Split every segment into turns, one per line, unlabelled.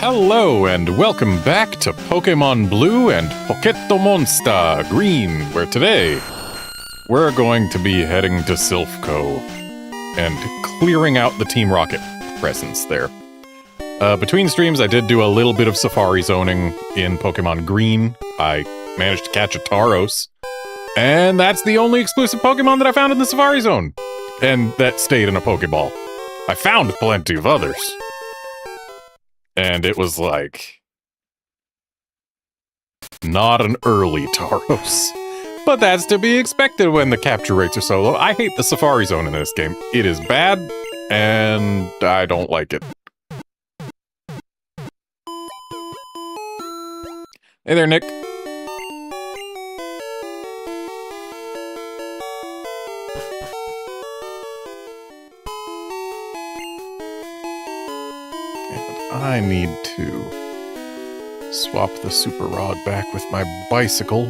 Hello and welcome back to Pokémon Blue and Pokémon Monster Green, where today we're going to be heading to Silphco and clearing out the Team Rocket presence there. Between streams, I did do a little bit of safari zoning in Pokémon Green. I managed to catch a Tauros, and that's the only exclusive Pokémon that I found in the safari zone, and that stayed in a Pokéball. I found plenty of others. And it was like, not an early Tauros. But that's to be expected when the capture rates are so low. I hate the Safari Zone in this game. It is bad, and I don't like it. Hey there, Nick. I need to swap the Super Rod back with my bicycle.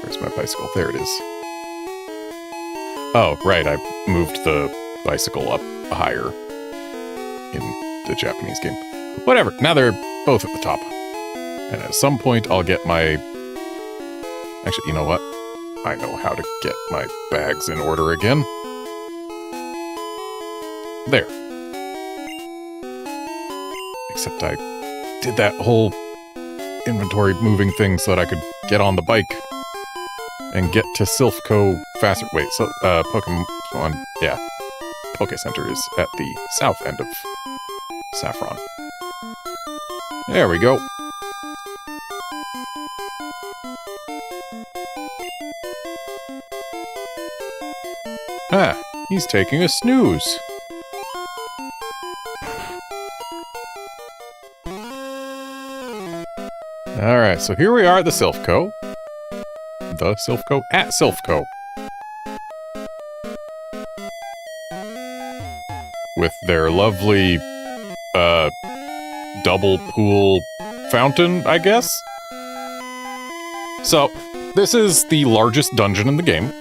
Where's my bicycle? There it is. Oh, right, I moved the bicycle up higher in the Japanese game. Whatever, now they're both at the top. And at some point I'll get my... Actually, you know what? I know how to get my bags in order again. There. Except I did that whole inventory moving thing so that I could get on the bike and get to Silphco faster. Wait, so, Pokemon, yeah. Poke Center is at the south end of Saffron. There we go. Ah, he's taking a snooze. Alright, so here we are at the Silphco. The Silphco at Silphco. With their lovely, double pool fountain, I guess? So, this is the largest dungeon in the game.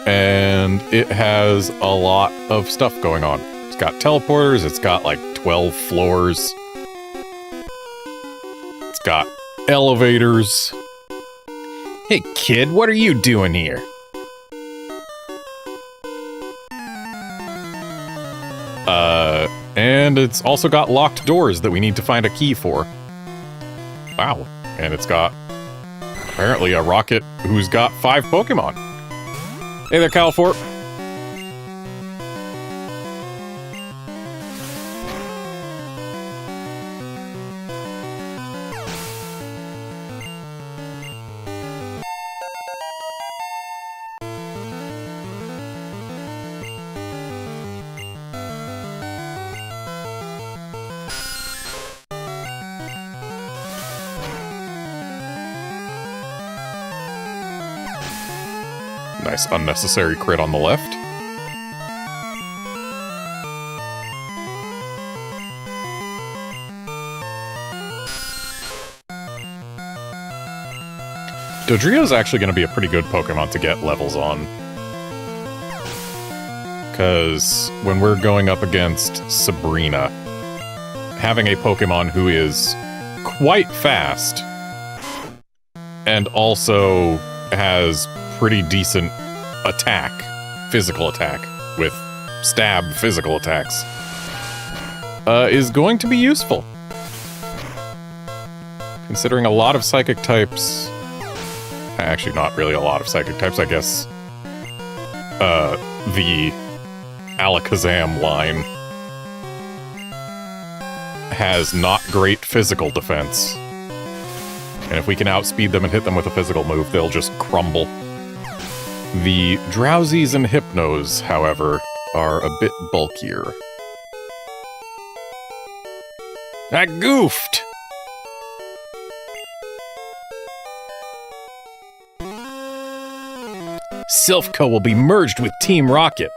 And it has a lot of stuff going on. It's got teleporters, it's got like 12 floors. Got elevators. Hey kid, what are you doing here? And it's also got locked doors that we need to find a key for. Wow. And it's got apparently a rocket who's got 5 Pokemon. Hey there, Calfor. Nice unnecessary crit on the left. Dodrio's actually going to be a pretty good Pokemon to get levels on. Because when we're going up against Sabrina, having a Pokemon who is quite fast and also has pretty decent attack, physical attack, with stab physical attacks, is going to be useful. Considering a lot of psychic types... Actually, not really a lot of psychic types, I guess. The Alakazam line has not great physical defense. And if we can outspeed them and hit them with a physical move, they'll just crumble. The Drowsies and Hypnos, however, are a bit bulkier. I goofed! Silphco will be merged with Team Rocket.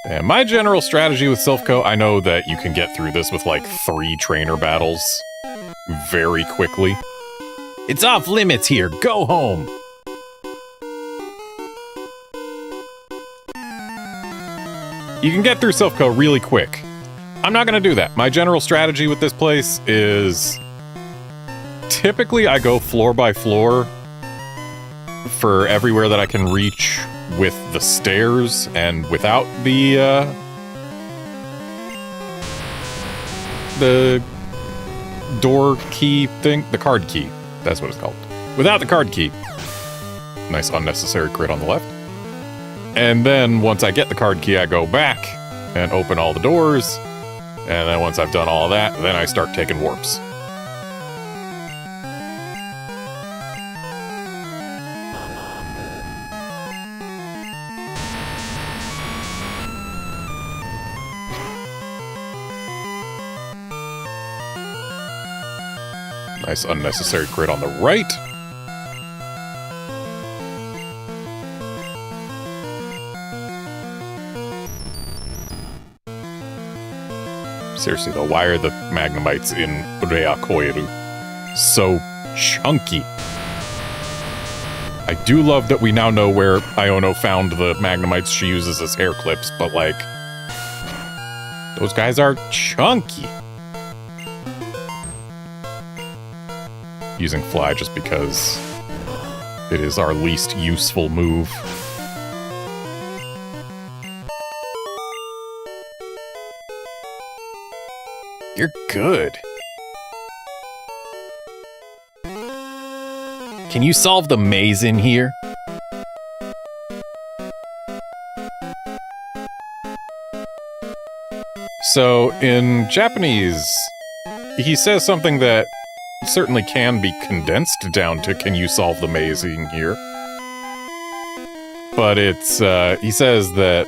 And my general strategy with Silphco, I know that you can get through this with like 3 trainer battles very quickly. It's off limits here. Go home. You can get through Silphco really quick. I'm not going to do that. My general strategy with this place is typically I go floor by floor for everywhere that I can reach with the stairs and without the door key thing, the card key. That's what it's called. Without the card key. Nice unnecessary crit on the left. And then once I get the card key, I go back and open all the doors. And then once I've done all that, then I start taking warps. Nice unnecessary crit on the right. Seriously though, why are the Magnemites in Reakoiru so chunky? I do love that we now know where Iono found the Magnemites she uses as hair clips, but like, those guys are chunky. Using Fly just because it is our least useful move. You're good. Can you solve the maze in here? So, in Japanese, he says something that certainly can be condensed down to "Can you solve the maze in here?" But it's, he says that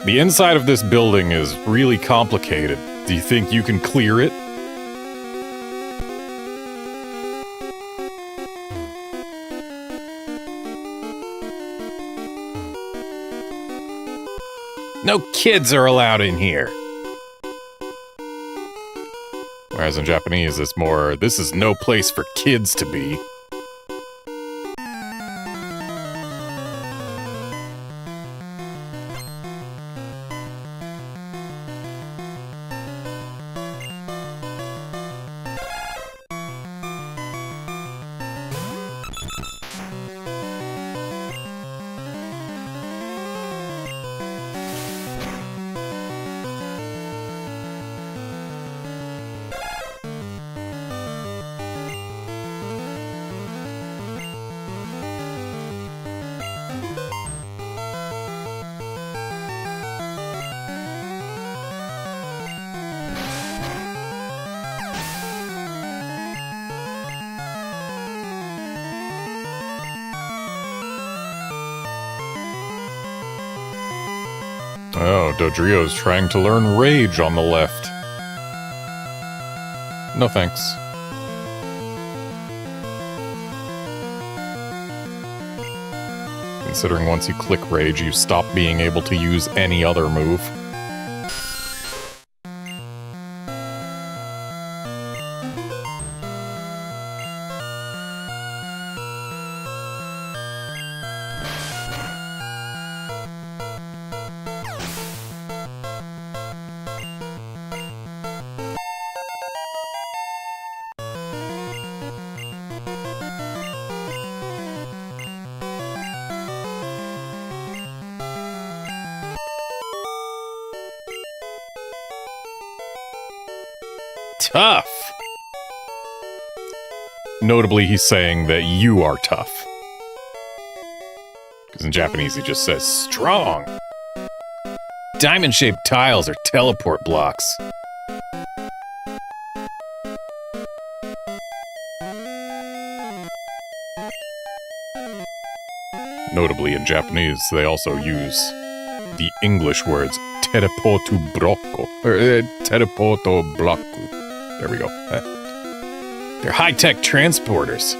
the inside of this building is really complicated. Do you think you can clear it? No kids are allowed in here. Whereas in Japanese, it's more, this is no place for kids to be. Oh, Dodrio's trying to learn Rage on the left. No thanks. Considering once you click Rage, you stop being able to use any other move. Tough. Notably, he's saying that you are tough. Because in Japanese, he just says strong. Diamond-shaped tiles are teleport blocks. Notably, in Japanese, they also use the English words teleportu blocco, or teleporto blocku. There we go. They're high-tech transporters.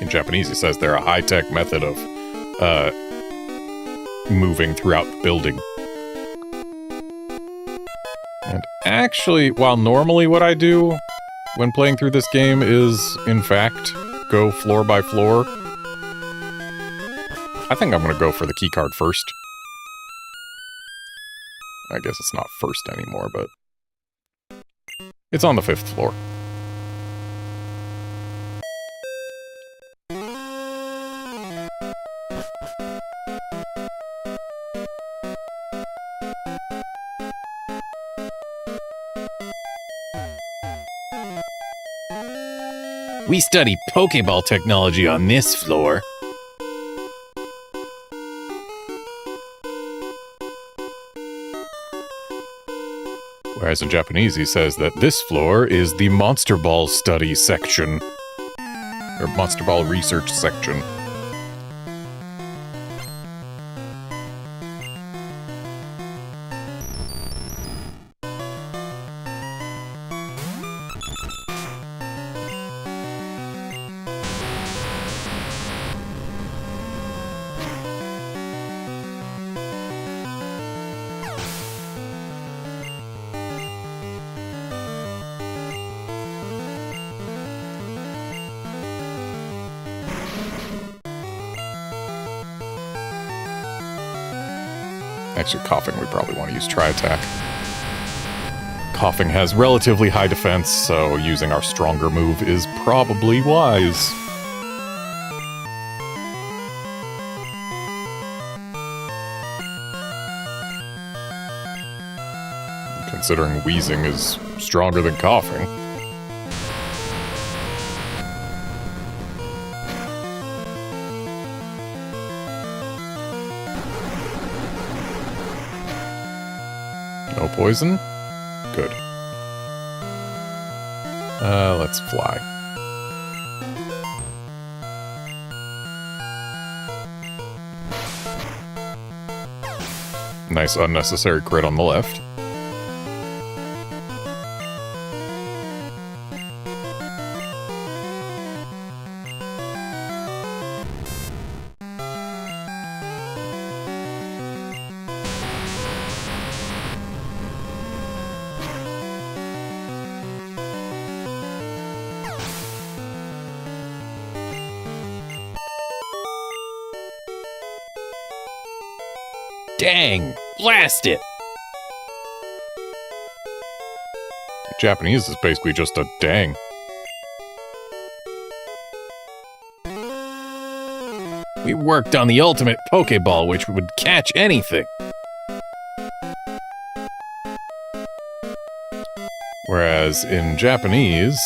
In Japanese, he says they're a high-tech method of moving throughout the building. And Actually, while normally what I do when playing through this game is, in fact, go floor by floor, I think I'm gonna go for the keycard first. I guess it's not first anymore, but it's on the 5th floor.
We study Pokeball technology on this floor.
Whereas in Japanese he says that this floor is the Monster Ball study section. Or Monster Ball research section. Actually, Coughing, we probably want to use Tri-Attack. Coughing has relatively high defense, so using our stronger move is probably wise. Considering Wheezing is stronger than Coughing. No poison? Good. Let's fly. Nice unnecessary crit on the left.
Dang! Blast it!
Japanese is basically just a dang.
We worked on the ultimate Pokeball, which would catch anything.
Whereas in Japanese...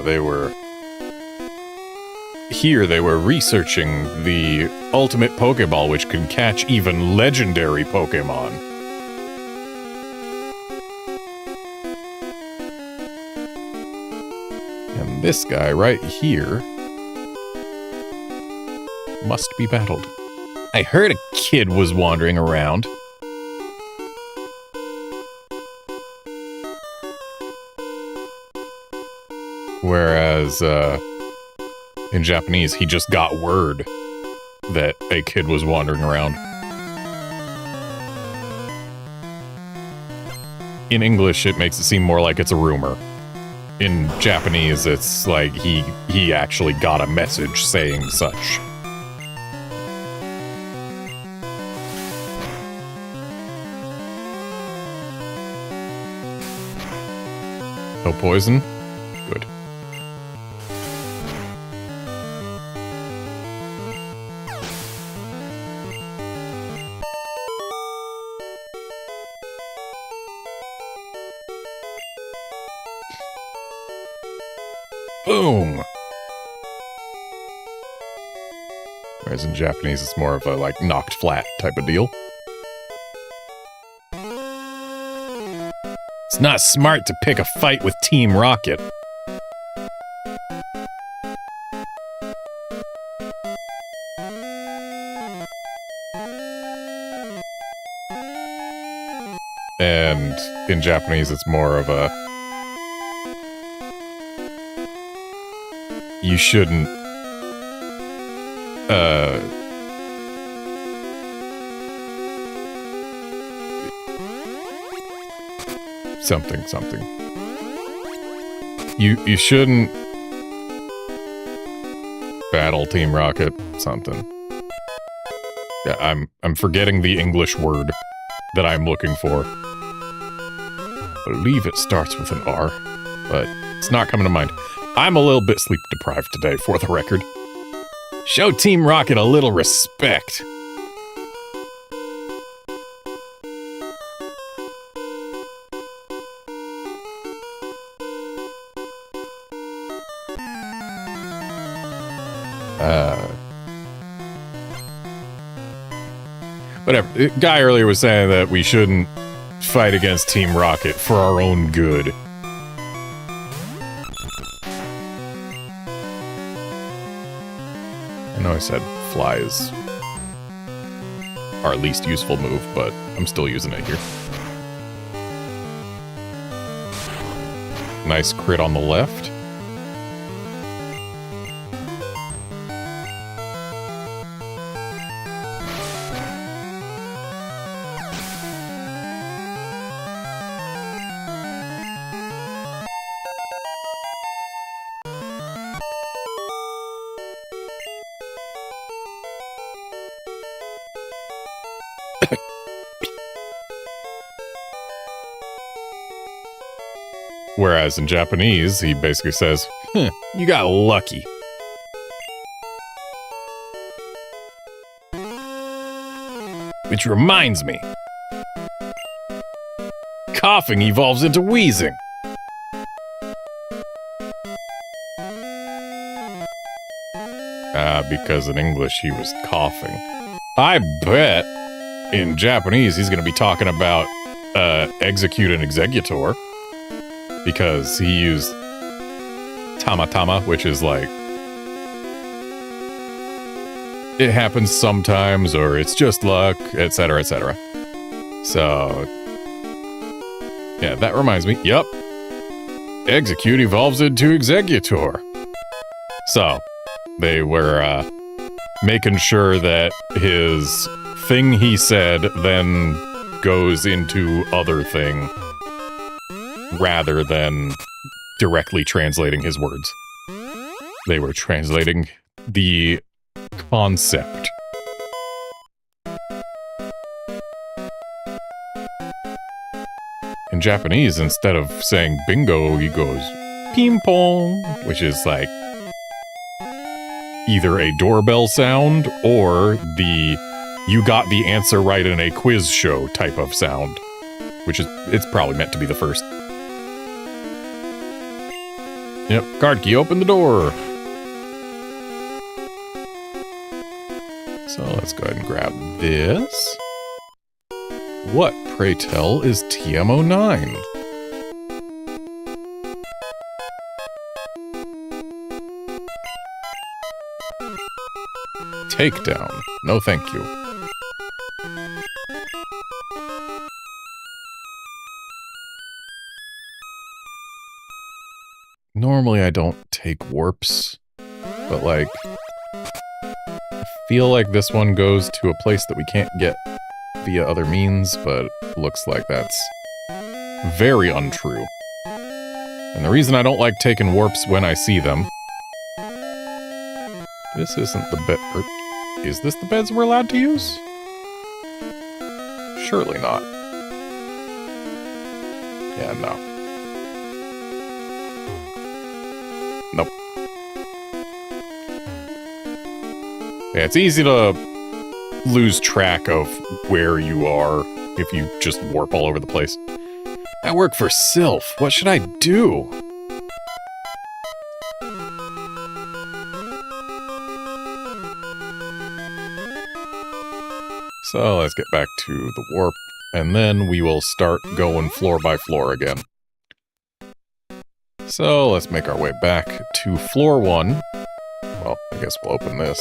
they were... Here they were researching the ultimate Pokeball, which can catch even legendary Pokemon. And this guy right here must be battled.
I heard a kid was wandering around.
Whereas, in Japanese, he just got word that a kid was wandering around. In English, it makes it seem more like it's a rumor. In Japanese, it's like he actually got a message saying such. No poison? Good. Boom! Whereas in Japanese, it's more of a, like, knocked flat type of deal.
It's not smart to pick a fight with Team Rocket.
And in Japanese, it's more of a... You shouldn't... something something. You shouldn't battle Team Rocket something. Yeah, I'm forgetting the English word that I'm looking for. I believe it starts with an R, but it's not coming to mind. I'm a little bit sleep deprived today, for the record. Show Team Rocket a little respect. Whatever. The guy earlier was saying that we shouldn't fight against Team Rocket for our own good. I know I said fly is our least useful move, but I'm still using it here. Nice crit on the left. Whereas in Japanese, he basically says, you got lucky. Which reminds me. Coughing evolves into wheezing. Because in English he was coughing. I bet in Japanese he's going to be talking about execute and executor. Because he used tamatama, which is like, it happens sometimes, or it's just luck, etc., etc. So, yeah, that reminds me. Yep. Execute evolves into executor. So, they were making sure that his thing he said then goes into other thing, rather than directly translating his words. They were translating the concept. In Japanese, instead of saying bingo, he goes ping pong, which is like either a doorbell sound or the you got the answer right in a quiz show type of sound, which is, it's probably meant to be the first. Yep, card key, open the door. So let's go ahead and grab this. What, pray tell, is TM09? Takedown. No thank you. Normally I don't take warps, but like, I feel like this one goes to a place that we can't get via other means, but it looks like that's very untrue. And the reason I don't like taking warps when I see them, this isn't the bed, or is this the beds we're allowed to use? Surely not. Yeah, no. Nope. Yeah, it's easy to lose track of where you are if you just warp all over the place. I work for Sylph. What should I do? So let's get back to the warp, and then we will start going floor by floor again. So let's make our way back to floor 1. Well, I guess we'll open this.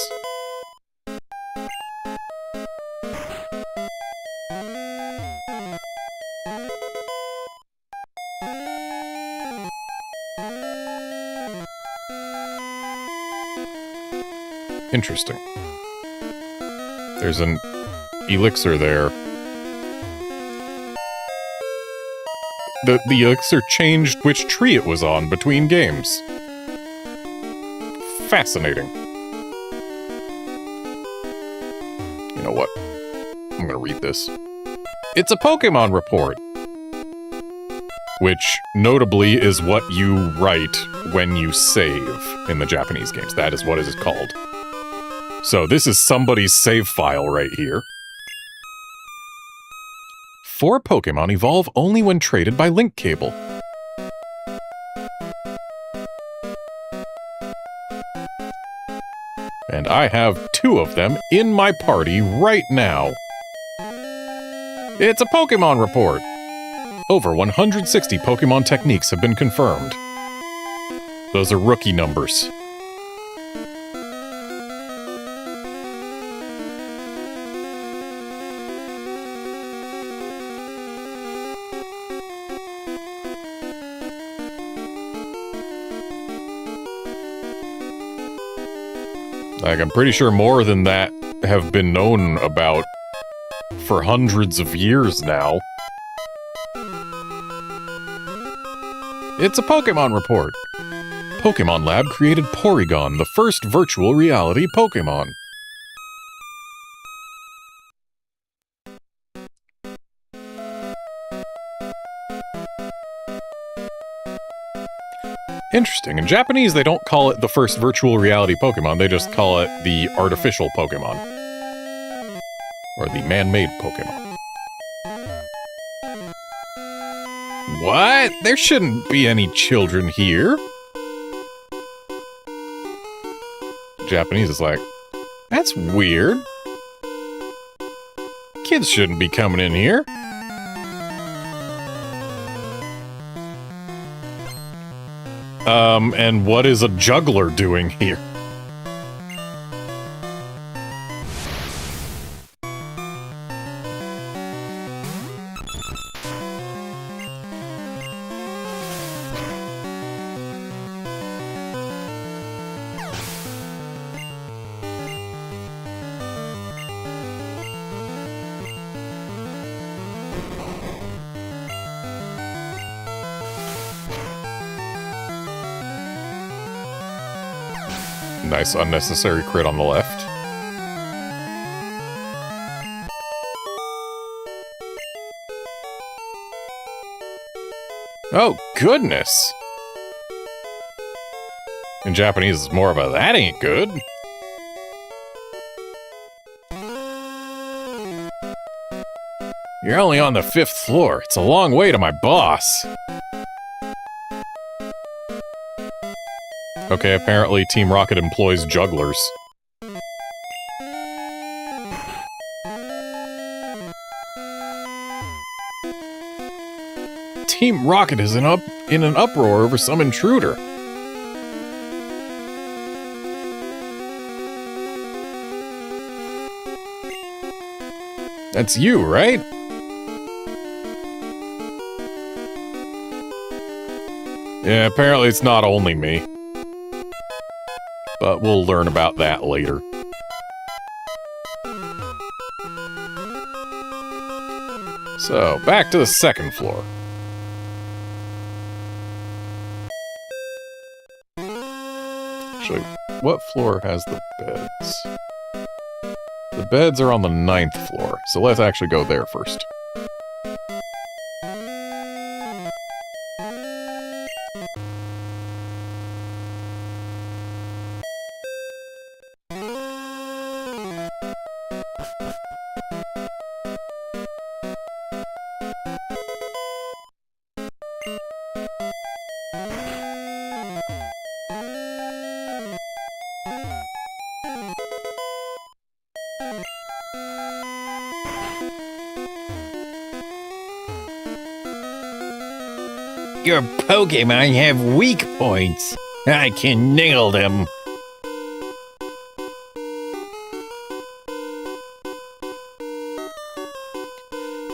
Interesting. There's an elixir there. the elixir changed which tree it was on between games. Fascinating. You know what? I'm gonna read this. It's a Pokemon report. Which, notably, is what you write when you save in the Japanese games. That is what it is called. So this is somebody's save file right here. 4 Pokemon evolve only when traded by link cable. And I have 2 of them in my party right now. It's a Pokemon report. Over 160 Pokemon techniques have been confirmed. Those are rookie numbers. Like, I'm pretty sure more than that have been known about for hundreds of years now. It's a Pokemon report. Pokemon Lab created Porygon, the first virtual reality Pokemon. Interesting. In Japanese, they don't call it the first virtual reality Pokemon, they just call it the artificial Pokemon. Or the man-made Pokemon. What? There shouldn't be any children here. Japanese is like, that's weird. Kids shouldn't be coming in here. And what is a juggler doing here? Nice unnecessary crit on the left. Oh, goodness! In Japanese, it's more of a, that ain't good. You're only on the 5th floor. It's a long way to my boss. Okay, apparently Team Rocket employs jugglers. Team Rocket is in an uproar over some intruder. That's you, right? Yeah, apparently it's not only me. But we'll learn about that later. So, back to the 2nd floor. Actually, what floor has the beds? The beds are on the 9th floor, so let's actually go there first.
Your Pokemon have weak points. I can nail them.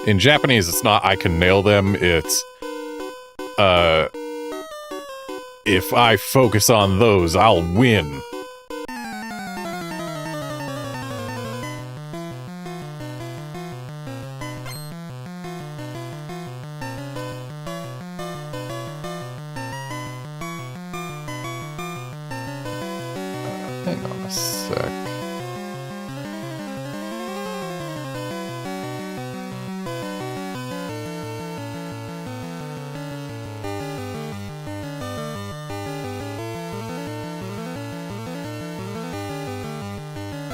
In Japanese, it's not I can nail them, it's if I focus on those, I'll win. Hang on a sec.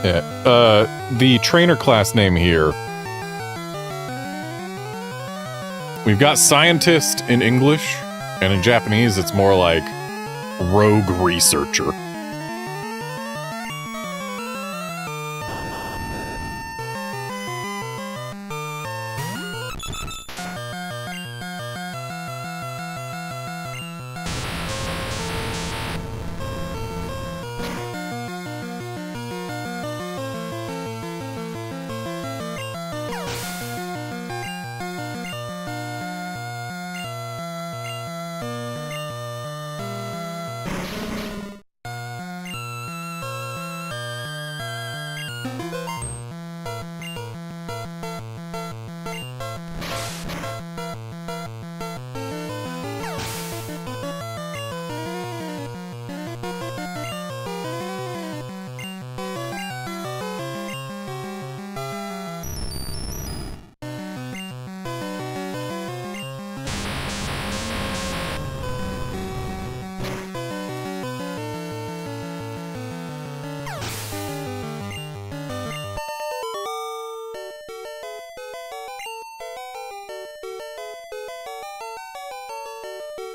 Yeah, the trainer class name here. We've got scientist in English, and in Japanese it's more like rogue researcher.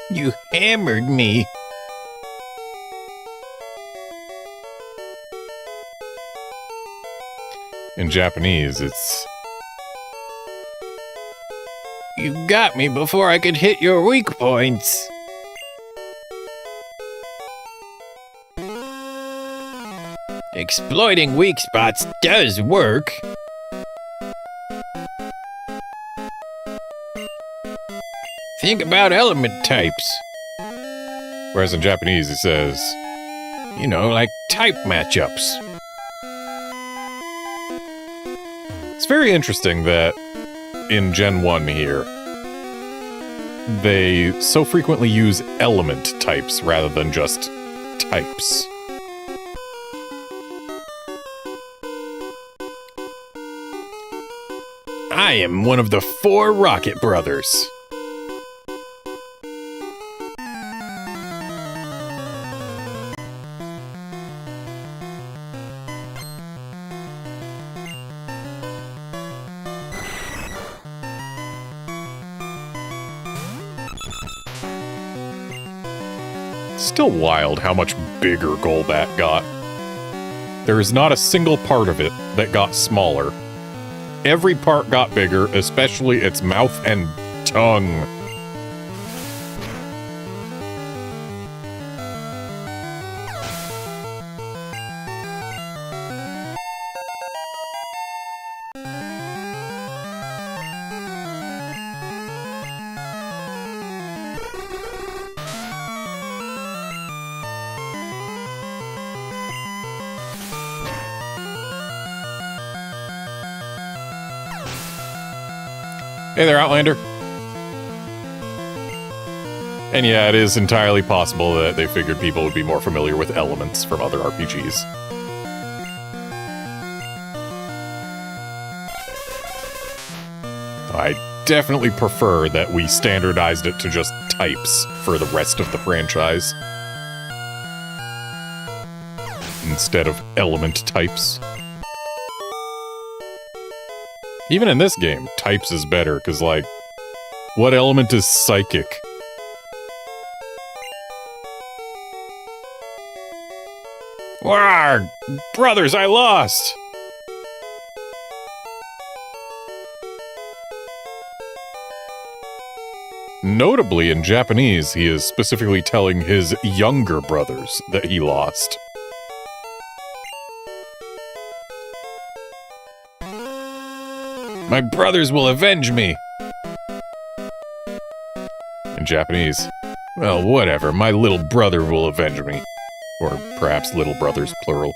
You hammered me.
In Japanese, it's...
You got me before I could hit your weak points. Exploiting weak spots does work. Think about element types.
Whereas in Japanese, it says,
you know, like type matchups.
It's very interesting that in Gen 1 here, they so frequently use element types rather than just types.
I am one of the 4 Rocket Brothers.
Still wild how much bigger Golbat got. There is not a single part of it that got smaller. Every part got bigger, especially its mouth and tongue. Hey there, Outlander. And yeah, it is entirely possible that they figured people would be more familiar with elements from other RPGs. I definitely prefer that we standardized it to just types for the rest of the franchise, instead of element types. Even in this game, types is better, because, like, what element is psychic? Warg! Brothers, I lost! Notably, in Japanese, he is specifically telling his younger brothers that he lost.
My brothers will avenge me.
In Japanese, well, whatever, my little brother will avenge me. Or perhaps little brothers, plural.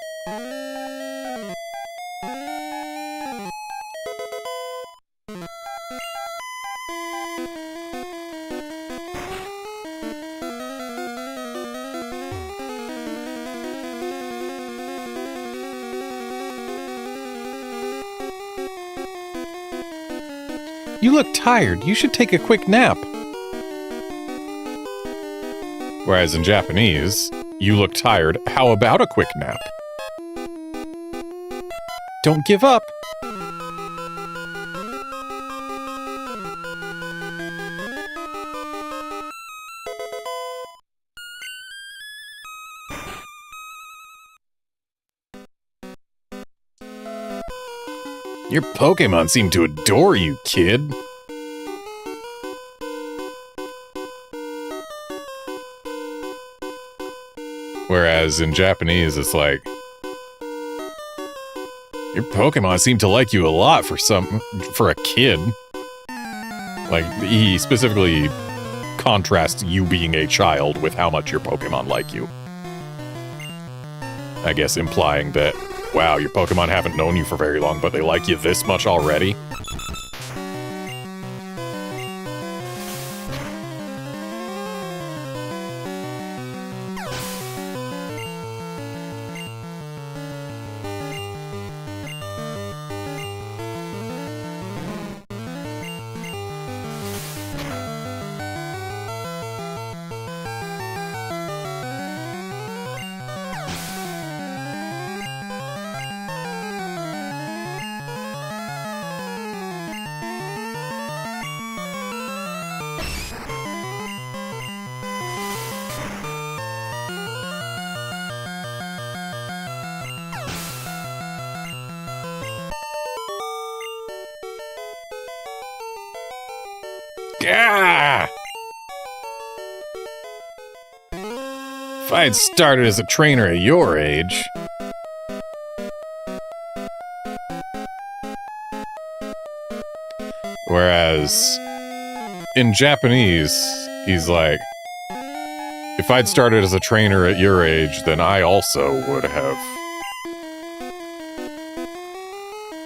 You look tired. You should take a quick nap. Whereas in Japanese, you look tired. How about a quick nap? Don't give up. Your Pokemon seem to adore you, kid. Whereas in Japanese, it's like, your Pokemon seem to like you a lot for a kid. Like, he specifically contrasts you being a child with how much your Pokemon like you. I guess implying that, wow, your Pokemon haven't known you for very long, but they like you this much already? Gah! If I had started as a trainer at your age... Whereas, in Japanese, he's like, if I'd started as a trainer at your age, then I also would have.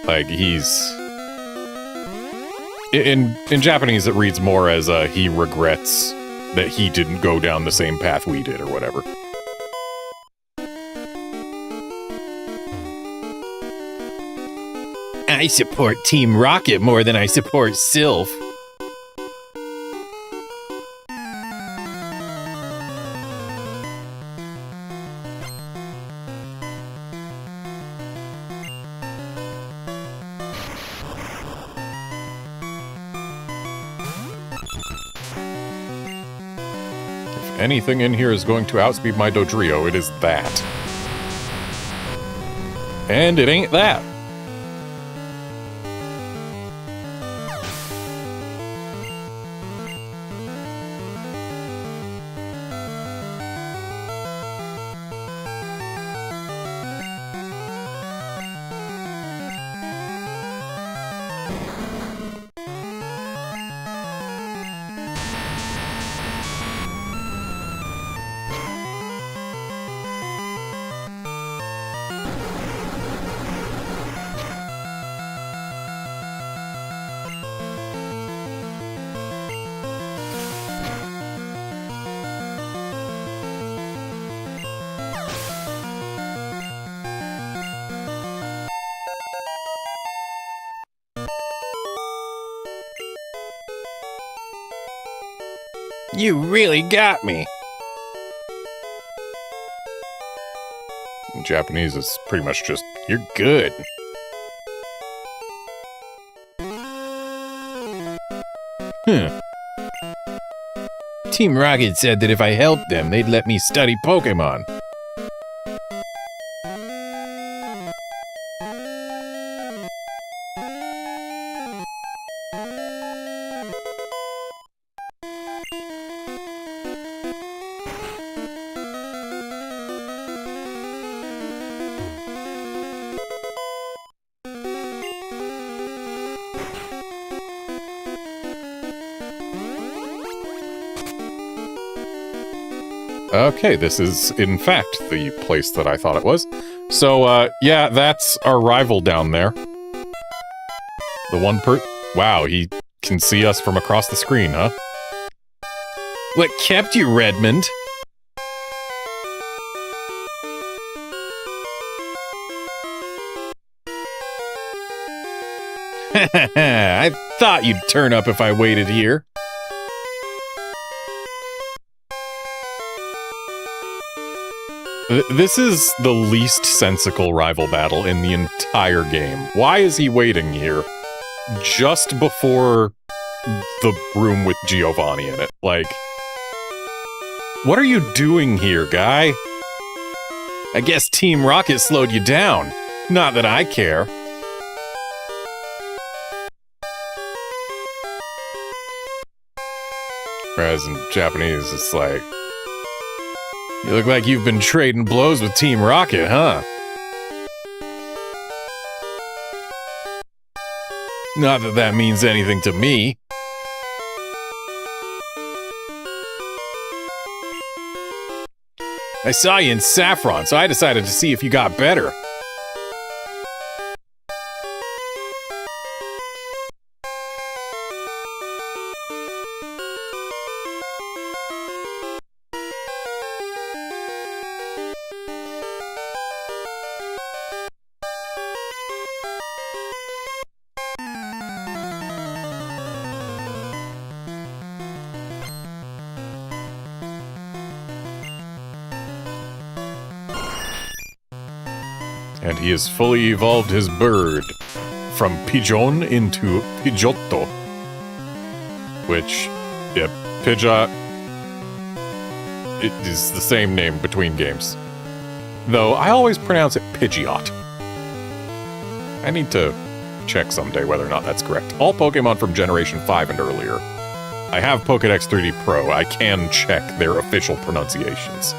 Like, he's... In Japanese, it reads more as he regrets that he didn't go down the same path we did, or whatever.
I support Team Rocket more than I support Sylph.
If anything in here is going to outspeed my Dodrio, it is that. And it ain't that.
You really got me.
In Japanese, it's pretty much just, you're good.
Team Rocket said that if I helped them, they'd let me study Pokemon.
Okay, this is, in fact, the place that I thought it was. So, yeah, that's our rival down there. The one Wow, he can see us from across the screen, huh?
What kept you, Redmond?
I thought you'd turn up if I waited here. This is the least sensical rival battle in the entire game. Why is he waiting here just before the room with Giovanni in it? Like, what are you doing here, guy? I guess Team Rocket slowed you down. Not that I care. Whereas in Japanese, it's like, you look like you've been trading blows with Team Rocket, huh? Not that that means anything to me. I saw you in Saffron, so I decided to see if you got better. And he has fully evolved his bird from pigeon into pidgeotto. Which, yeah, Pidgeot, it is the same name between games. Though I always pronounce it Pidgeot. I need to check someday whether or not that's correct. All Pokemon from Generation 5 and earlier. I have Pokédex 3D Pro. I can check their official pronunciations.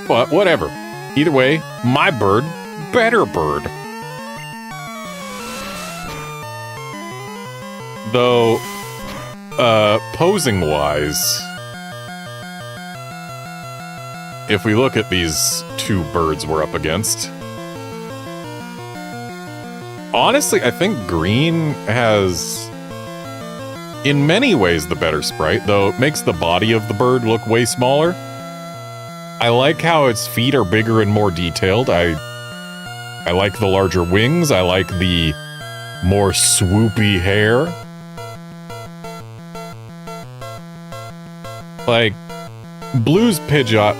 But whatever. Either way, my bird, better bird. Though, posing-wise, if we look at these two birds we're up against, honestly, I think Green has, in many ways, the better sprite, though it makes the body of the bird look way smaller. I like how its feet are bigger and more detailed. I like the larger wings. I like the more swoopy hair. Like, Blue's Pidgeot,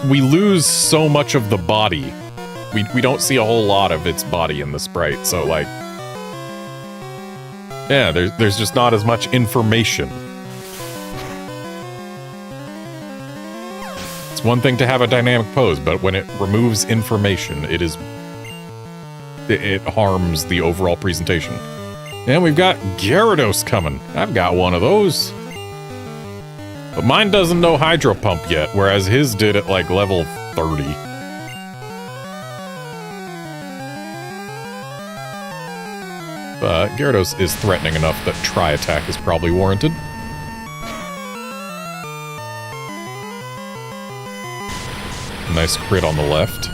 we lose so much of the body. We don't see a whole lot of its body in the sprite, so like, yeah, there's just not as much information. It's one thing to have a dynamic pose, but when it removes information, it harms the overall presentation. And we've got Gyarados coming. I've got one of those. But mine doesn't know Hydro Pump yet, whereas his did at like level 30. But Gyarados is threatening enough that Tri-Attack is probably warranted. Nice crit on the left.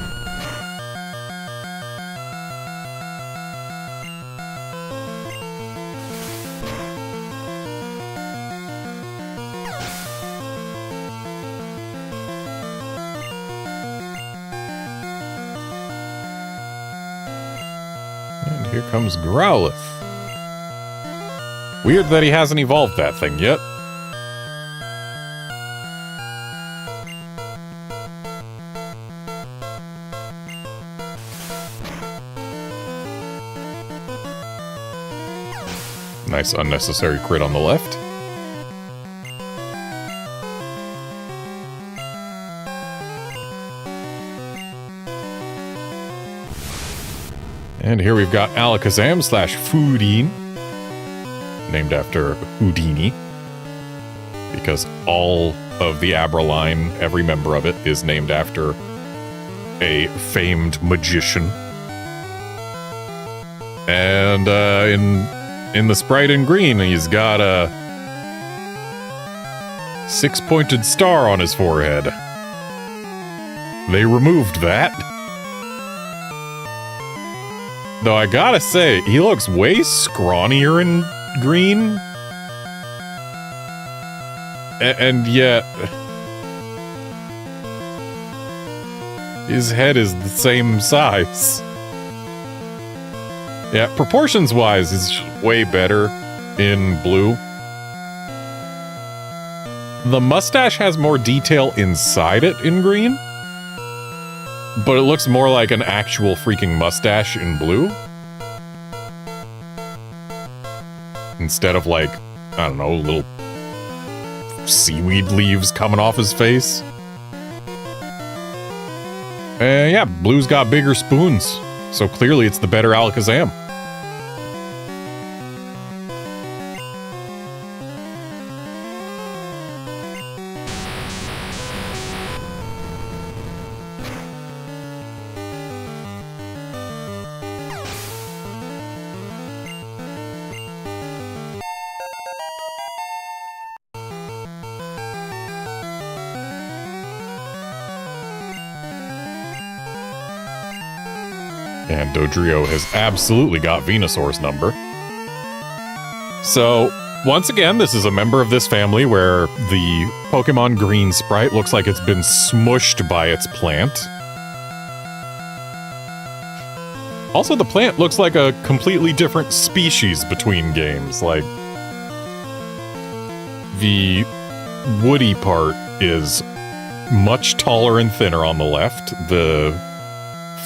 And here comes Growlithe. Weird that he hasn't evolved that thing yet. Nice unnecessary crit on the left. And here we've got Alakazam / Foodine, named after Houdini, because all of the Abra line, every member of it, is named after a famed magician. And in the sprite in green, he's got a 6-pointed star on his forehead. They removed that. Though I gotta say, he looks way scrawnier in green. And yet, his head is the same size. Yeah, proportions-wise, it's way better in blue. The mustache has more detail inside it in green, but it looks more like an actual freaking mustache in blue. Instead of like, I don't know, little seaweed leaves coming off his face. Yeah, blue's got bigger spoons, so clearly it's the better Alakazam. And Dodrio has absolutely got Venusaur's number. So, once again, this is a member of this family where the Pokemon Green sprite looks like it's been smushed by its plant. Also, the plant looks like a completely different species between games. Like, the woody part is much taller and thinner on the left. The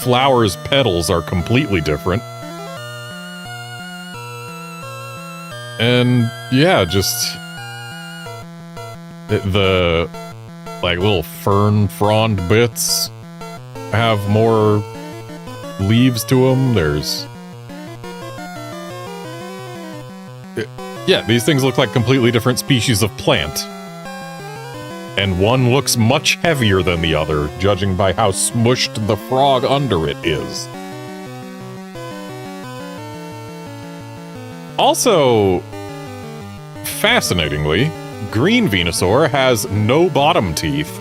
flower's petals are completely different. And yeah, just the like little fern frond bits have more leaves to them. There's yeah, these things look like completely different species of plant. And one looks much heavier than the other, judging by how smushed the frog under it is. Also, fascinatingly, green Venusaur has no bottom teeth,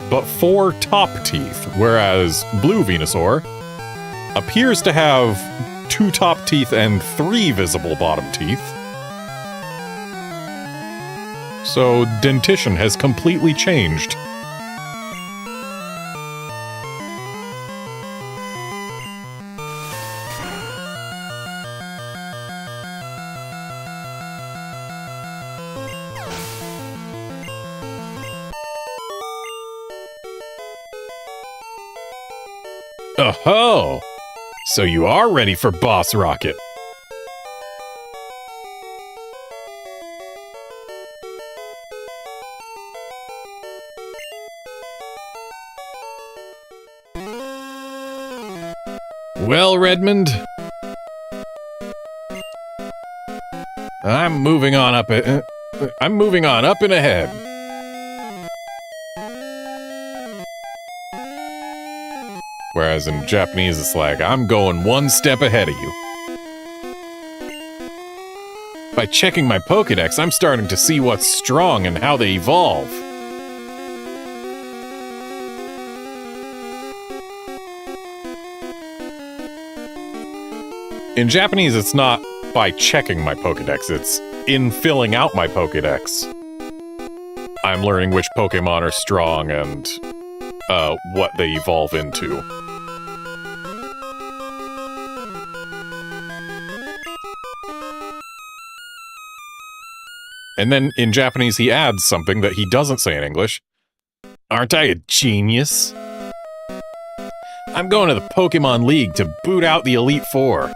but 4 top teeth, whereas blue Venusaur appears to have 2 top teeth and 3 visible bottom teeth. So dentition has completely changed. Oh-ho! So you are ready for Boss Rocket. Well, Redmond, I'm moving on up and ahead. Whereas in Japanese, it's like, I'm going 1 step ahead of you. By checking my Pokédex, I'm starting to see what's strong and how they evolve. In Japanese, it's not by checking my Pokédex, it's in filling out my Pokédex. I'm learning which Pokémon are strong and what they evolve into. And then in Japanese, he adds something that he doesn't say in English. Aren't I a genius? I'm going to the Pokemon League to boot out the Elite Four.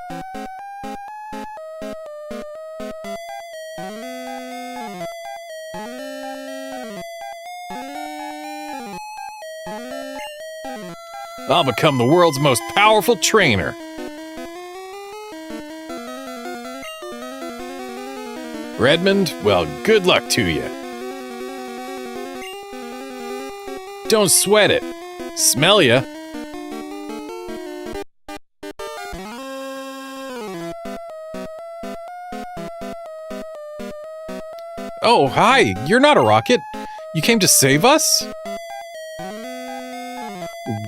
I'll become the world's most powerful trainer. Redmond, well, good luck to you. Don't sweat it. Smell ya. Oh, hi. You're not a rocket. You came to save us?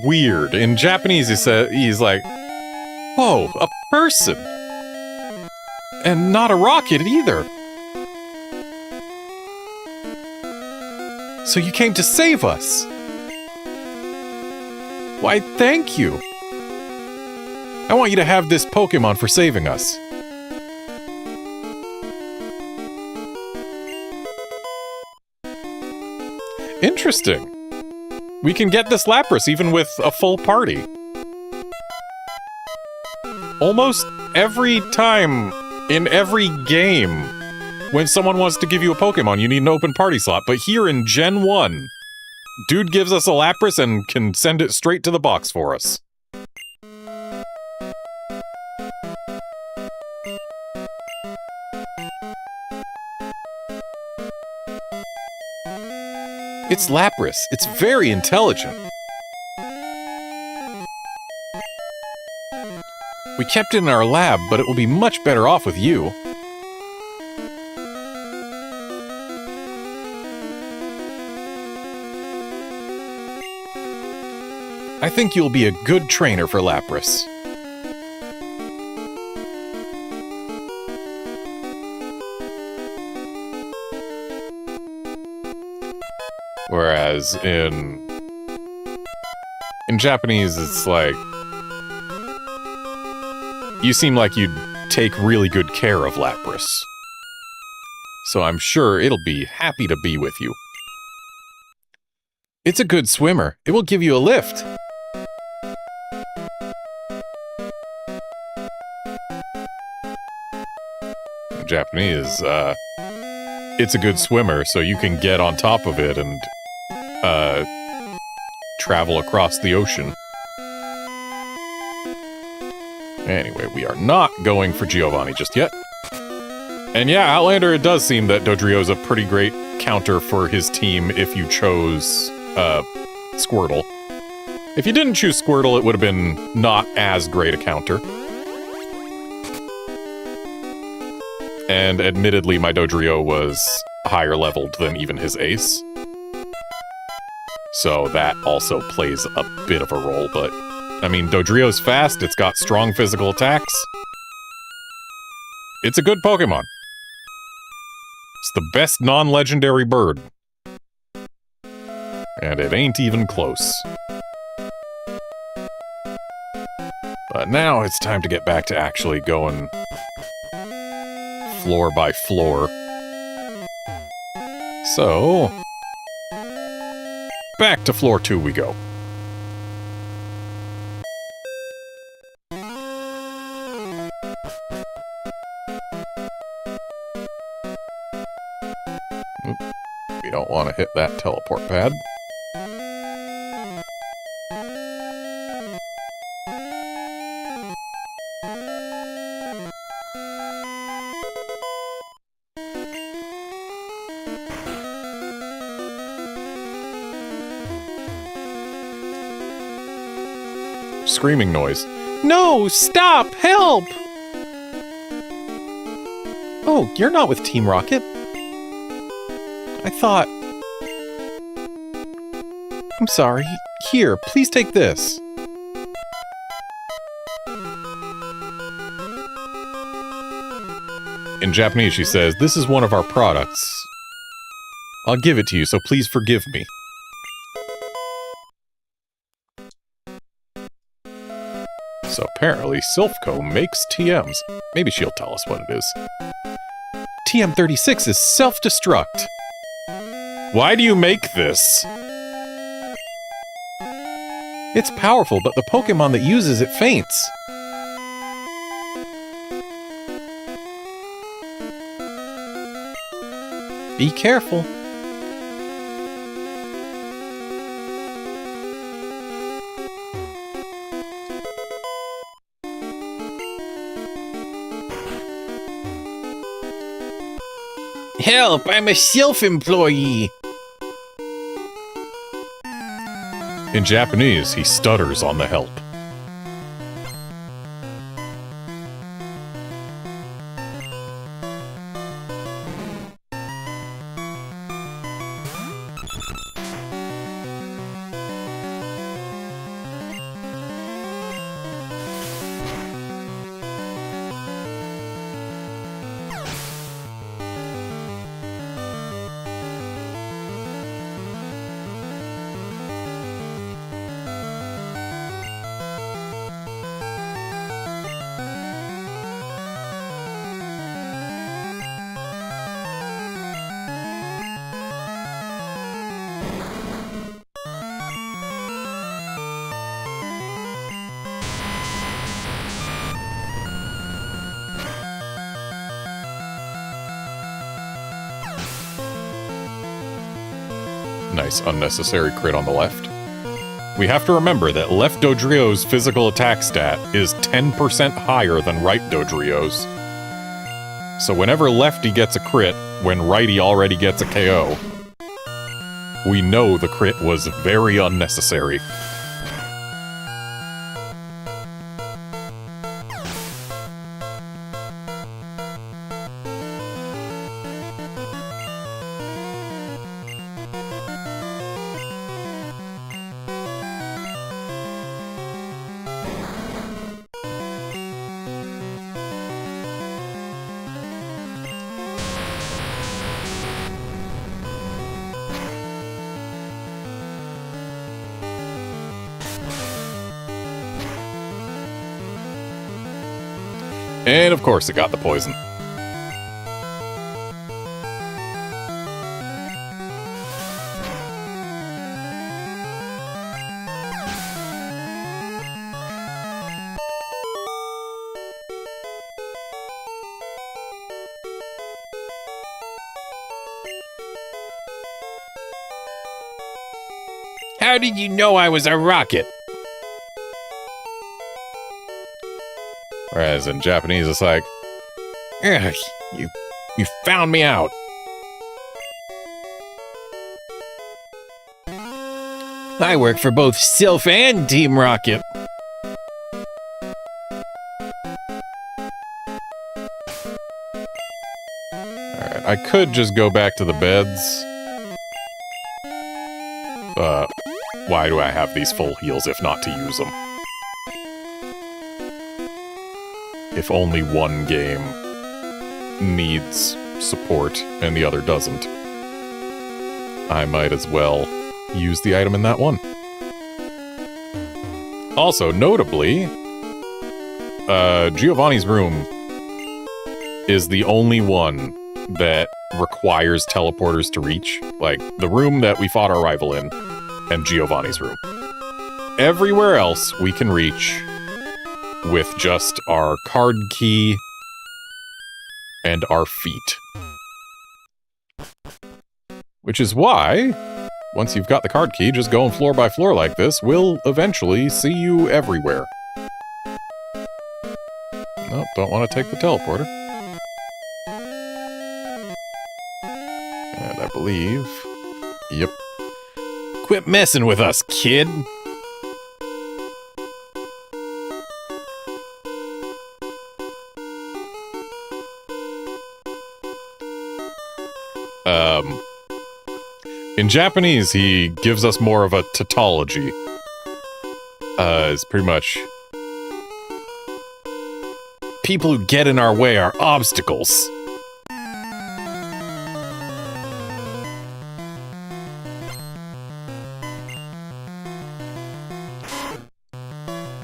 Weird. In Japanese, he's like, whoa, a person. And not a rocket either. So you came to save us. Why, thank you. I want you to have this Pokemon for saving us. Interesting. We can get this Lapras even with a full party. Almost every time in every game when someone wants to give you a Pokemon, you need an open party slot. But here in Gen 1, dude gives us a Lapras and can send it straight to the box for us. It's Lapras. It's very intelligent. We kept it in our lab, but it will be much better off with you. I think you'll be a good trainer for Lapras. Whereas in Japanese, it's like, you seem like you'd take really good care of Lapras. So I'm sure it'll be happy to be with you. It's a good swimmer. It will give you a lift. In Japanese, it's a good swimmer, so you can get on top of it and travel across the ocean. Anyway, we are not going for Giovanni just yet. And yeah, Outlander, it does seem that Dodrio's a pretty great counter for his team if you chose Squirtle. If you didn't choose Squirtle, it would have been not as great a counter. And admittedly, my Dodrio was higher leveled than even his ace. So that also plays a bit of a role, but I mean, Dodrio's fast, it's got strong physical attacks. It's a good Pokemon. It's the best non-legendary bird. And it ain't even close. But now it's time to get back to actually going floor by floor. So, back to floor 2 we go. We don't want to hit that teleport pad. Screaming noise. No! Stop! Help! Oh, you're not with Team Rocket. I thought... I'm sorry. Here, please take this. In Japanese, she says, "This is one of our products. I'll give it to you, so please forgive me." So apparently, Silphco makes TMs. Maybe she'll tell us what it is. TM36 is self-destruct. Why do you make this? It's powerful, but the Pokemon that uses it faints. Be careful.
Help! I'm a self-employee!
In Japanese, he stutters on the help. Nice unnecessary crit on the left. We have to remember that left Dodrio's physical attack stat is 10% higher than right Dodrio's. So whenever lefty gets a crit, when righty already gets a KO, we know the crit was very unnecessary. And of course it got the poison.
How did you know I was a rocket?
Whereas in Japanese, it's like,
Ugh, you found me out. I work for both Sylph and Team Rocket.
alright, I could just go back to the beds. Why do I have these full heals if not to use them? If only one game needs support and the other doesn't, I might as well use the item in that one. Also, notably, Giovanni's room is the only one that requires teleporters to reach. Like, the room that we fought our rival in, and Giovanni's room. Everywhere else we can reach with just our card key and our feet. Which is why, once you've got the card key, just going floor by floor like this, we'll eventually see you everywhere. Nope, don't want to take the teleporter. And I believe... Yep.
Quit messing with us, kid.
In Japanese, he gives us more of a tautology. It's pretty much... people who get in our way are obstacles.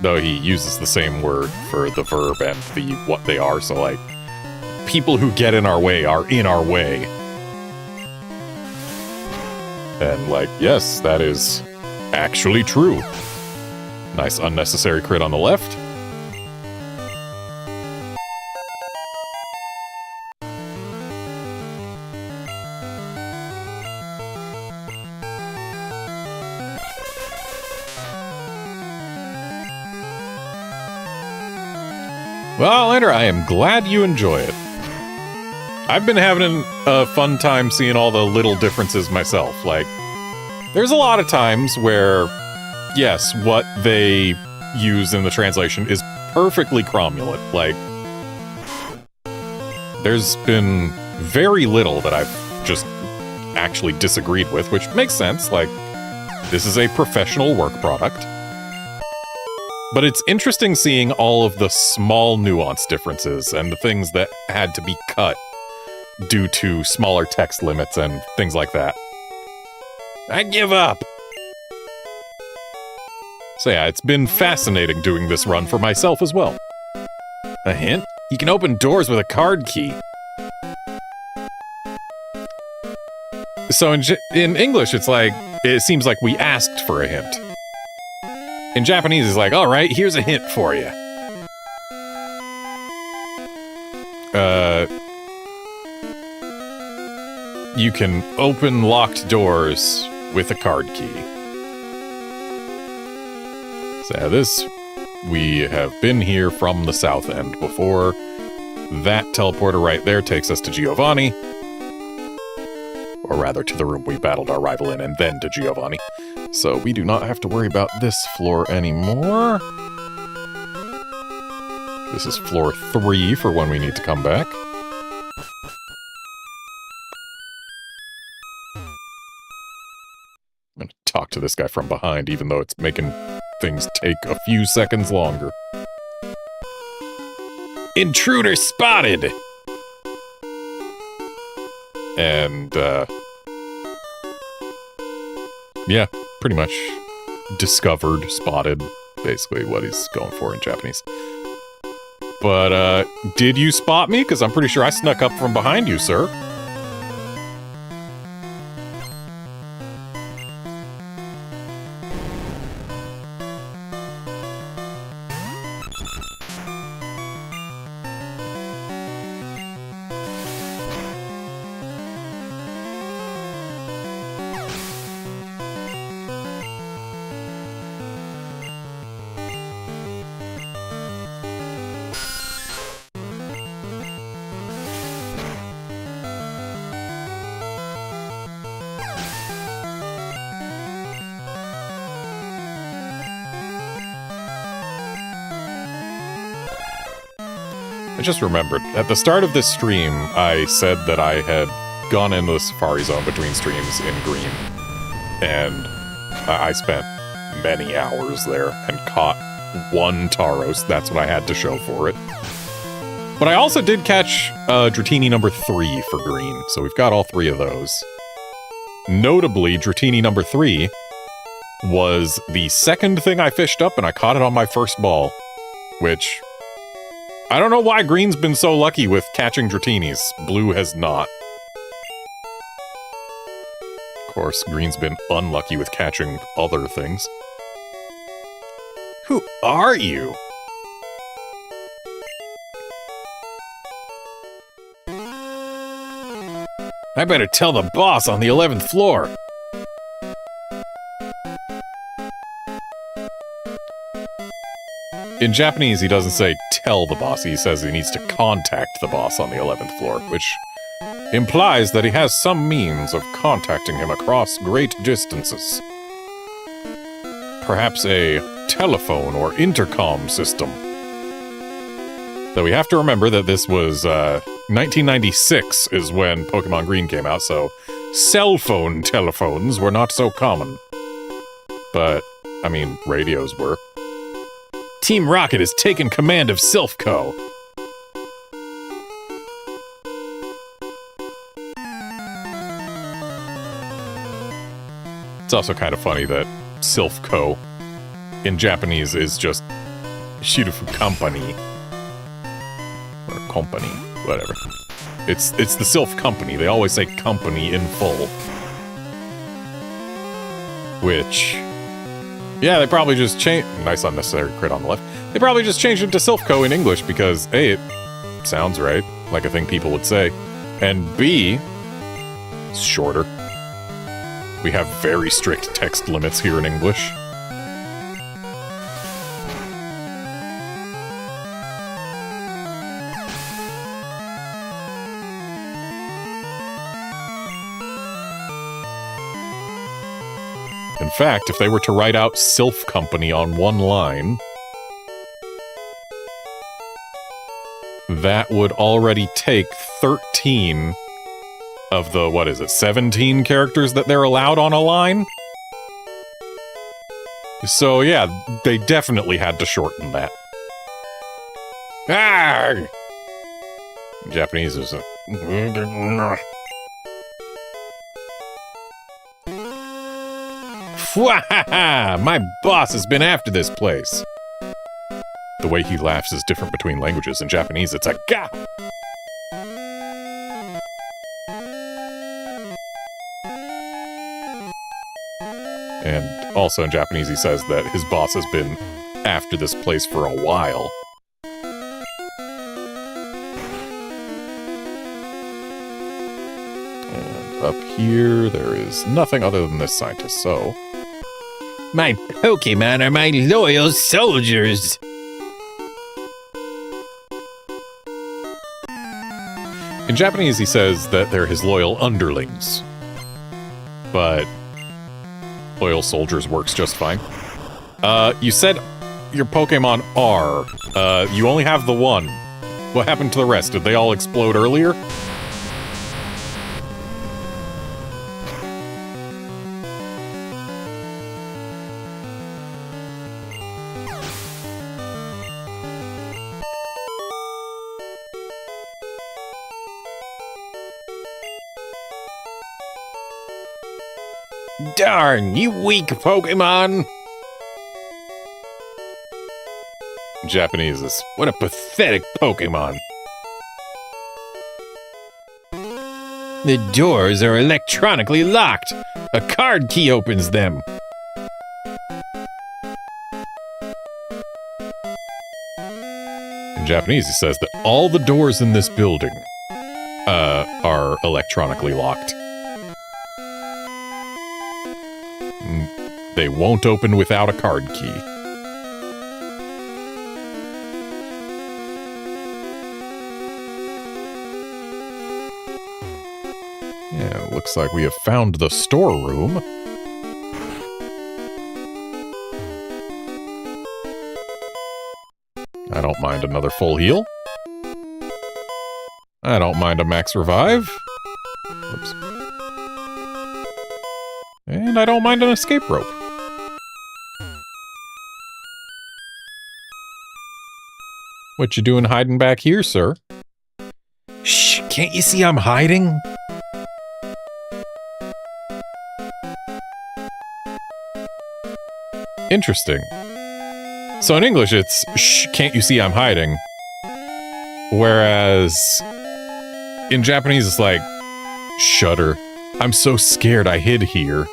Though he uses the same word for the verb and the what they are, so like, people who get in our way are in our way. And like, yes, that is actually true. Nice unnecessary crit on the left. Well, Ender, I am glad you enjoy it. I've been having a fun time seeing all the little differences myself. Like, there's a lot of times where, yes, what they use in the translation is perfectly cromulent. Like, there's been very little that I've just actually disagreed with, which makes sense. Like, this is a professional work product. But it's interesting seeing all of the small nuance differences and the things that had to be cut due to smaller text limits and things like that.
I give up.
So yeah, it's been fascinating doing this run for myself as well.
A hint? You can open doors with a card key.
So in English, it's like, it seems like we asked for a hint. In Japanese, it's like, all right, here's a hint for you. You can open locked doors with a card key. So this, we have been here from the south end before. That teleporter right there takes us to Giovanni. Or rather, to the room we battled our rival in, and then to Giovanni. So we do not have to worry about this floor anymore. This is floor 3 for when we need to come back. I'm going to talk to this guy from behind, even though it's making things take a few seconds longer.
Intruder spotted!
And, yeah, pretty much discovered, spotted, basically what he's going for in Japanese. But, did you spot me? Because I'm pretty sure I snuck up from behind you, sir. I just remembered, at the start of this stream, I said that I had gone into the Safari Zone between streams in Green, and I spent many hours there and caught one Tauros. That's what I had to show for it. But I also did catch Dratini number 3 for Green, so we've got all 3 of those. Notably, Dratini number 3 was the second thing I fished up, and I caught it on my first ball, which... I don't know why Green's been so lucky with catching Dratinis. Blue has not. Of course, Green's been unlucky with catching other things. Who are you?
I better tell the boss on the 11th floor.
In Japanese, he doesn't say tell the boss, he says he needs to contact the boss on the 11th floor, which implies that he has some means of contacting him across great distances. Perhaps a telephone or intercom system. Though we have to remember that this was 1996 is when Pokemon Green came out, so cell phone telephones were not so common. But, I mean, radios were.
Team Rocket has taken command of Silphco.
It's also kind of funny that Silphco in Japanese is just Shirufu Company. Or company, whatever. It's the Silph Company. They always say company in full. Which... yeah, they probably just changed... nice unnecessary crit on the left. They probably just changed it to Silphco in English because, A, it sounds right, like a thing people would say, and B, it's shorter. We have very strict text limits here in English. In fact, if they were to write out Silph Company on one line, that would already take 13 of the, what is it, 17 characters that they're allowed on a line? So yeah, they definitely had to shorten that. Ah! Japanese is a...
My boss has been after this place.
The way he laughs is different between languages. In Japanese, it's a ga! And also in Japanese, he says that his boss has been after this place for a while. And up here, there is nothing other than this scientist, so...
My Pokemon are my loyal soldiers.
In Japanese, he says that they're his loyal underlings. But loyal soldiers works just fine. You said your Pokemon are. You only have the one. What happened to the rest? Did they all explode earlier?
Darn, you weak Pokemon!
Japanese is...
What a pathetic Pokemon. The doors are electronically locked. A card key opens them.
In Japanese, he says that all the doors in this building are electronically locked. They won't open without a card key. Yeah, looks like we have found the storeroom. I don't mind another full heal. I don't mind a max revive. Whoops. And I don't mind an escape rope. What you doing hiding back here, sir?
Shh, can't you see I'm hiding?
Interesting. So in English, it's, shh, can't you see I'm hiding? Whereas in Japanese, it's like, shudder. I'm so scared I hid here.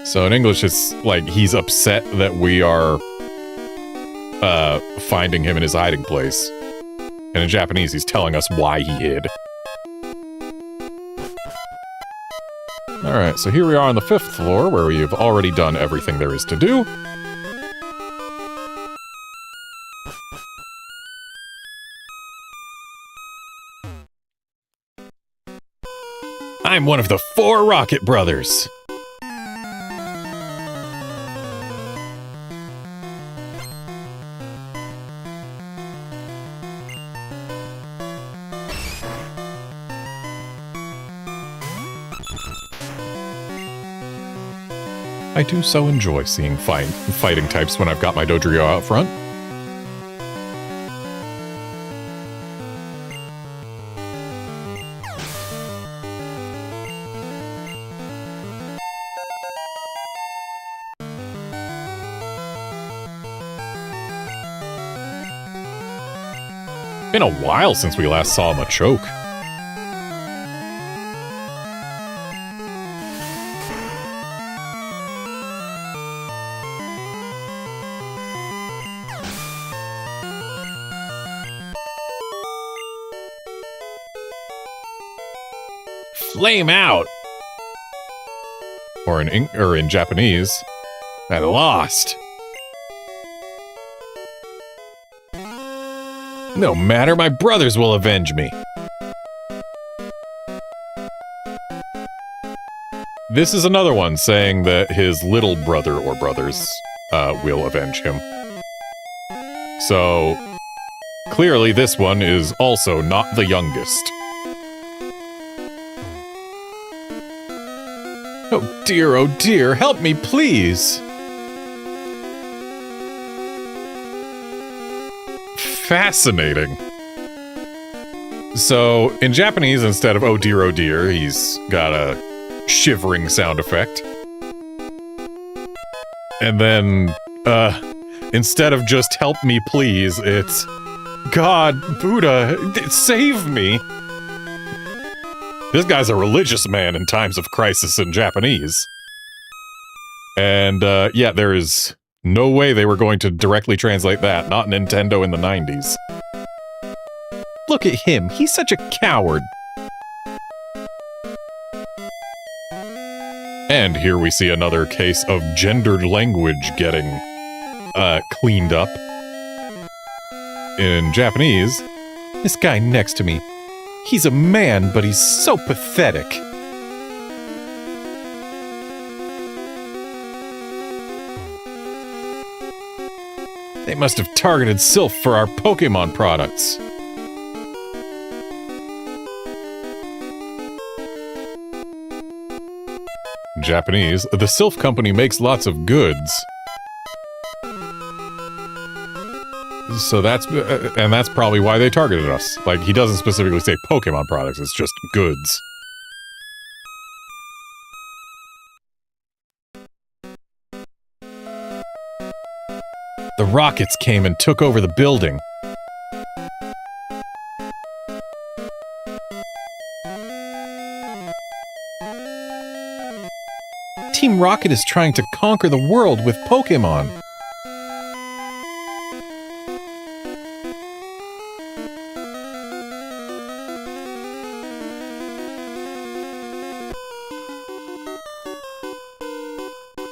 So in English, it's like he's upset that we are finding him in his hiding place. And in Japanese, he's telling us why he hid. Alright, so here we are on the 5th floor, where we've already done everything there is to do.
I'm one of the 4 Rocket Brothers.
I do so enjoy seeing fighting types when I've got my Dodrio out front. Been a while since we last saw Machoke.
Flame out!
Or in Japanese,
I lost. No matter, my brothers will avenge me.
This is another one saying that his little brother or brothers will avenge him. So, clearly this one is also not the youngest. Oh dear, help me please! Fascinating. So, in Japanese, instead of oh dear, he's got a shivering sound effect. And then, instead of just help me please, it's God, Buddha, save me! This guy's a religious man in times of crisis in Japanese. And, yeah, there is No way they were going to directly translate that. Not Nintendo in the 90s. Look at him. He's such a coward. And here we see another case of gendered language getting cleaned up. In Japanese, this guy next to me, he's a man, but he's so pathetic. They must have targeted Sylph for our Pokemon products. Japanese, the Sylph Company makes lots of goods. So that's probably why they targeted us. Like, he doesn't specifically say Pokemon products, it's just goods. The rockets came and took over the building. Team Rocket is trying to conquer the world with Pokemon.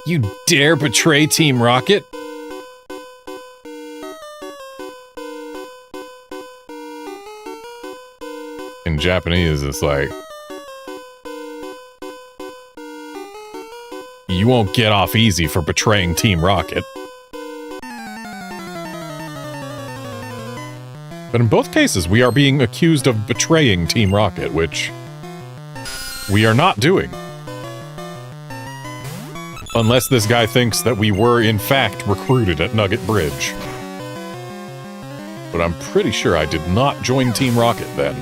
You dare betray Team Rocket? In Japanese, it's like, you won't get off easy for betraying Team Rocket. But in both cases, we are being accused of betraying Team Rocket, which we are not doing. Unless this guy thinks that we were, in fact, recruited at Nugget Bridge. But I'm pretty sure I did not join Team Rocket then.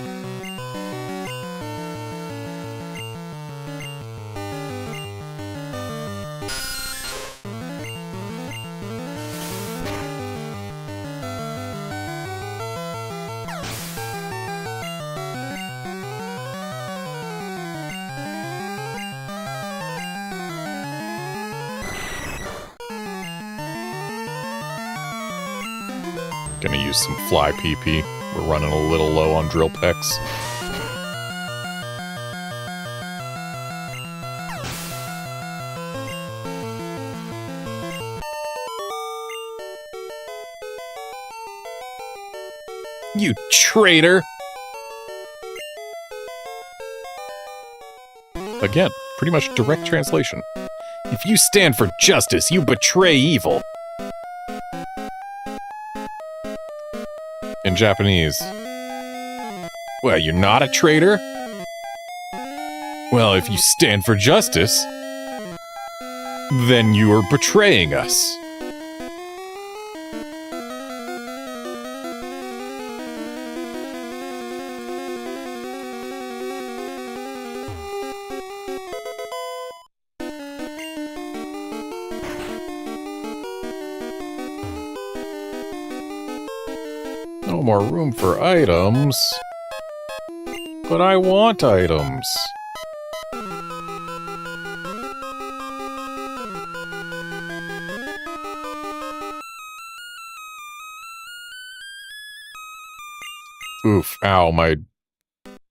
Gonna use some fly PP. We're running a little low on drill pecks. You traitor! Again, pretty much direct translation. If you stand for justice, you betray evil. In Japanese. Well, you're not a traitor? Well, if you stand for justice, then you are betraying us. No more room for items. But I want items. Oof, ow, my...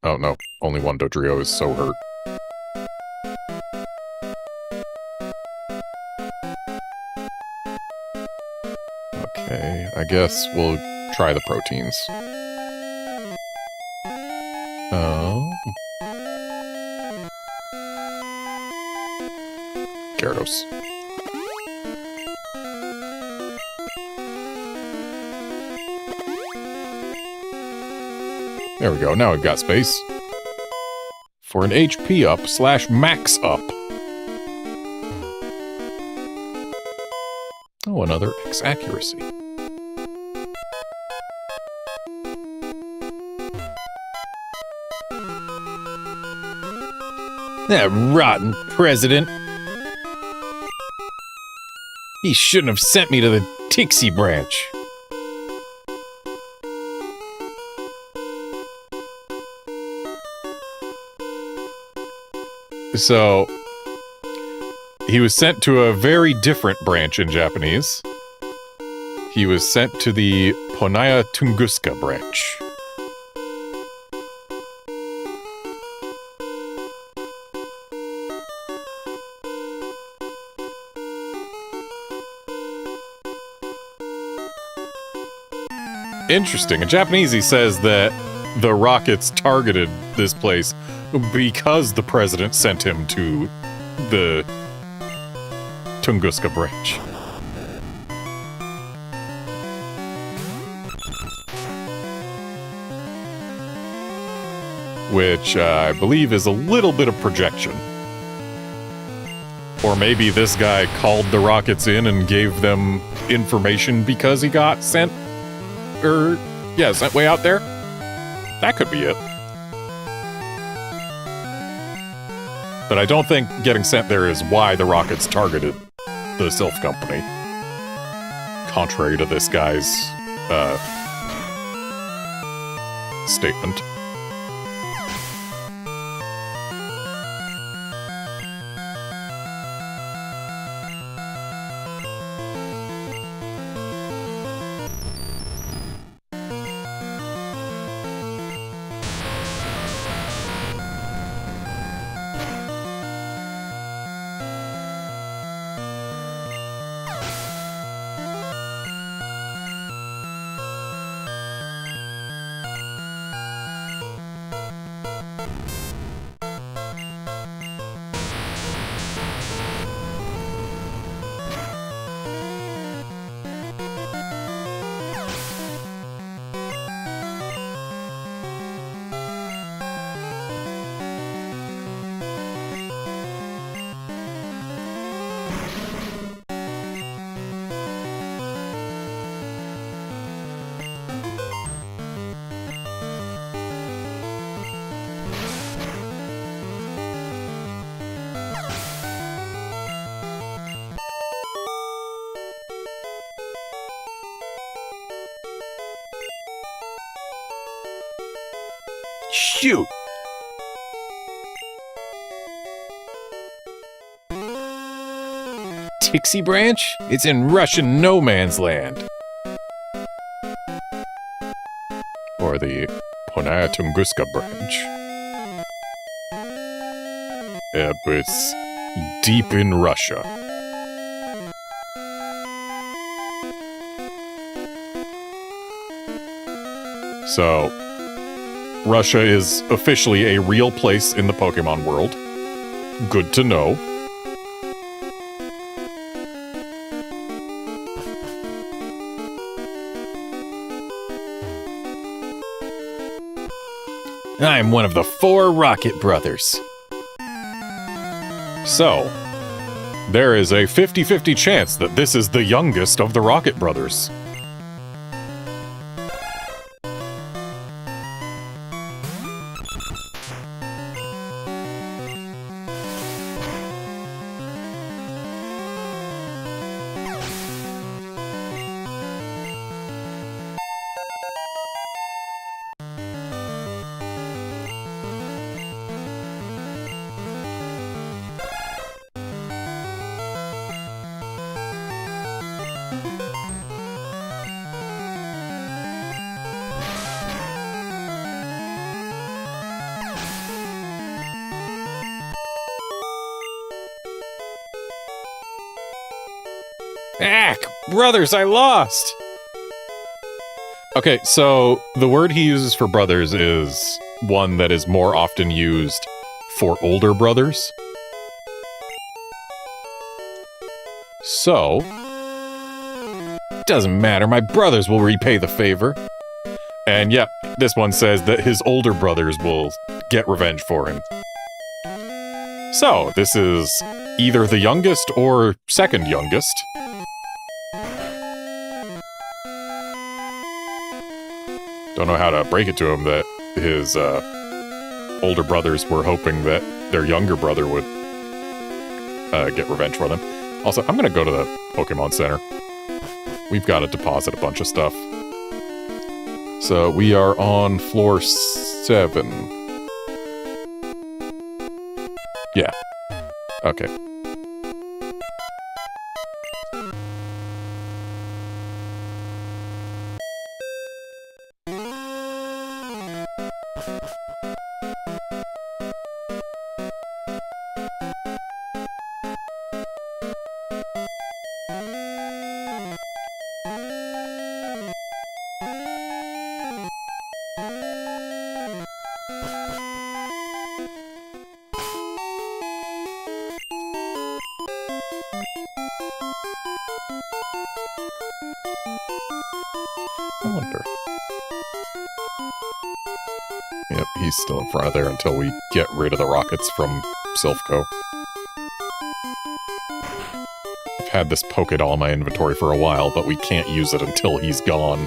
Oh no, only one Dodrio is so hurt. Okay, I guess we'll try the proteins. Oh. Gyarados. There we go, now we've got space. For an HP up / max up. Oh, another X accuracy. That rotten president. He shouldn't have sent me to the Tixie branch. So, he was sent to a very different branch in Japanese. he was sent to the Ponaya Tunguska branch. Interesting. In Japanese, he says that the rockets targeted this place because the president sent him to the Tunguska branch. Which I believe is a little bit of projection. Or maybe this guy called the rockets in and gave them information because he got sent sent way out there. That could be it. But I don't think getting sent there is why the rockets targeted the Sylph Company. Contrary to this guy's statement. Shoot!
Tixie Branch? It's in Russian no man's land.
Or the Ponaya Tunguska branch. Yep, it's deep in Russia. So, Russia is officially a real place in the Pokemon world. Good to know.
I'm one of the 4 Rocket Brothers.
So, there is a 50-50 chance that this is the youngest of the Rocket Brothers.
Ack! Brothers, I lost!
Okay, so the word he uses for brothers is one that is more often used for older brothers. So,
Doesn't matter, my brothers will repay the favor.
and yep, this one says that his older brothers will get revenge for him. So, this is either the youngest or second youngest. Don't know how to break it to him that his older brothers were hoping that their younger brother would get revenge for them. Also, I'm going to go to the Pokemon Center. We've got to deposit a bunch of stuff. So we are on floor 7. Yeah. Okay. I wonder. Yep, he's still in front of there until we get rid of the rockets from Silphco. I've had this Pokédoll in my inventory for a while, but we can't use it until he's gone.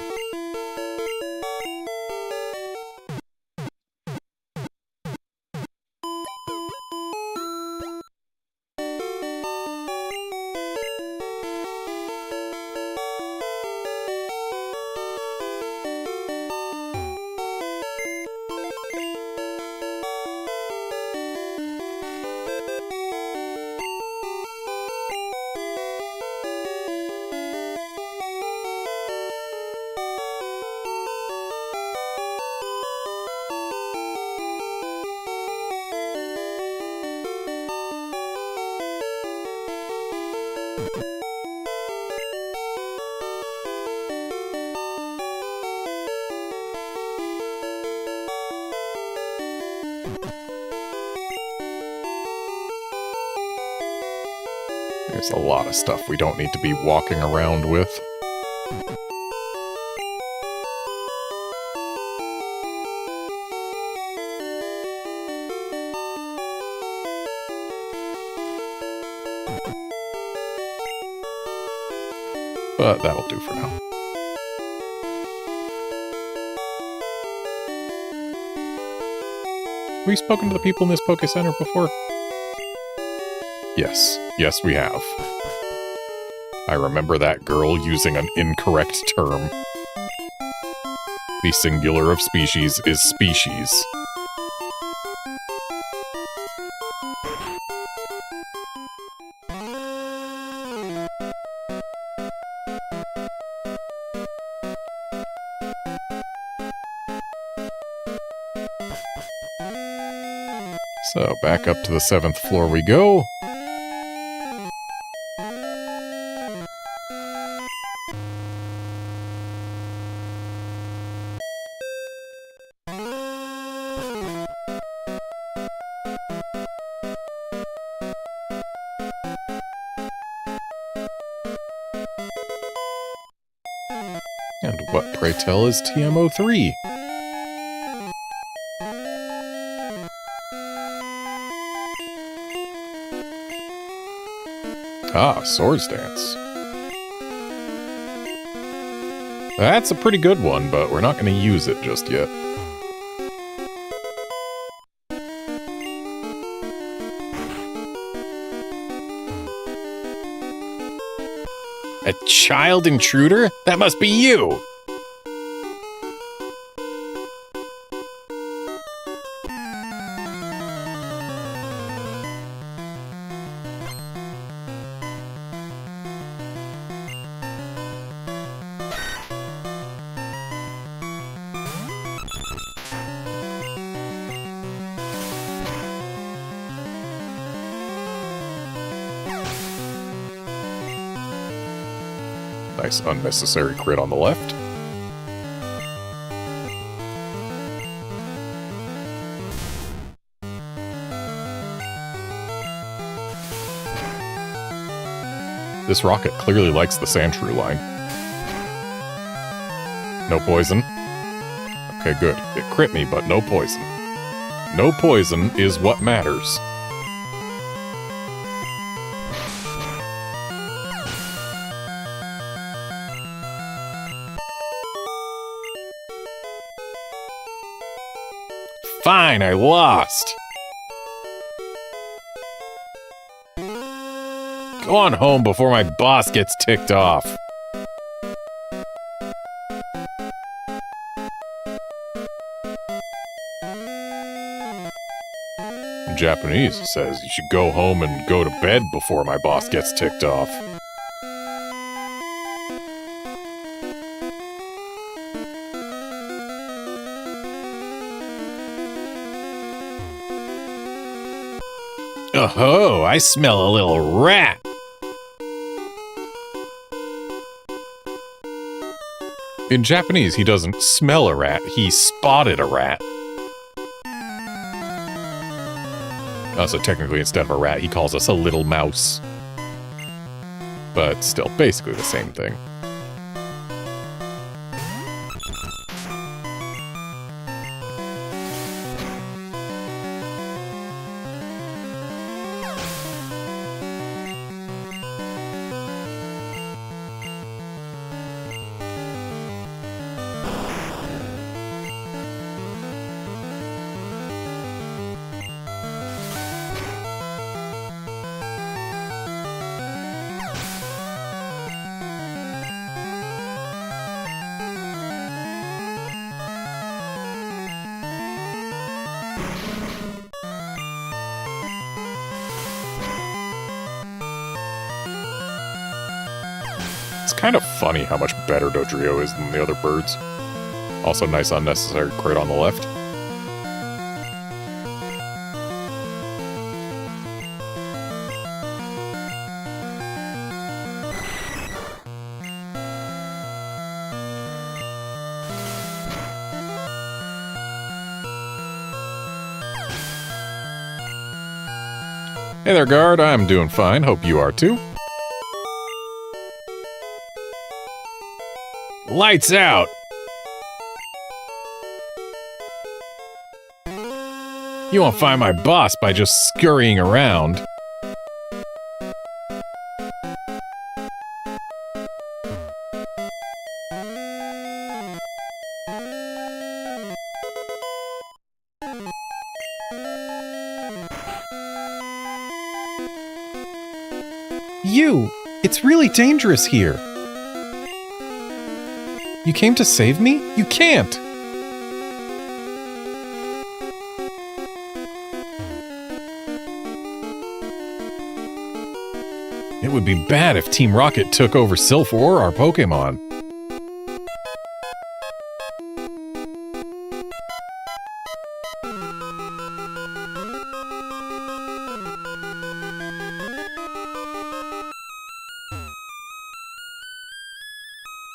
There's a lot of stuff we don't need to be walking around with. But that'll do for now. Have we spoken to the people in this Poké Center before? Yes. Yes, we have. I remember that girl using an incorrect term. The singular of species is species. So, back up to the 7th floor we go. And what, pray tell, is TM03? Ah, Swords Dance. That's a pretty good one, but we're not going to use it just yet.
A child intruder? That must be you!
Nice unnecessary crit on the left. This rocket clearly likes the Sandshrew line. No poison. Okay, good. It crit me, but no poison. No poison is what matters.
Fine, I lost. Go on home before my boss gets ticked off.
In Japanese, it says you should go home and go to bed before my boss gets ticked off.
Oh, I smell a little rat.
In Japanese, he doesn't smell a rat, he spotted a rat. So technically, instead of a rat, he calls us a little mouse. But still, basically the same thing. It's kind of funny how much better Dodrio is than the other birds. Also, nice unnecessary crit on the left. Hey there, guard. I'm doing fine. Hope you are too.
Lights out! You won't find my boss by just scurrying around.
You! It's really dangerous here. You came to save me? You can't!
It would be bad if Team Rocket took over Sylph or our Pokémon.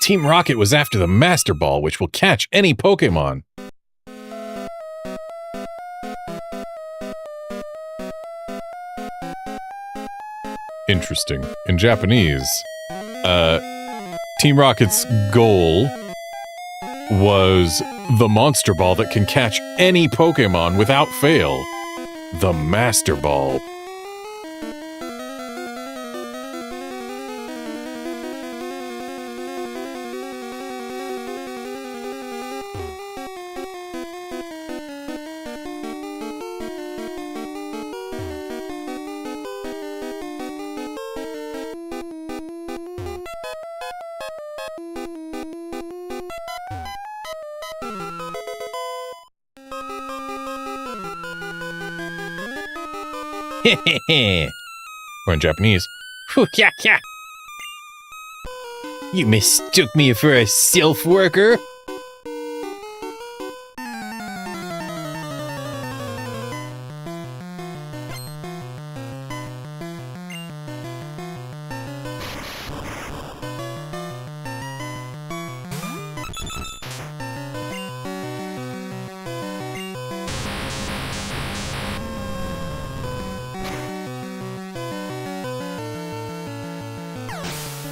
Team Rocket was after the Master Ball, which will catch any Pokémon.
Interesting. In Japanese, Team Rocket's goal was the Monster Ball that can catch any Pokémon without fail. The Master Ball. Or in Japanese,
you mistook me for a Sylph worker?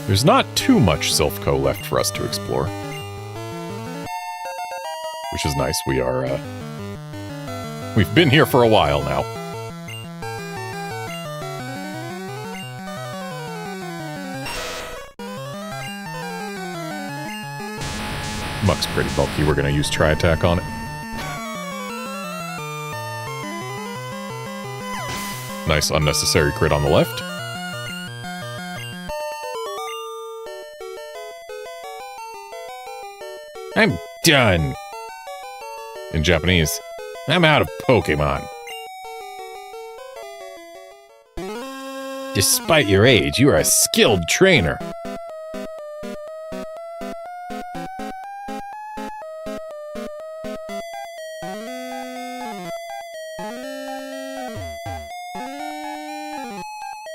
There's not too much Sylph-Co left for us to explore. Which is nice. We've been here for a while now. Muck's pretty bulky. We're gonna use Tri-Attack on it. Nice unnecessary crit on the left.
I'm done.
In Japanese,
I'm out of Pokémon. Despite your age, you are a skilled trainer.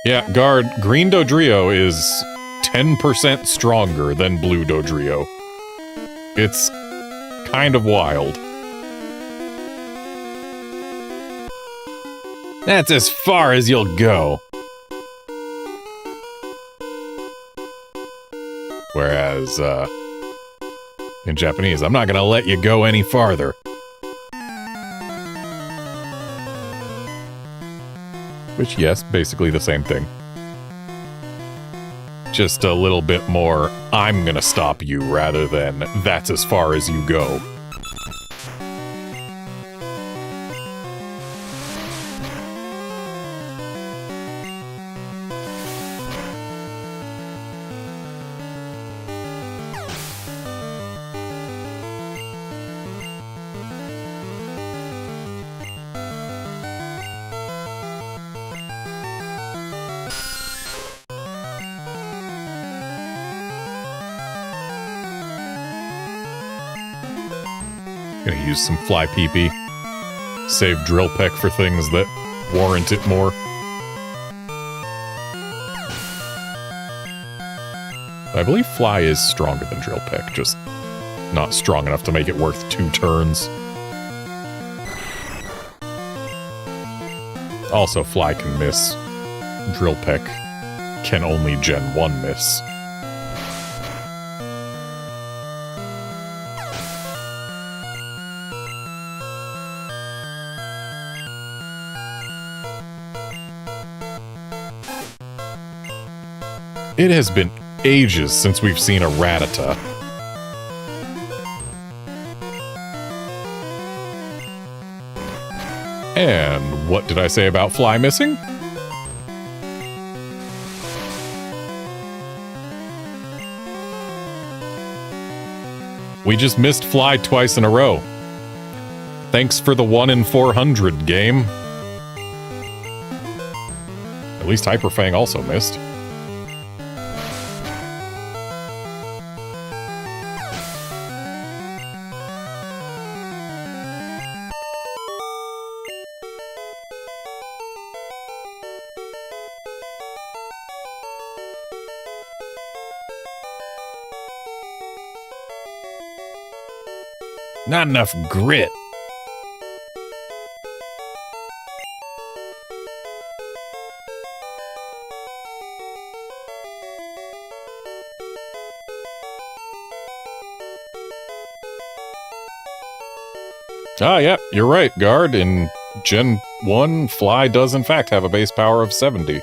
Yeah, guard, green Dodrio is 10% stronger than blue Dodrio. It's kind of wild.
That's as far as you'll go.
Whereas, in Japanese, I'm not gonna let you go any farther. Which, yes, basically the same thing. Just a little bit more, I'm gonna stop you, rather than, that's as far as you go. Gonna use some Fly PP. Save Drill Peck for things that warrant it more. I believe Fly is stronger than Drill Peck, just not strong enough to make it worth 2 turns. Also, Fly can miss. Drill Peck can only Gen 1 miss. It has been ages since we've seen a Rattata. And what did I say about Fly missing? We just missed Fly twice in a row. Thanks for the 1 in 400 game. At least Hyperfang also missed.
Not enough grit.
Ah, yeah, you're right, Guard. In Gen 1, Fly does in fact have a base power of 70.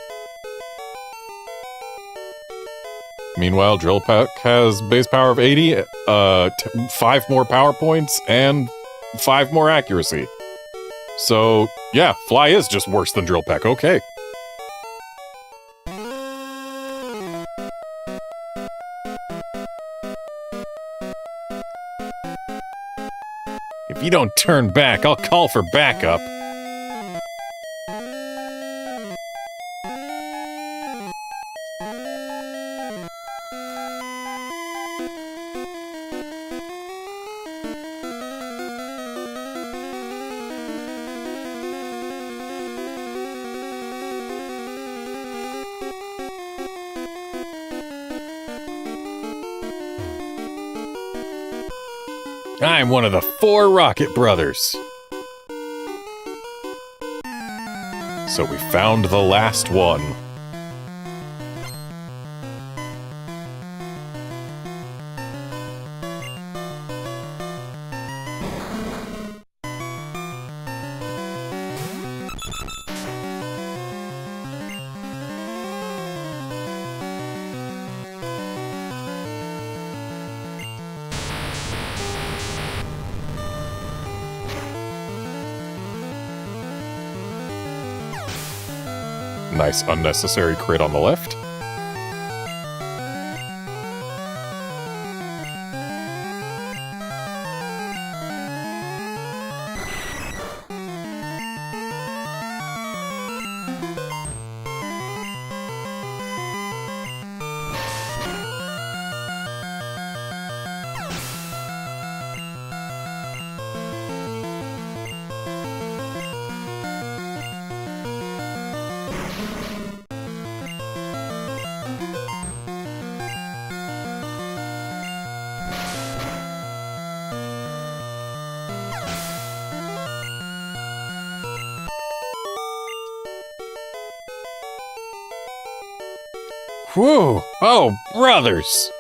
Meanwhile, Drill Peck has base power of 80, 5 more power points, and 5 more accuracy. So, yeah, Fly is just worse than Drill Peck, okay.
If you don't turn back, I'll call for backup. I'm one of the 4 Rocket Brothers.
So we found the last one. Nice unnecessary crit on the left.
Whew! Oh, brothers!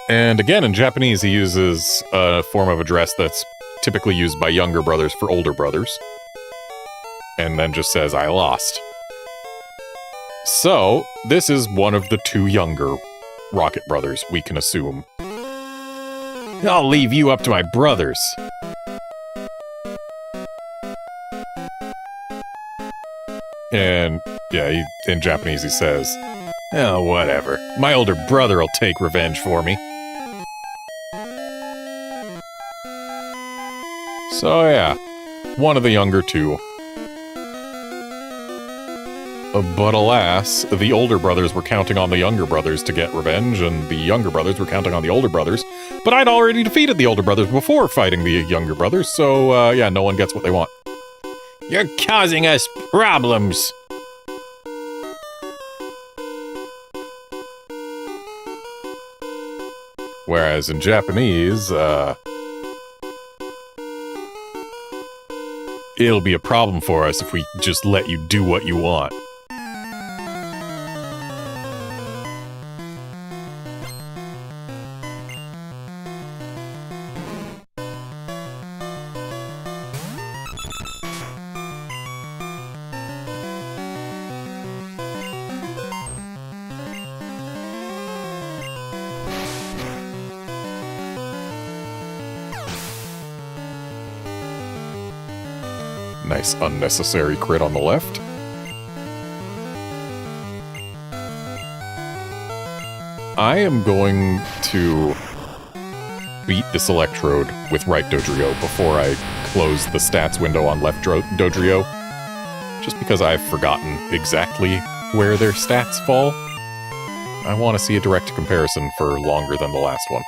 And again, in Japanese, he uses a form of address that's typically used by younger brothers for older brothers. And then just says, I lost. So, this is one of the two younger Rocket brothers, we can assume.
I'll leave you up to my brothers.
And, yeah, in Japanese he says,
Oh, whatever. My older brother will take revenge for me.
So yeah, one of the younger two. But alas, the older brothers were counting on the younger brothers to get revenge, and the younger brothers were counting on the older brothers. But I'd already defeated the older brothers before fighting the younger brothers, so yeah, no one gets what they want.
You're causing us problems.
Whereas in Japanese, it'll be a problem for us if we just let you do what you want. Nice unnecessary crit on the left. I am going to beat this Electrode with right Dodrio before I close the stats window on left Dodrio, just because I've forgotten exactly where their stats fall. I want to see a direct comparison for longer than the last one.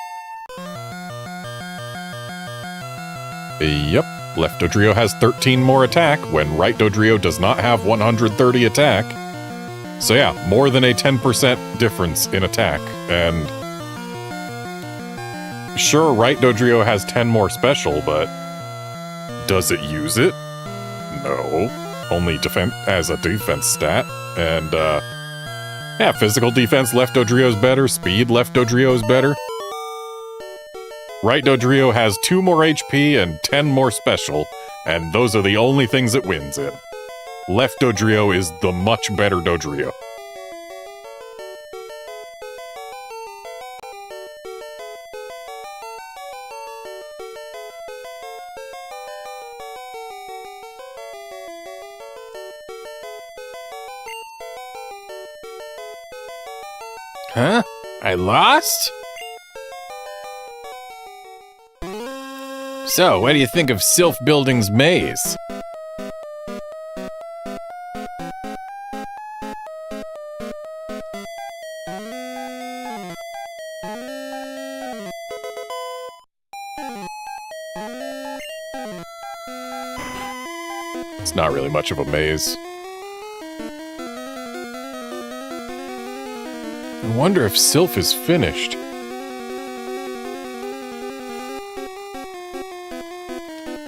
Yep. Left Dodrio has 13 more attack, when right Dodrio does not have 130 attack. So yeah, more than a 10% difference in attack, and... Sure, right Dodrio has 10 more special, but... Does it use it? No. Only defense as a defense stat, and yeah, physical defense left Dodrio's better, speed left Dodrio's better. Right Dodrio has 2 more HP and 10 more special, and those are the only things it wins in. Left Dodrio is the much better Dodrio.
Huh? I lost? So, what do you think of Sylph Building's maze?
It's not really much of a maze. I wonder if Sylph is finished.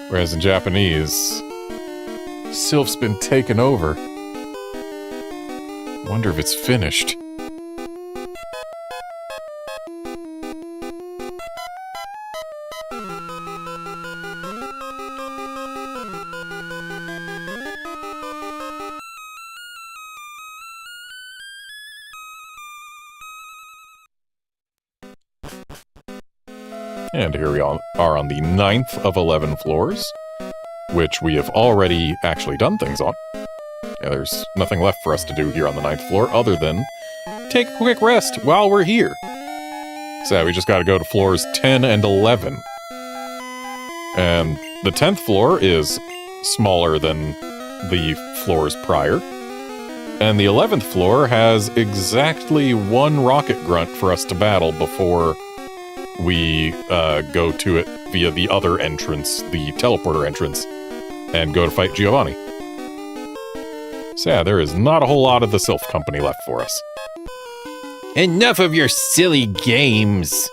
Whereas in Japanese, Sylph's been taken over. Wonder if it's finished. And here we are on the 9th of 11 floors, which we have already actually done things on. Yeah, there's nothing left for us to do here on the 9th floor other than take a quick rest while we're here. So we just gotta go to floors 10 and 11. And the 10th floor is smaller than the floors prior. And the 11th floor has exactly 1 rocket grunt for us to battle before we go to it via the other entrance, the teleporter entrance, and go to fight Giovanni. So yeah, there is not a whole lot of the Sylph Company left for us.
Enough of your silly games!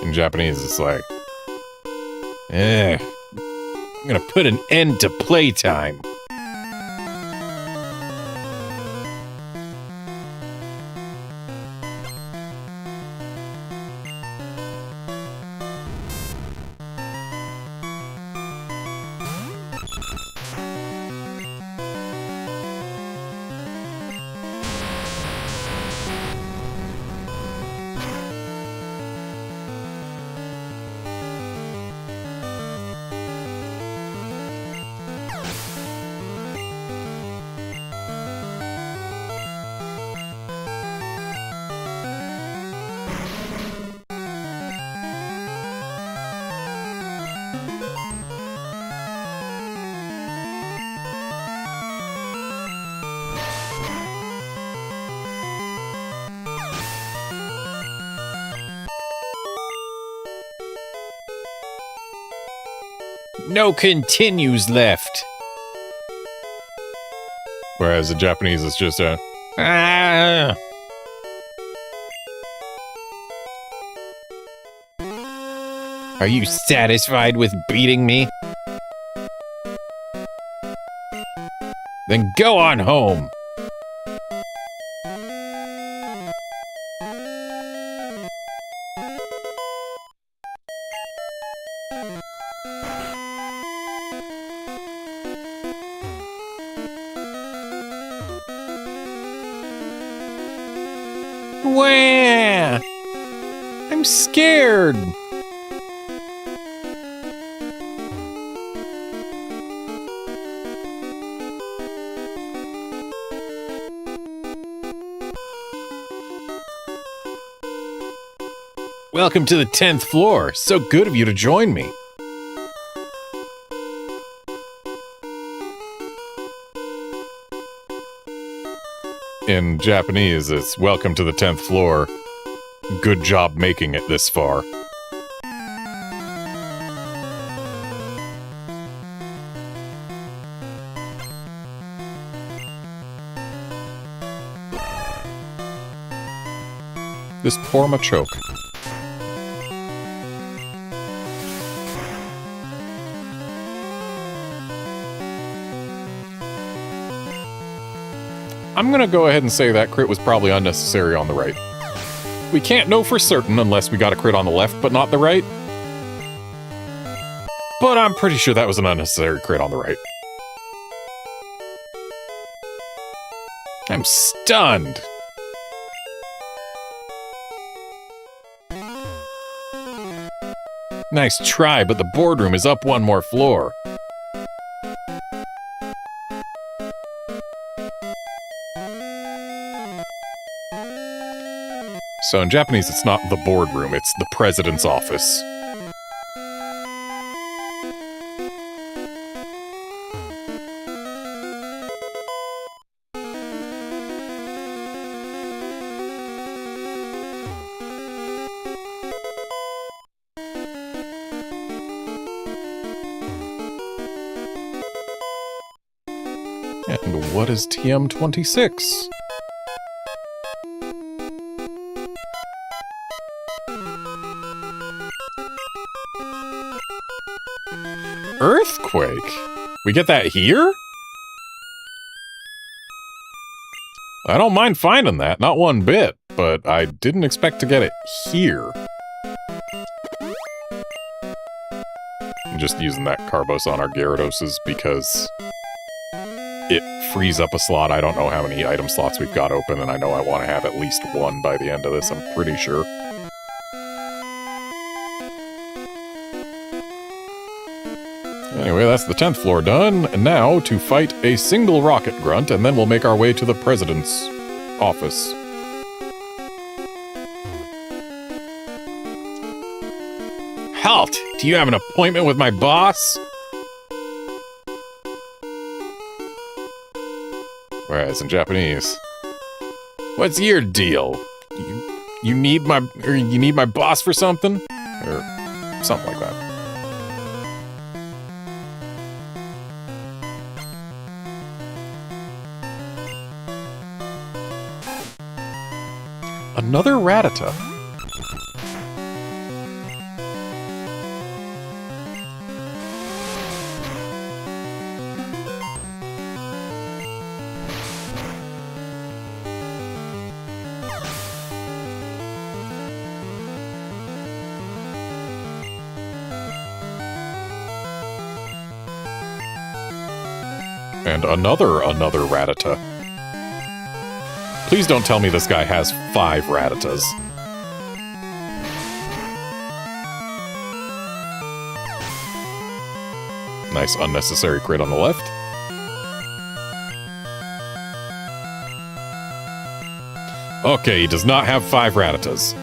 In Japanese, it's like,
I'm gonna put an end to playtime. No continues left.
Whereas in Japanese, it's just a...
Ah. Are you satisfied with beating me? Then go on home. Wah! I'm scared. Welcome to the 10th floor. So good of you to join me.
In Japanese, it's welcome to the 10th floor. Good job making it this far. This poor Machoke. I'm gonna go ahead and say that crit was probably unnecessary on the right. We can't know for certain unless we got a crit on the left but not the right. But I'm pretty sure that was an unnecessary crit on the right. I'm stunned! Nice try, but the boardroom is up one more floor. So in Japanese, it's not the boardroom, it's the president's office. And what is TM26? Earthquake? We get that here? I don't mind finding that, not one bit, but I didn't expect to get it here. I'm just using that Carbos on our Gyarados because it frees up a slot. I don't know how many item slots we've got open, and I know I want to have at least one by the end of this, I'm pretty sure. Anyway, that's the 10th floor done, and now to fight a single rocket grunt, and then we'll make our way to the president's office.
Halt! Do you have an appointment with my boss?
Whereas in Japanese,
What's your deal? You need my boss for something?
or something like that. Another Rattata. And another Rattata. Please don't tell me this guy has 5 Rattatas. Nice unnecessary crit on the left. Okay, he does not have 5 Rattatas.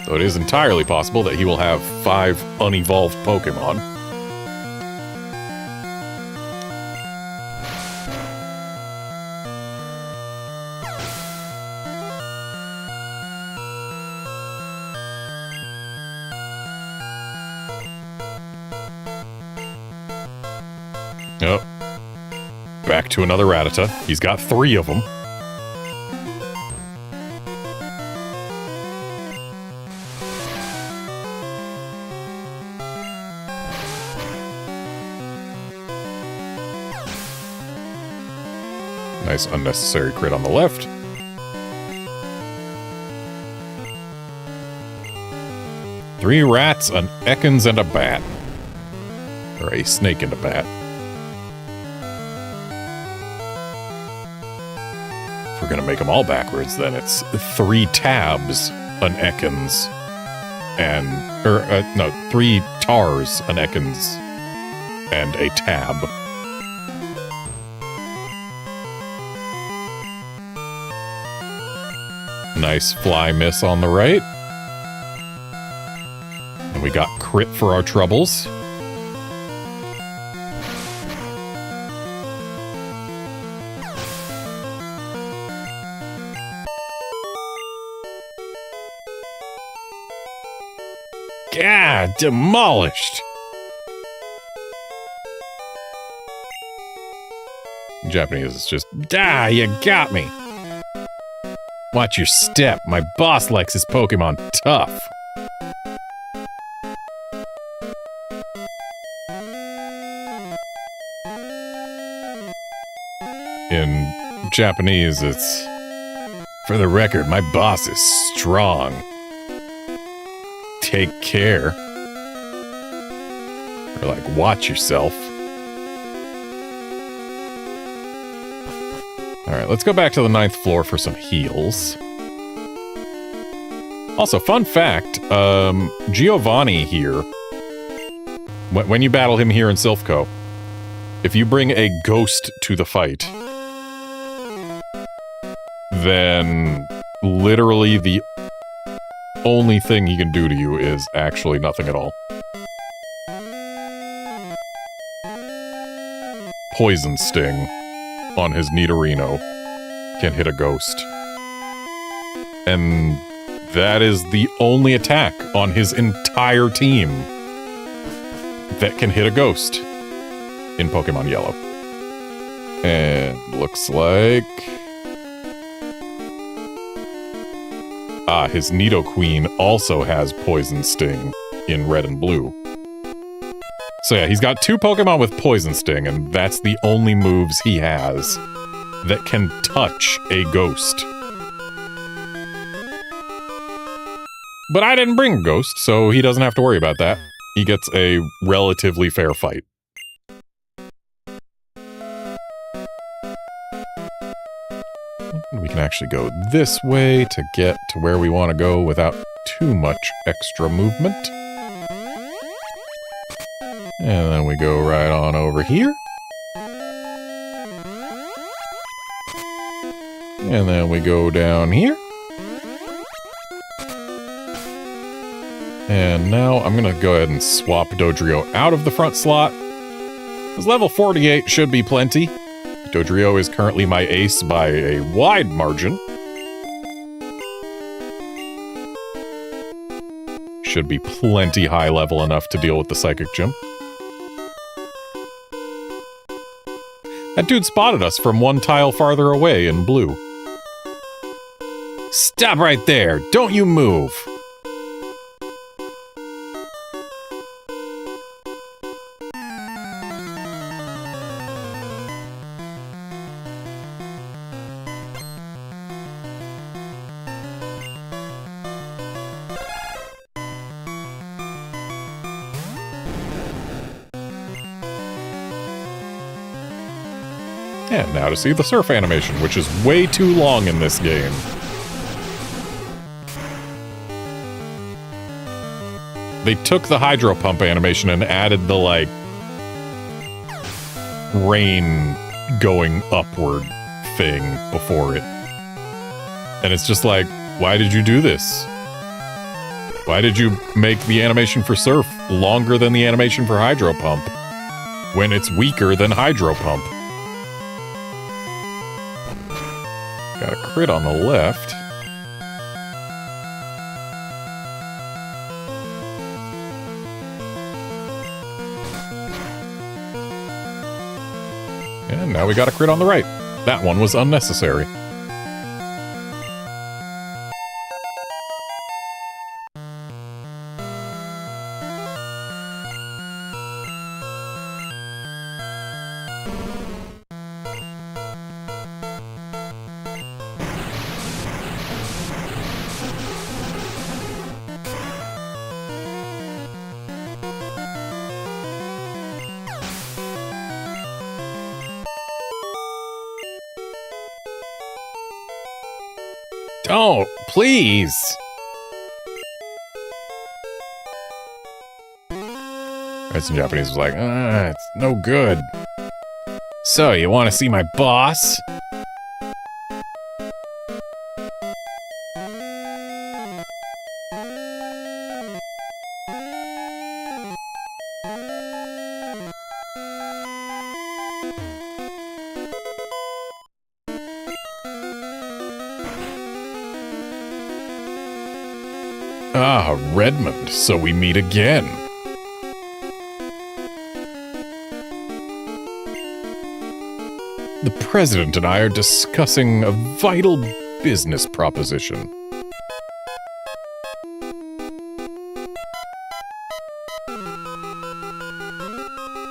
Though it is entirely possible that he will have 5 unevolved Pokemon. Oh. Back to another Rattata. He's got 3 of them. Nice unnecessary crit on the left. Three rats, an Ekans, and a bat. Or a snake and a bat. If we're gonna make them all backwards, then it's 3 tabs, an Ekans, and... no, 3 tars, an Ekans, and a tab. Nice fly miss on the right. And we got crit for our troubles. God, demolished. Japanese is just, you got me. Watch your step. My boss likes his Pokemon tough. In Japanese, it's, for the record, my boss is strong. Take care. Or like, watch yourself. Alright, let's go back to the 9th floor for some heals. Also, fun fact, Giovanni here, when you battle him here in Silphco, if you bring a ghost to the fight, then literally the only thing he can do to you is actually nothing at all. Poison Sting on his Nidorino can hit a ghost. And that is the only attack on his entire team that can hit a ghost in Pokemon Yellow. And looks like... his Nidoqueen also has Poison Sting in Red and Blue. So yeah, he's got 2 Pokemon with Poison Sting, and that's the only moves he has that can touch a ghost. But I didn't bring a ghost, so he doesn't have to worry about that. He gets a relatively fair fight. We can actually go this way to get to where we want to go without too much extra movement. And then we go right on over here. And then we go down here. And now I'm going to go ahead and swap Dodrio out of the front slot. Because level 48 should be plenty. Dodrio is currently my ace by a wide margin. Should be plenty high level enough to deal with the Psychic Gym. That dude spotted us from 1 tile farther away in blue. Stop right there! Don't you move! And now to see the surf animation, which is way too long in this game. They took the hydro pump animation and added the, like, rain going upward thing before it. And it's just like, why did you do this? Why did you make the animation for surf longer than the animation for hydro pump when it's weaker than hydro pump? Got a crit on the left. And now we got a crit on the right. That one was unnecessary.
Don't, please.
That's in Japanese was like, it's no good.
So, you want to see my boss?
Ah, Redmond, so we meet again. The president and I are discussing a vital business proposition.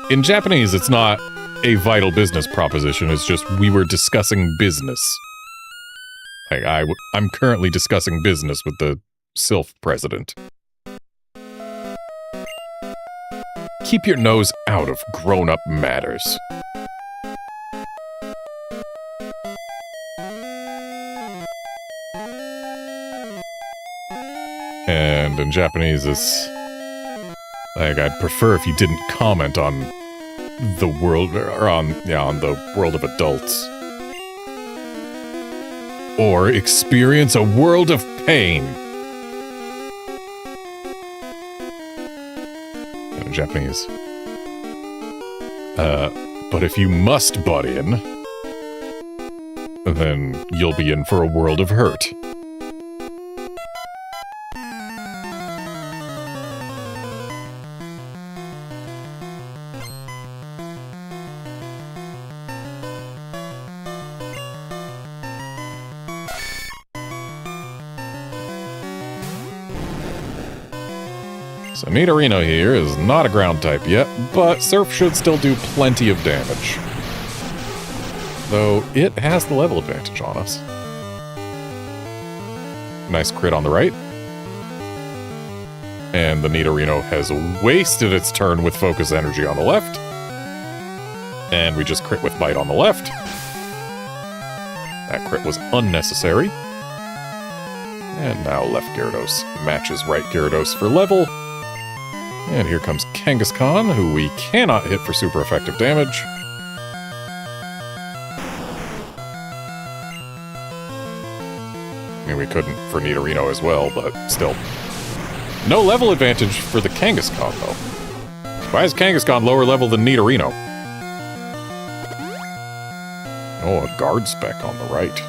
In Japanese, it's not a vital business proposition, it's just we were discussing business. Like, I'm currently discussing business with the Sylph president. Keep your nose out of grown-up matters. And in Japanese, it's like, I'd prefer if you didn't comment on the world, or on the world of adults. Or experience a world of pain. In Japanese. But if you must butt in, then you'll be in for a world of hurt. So Nidorino here is not a ground type yet, but Surf should still do plenty of damage. Though it has the level advantage on us. Nice crit on the right. And the Nidorino has wasted its turn with focus energy on the left. And we just crit with bite on the left. That crit was unnecessary. And now left Gyarados matches right Gyarados for level. And here comes Kangaskhan, who we cannot hit for super effective damage. I mean, we couldn't for Nidorino as well, but still. No level advantage for the Kangaskhan, though. Why is Kangaskhan lower level than Nidorino? Oh, a guard spec on the right.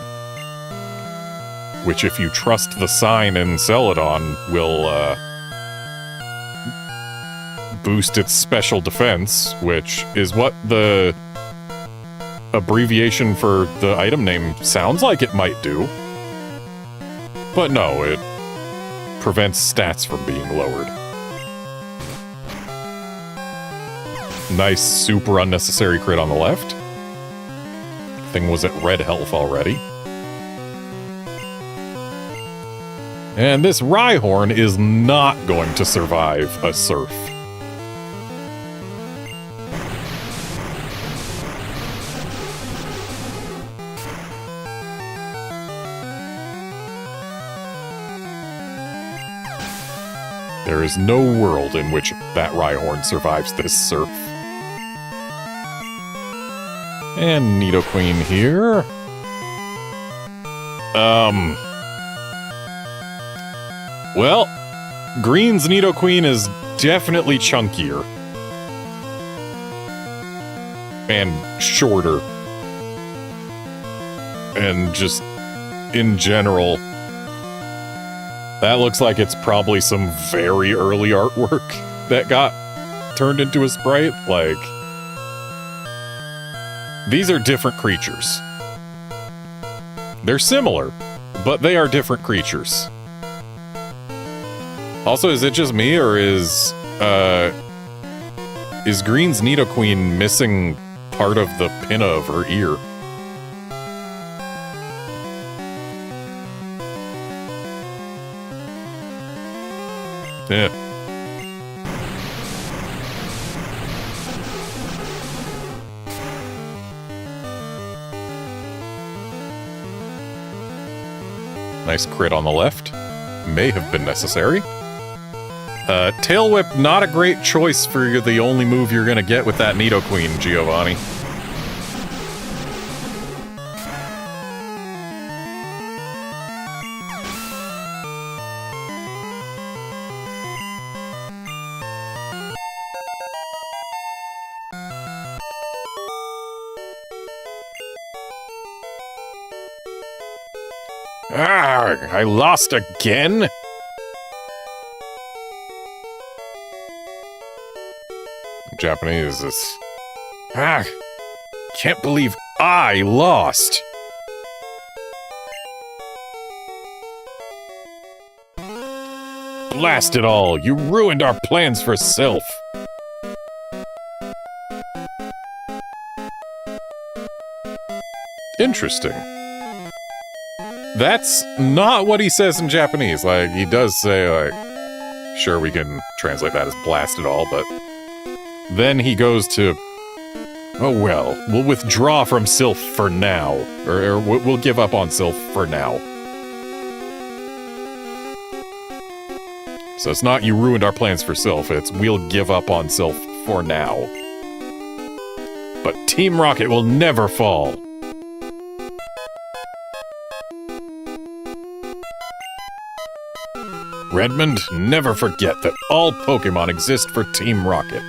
Which, if you trust the sign in Celadon, will, boost its special defense, which is what the abbreviation for the item name sounds like it might do. But no, it prevents stats from being lowered. Nice, super unnecessary crit on the left. Thing was at red health already. And this Rhyhorn is not going to survive a Surf. There is no world in which that Rhyhorn survives this Surf. And Nidoqueen here. Well, Green's Nidoqueen is definitely chunkier. And shorter. And just, in general, that looks like it's probably some very early artwork that got turned into a sprite. Like, These are different creatures. They're similar, but they are different creatures. Also, is it just me, or is Green's Nidoqueen missing part of the pinna of her ear? Yeah. Nice crit on the left. May have been necessary. Tail Whip, not a great choice for the only move you're gonna get with that Nidoqueen, Giovanni. Ah, I lost again? Japanese is... Ah, can't believe I lost. Blast it all, you ruined our plans for Sylph. Interesting. That's not what he says in Japanese. Like, he does say, like, sure, we can translate that as blast it all, but then he goes to, oh well, we'll withdraw from Sylph for now. Or we'll give up on Sylph for now. So it's not you ruined our plans for Sylph, it's we'll give up on Sylph for now. But Team Rocket will never fall. Redmond, never forget that all Pokémon exist for Team Rocket.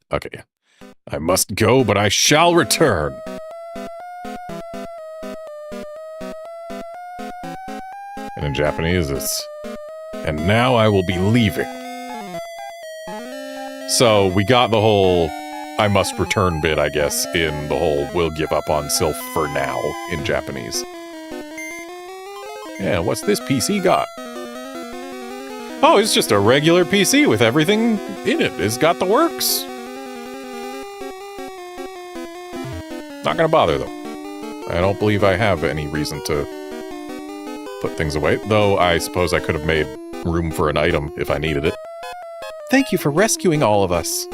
Okay, yeah. I must go, but I shall return. And in Japanese, it's, and now I will be leaving. So we got the whole I must return bit, I guess, in the whole we'll give up on Sylph for now in Japanese. Yeah, what's this PC got? Oh, it's just a regular PC with everything in it. It's got the works. Not gonna bother, though. I don't believe I have any reason to put things away, though I suppose I could have made room for an item if I needed it. Thank you for rescuing all of us.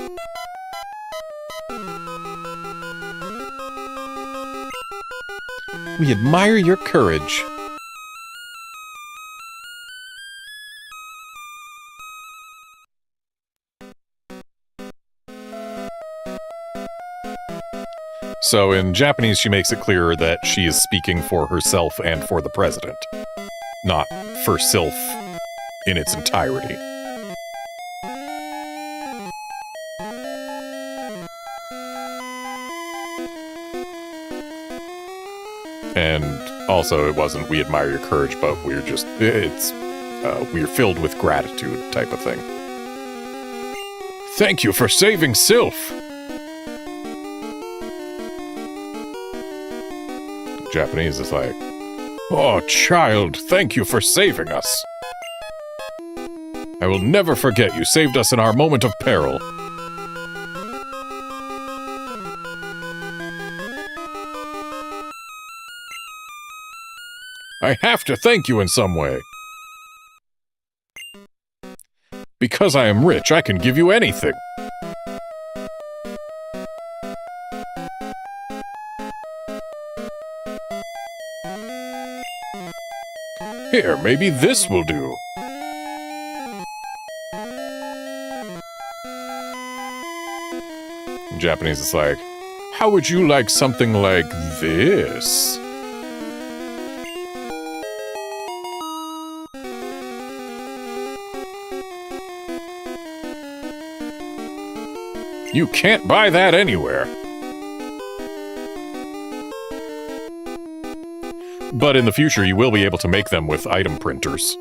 We admire your courage. So in Japanese, she makes it clear that she is speaking for herself and for the president, not for Sylph in its entirety. And also, it wasn't we admire your courage, but we're just, we're filled with gratitude type of thing. Thank you for saving Sylph! Japanese is like, oh, child, thank you for saving us. I will never forget you saved us in our moment of peril. I have to thank you in some way. Because I am rich, I can give you anything. Here, maybe this will do. In Japanese, it's like, how would you like something like this? You can't buy that anywhere. But in the future, you will be able to make them with item printers.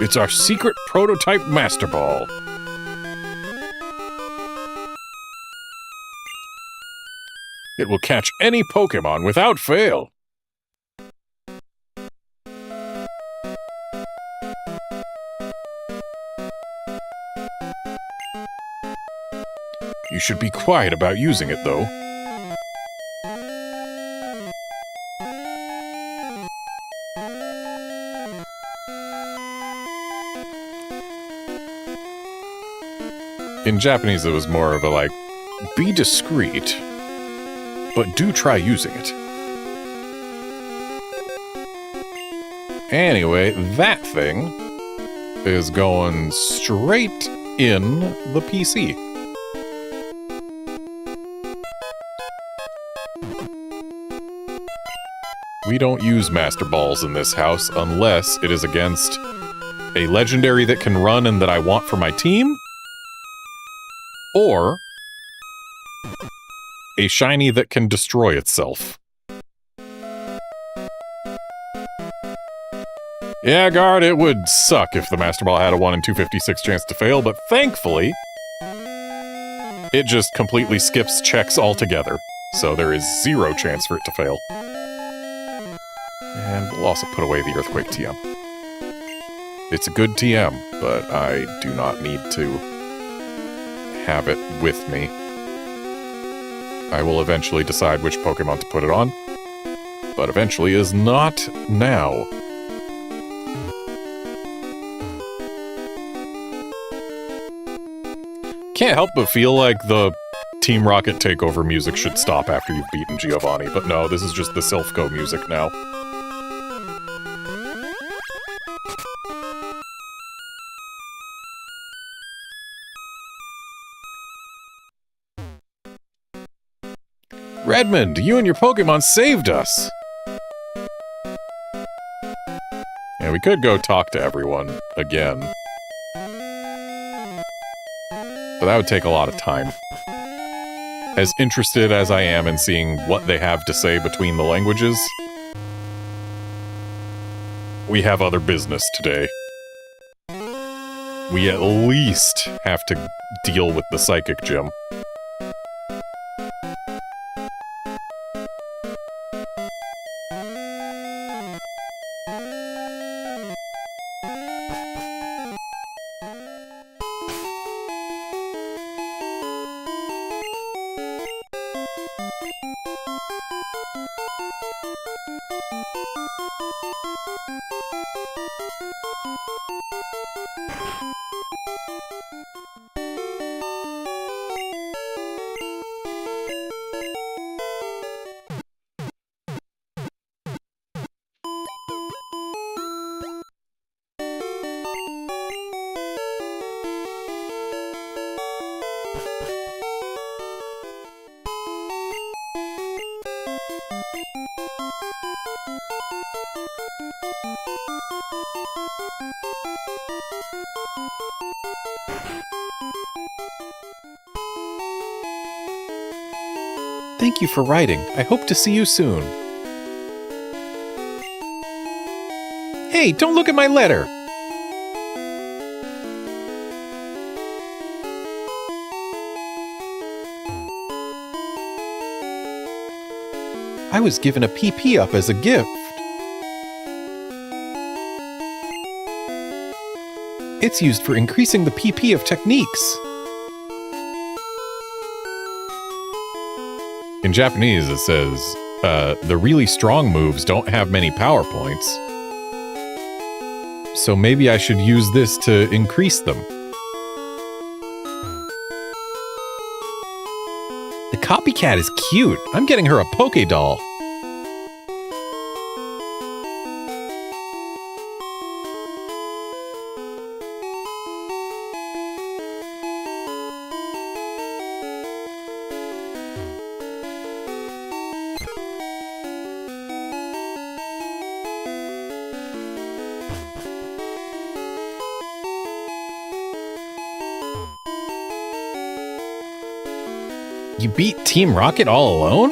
It's our secret prototype Master Ball. It will catch any Pokémon without fail. You should be quiet about using it, though. In Japanese, it was more of a, like, be discreet, but do try using it. Anyway, that thing is going straight in the PC. We don't use Master Balls in this house unless it is against a legendary that can run and that I want for my team, or a shiny that can destroy itself. Yeah, Guard, it would suck if the Master Ball had a 1 in 256 chance to fail, but thankfully, it just completely skips checks altogether, so there is 0 chance for it to fail. And we'll also put away the Earthquake TM. It's a good TM, but I do not need to have it with me. I will eventually decide which Pokemon to put it on, but eventually is not now. Can't help but feel like the Team Rocket takeover music should stop after you've beaten Giovanni, but no, this is just the Silph music now. Redmond, you and your Pokemon saved us! Yeah, we could go talk to everyone again. But that would take a lot of time. As interested as I am in seeing what they have to say between the languages, we have other business today. We at least have to deal with the Psychic Gym. Thank you for writing. I hope to see you soon. Hey, don't look at my letter! I was given a PP up as a gift. It's used for increasing the PP of techniques. In Japanese, it says, the really strong moves don't have many power points. So maybe I should use this to increase them. The copycat is cute. I'm getting her a Poké doll. You beat Team Rocket all alone?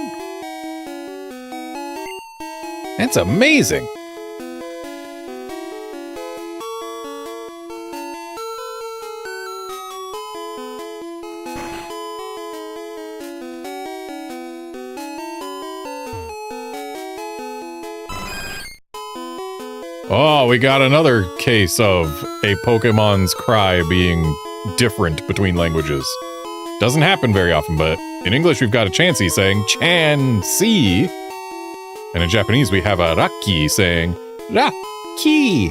That's amazing! Oh, we got another case of a Pokemon's cry being different between languages. Doesn't happen very often, but in English we've got a Chansey saying Chansey. And in Japanese we have a Raki saying Raki.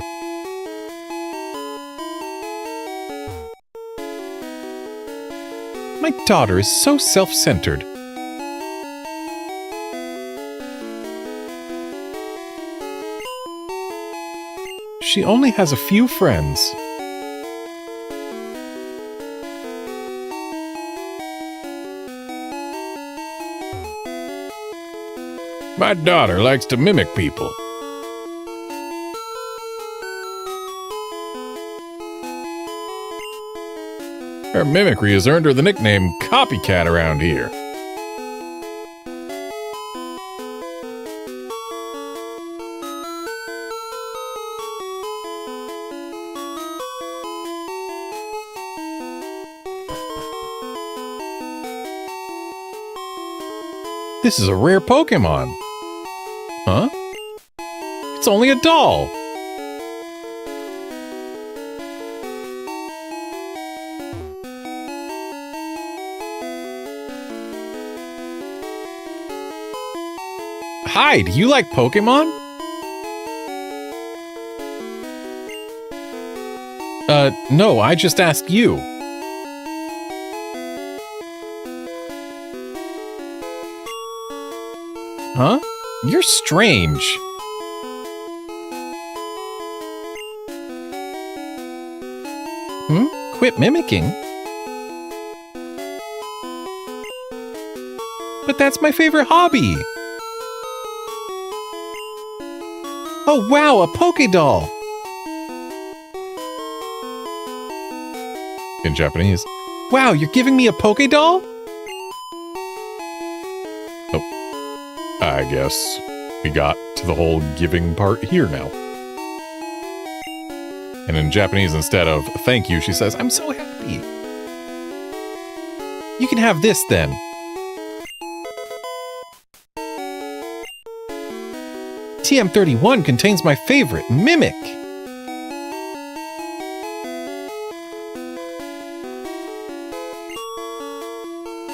My daughter is so self-centered. She only has a few friends. My daughter likes to mimic people. Her mimicry has earned her the nickname Copycat around here. This is a rare Pokemon. Huh? It's only a doll. Hi, do you like Pokemon? No, I just asked you. Huh? You're strange. Quit mimicking. But that's my favorite hobby. Oh wow, a Pokédoll! In Japanese, wow, you're giving me a Pokédoll? Oh, I guess we got to the whole giving part here now. And in Japanese, instead of thank you, she says, I'm so happy. You can have this then. TM31 contains my favorite, Mimic.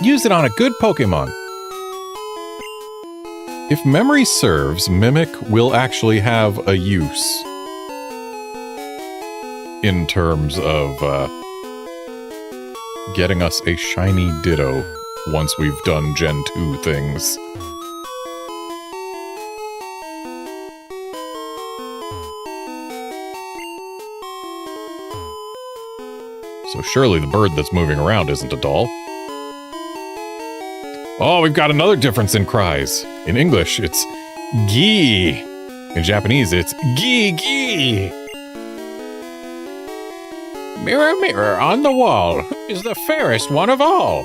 Use it on a good Pokemon. If memory serves, Mimic will actually have a use. In terms of, getting us a shiny Ditto once we've done Gen 2 things. So surely the bird that's moving around isn't a doll. Oh, we've got another difference in cries. In English, it's gee. In Japanese, it's gee gee. Mirror, mirror on the wall, who is the fairest one of all?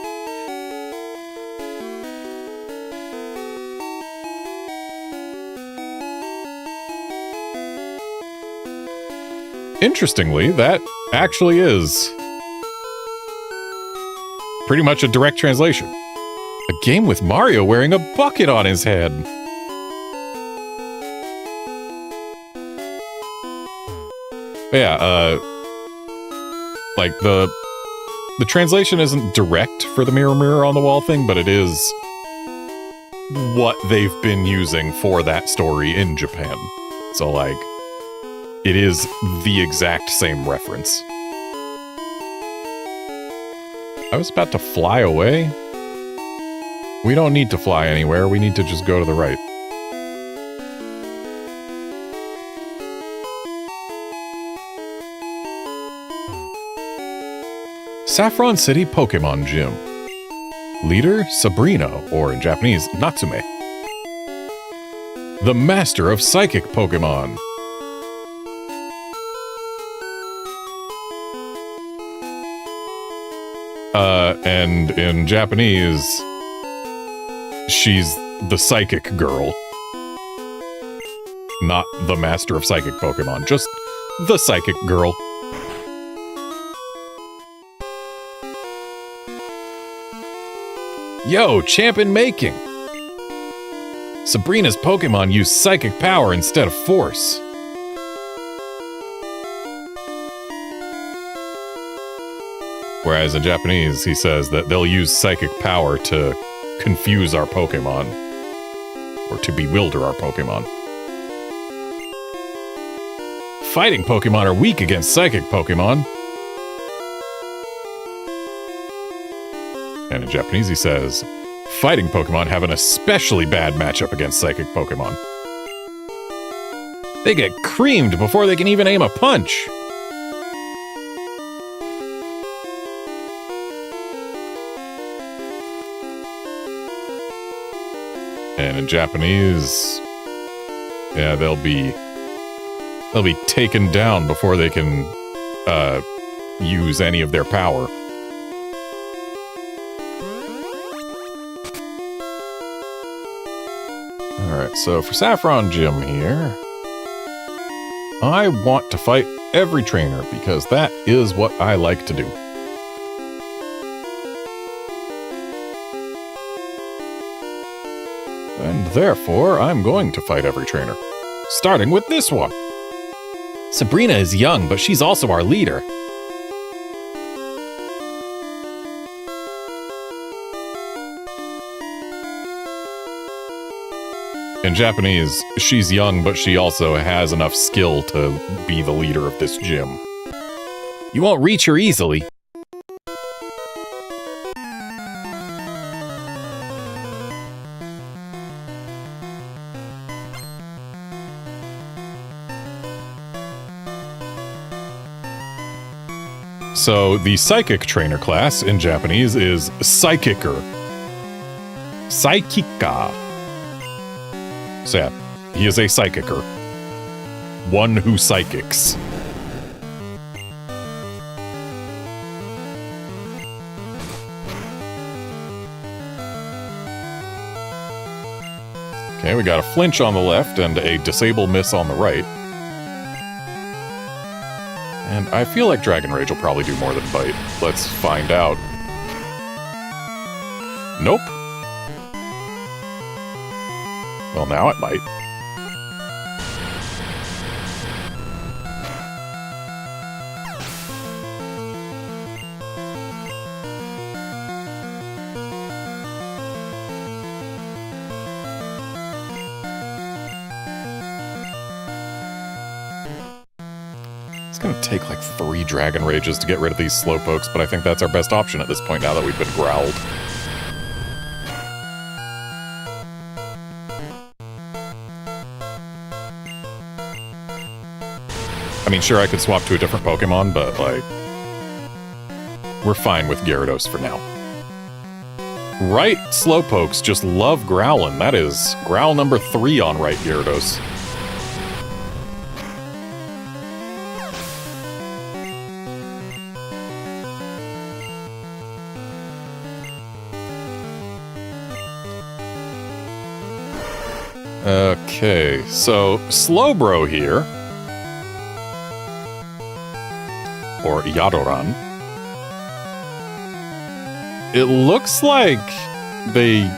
Interestingly, that actually is pretty much a direct translation. A game with Mario wearing a bucket on his head. Yeah, like the translation isn't direct for the mirror mirror on the wall thing, but it is what they've been using for that story in Japan. So like, it is the exact same reference. I was about to fly away. We don't need to fly anywhere, we need to just go to the right. Saffron City Pokemon Gym. Leader, Sabrina, or in Japanese, Natsume. The Master of Psychic Pokemon. And in Japanese, she's the Psychic Girl. Not the Master of Psychic Pokemon, just the Psychic Girl. Yo, champ in making! Sabrina's Pokemon use psychic power instead of force. Whereas in Japanese, he says that they'll use psychic power to confuse our Pokemon. Or to bewilder our Pokemon. Fighting Pokemon are weak against psychic Pokemon. And in Japanese, he says, fighting Pokemon have an especially bad matchup against psychic Pokemon. They get creamed before they can even aim a punch. And in Japanese, yeah, they'll be taken down before they can use any of their power. Alright, so for Saffron Gym here, I want to fight every trainer because that is what I like to do. And therefore, I'm going to fight every trainer. Starting with this one. Sabrina is young, but she's also our leader. In Japanese, she's young, but she also has enough skill to be the leader of this gym. You won't reach her easily. So, the Psychic Trainer class in Japanese is Psychicer. Psychica. So yeah, he is a Psychicer. One who psychics. Okay, we got a flinch on the left and a disable miss on the right. And I feel like Dragon Rage will probably do more than bite. Let's find out. Nope. Well, now it might. It's gonna take like 3 Dragon Rages to get rid of these Slowpokes, but I think that's our best option at this point now that we've been growled. I mean, sure, I could swap to a different Pokemon, but, like, we're fine with Gyarados for now. Right Slowpokes just love growling. That is growl number 3 on right Gyarados. Okay, so Slowbro here, or Yadoran, it looks like they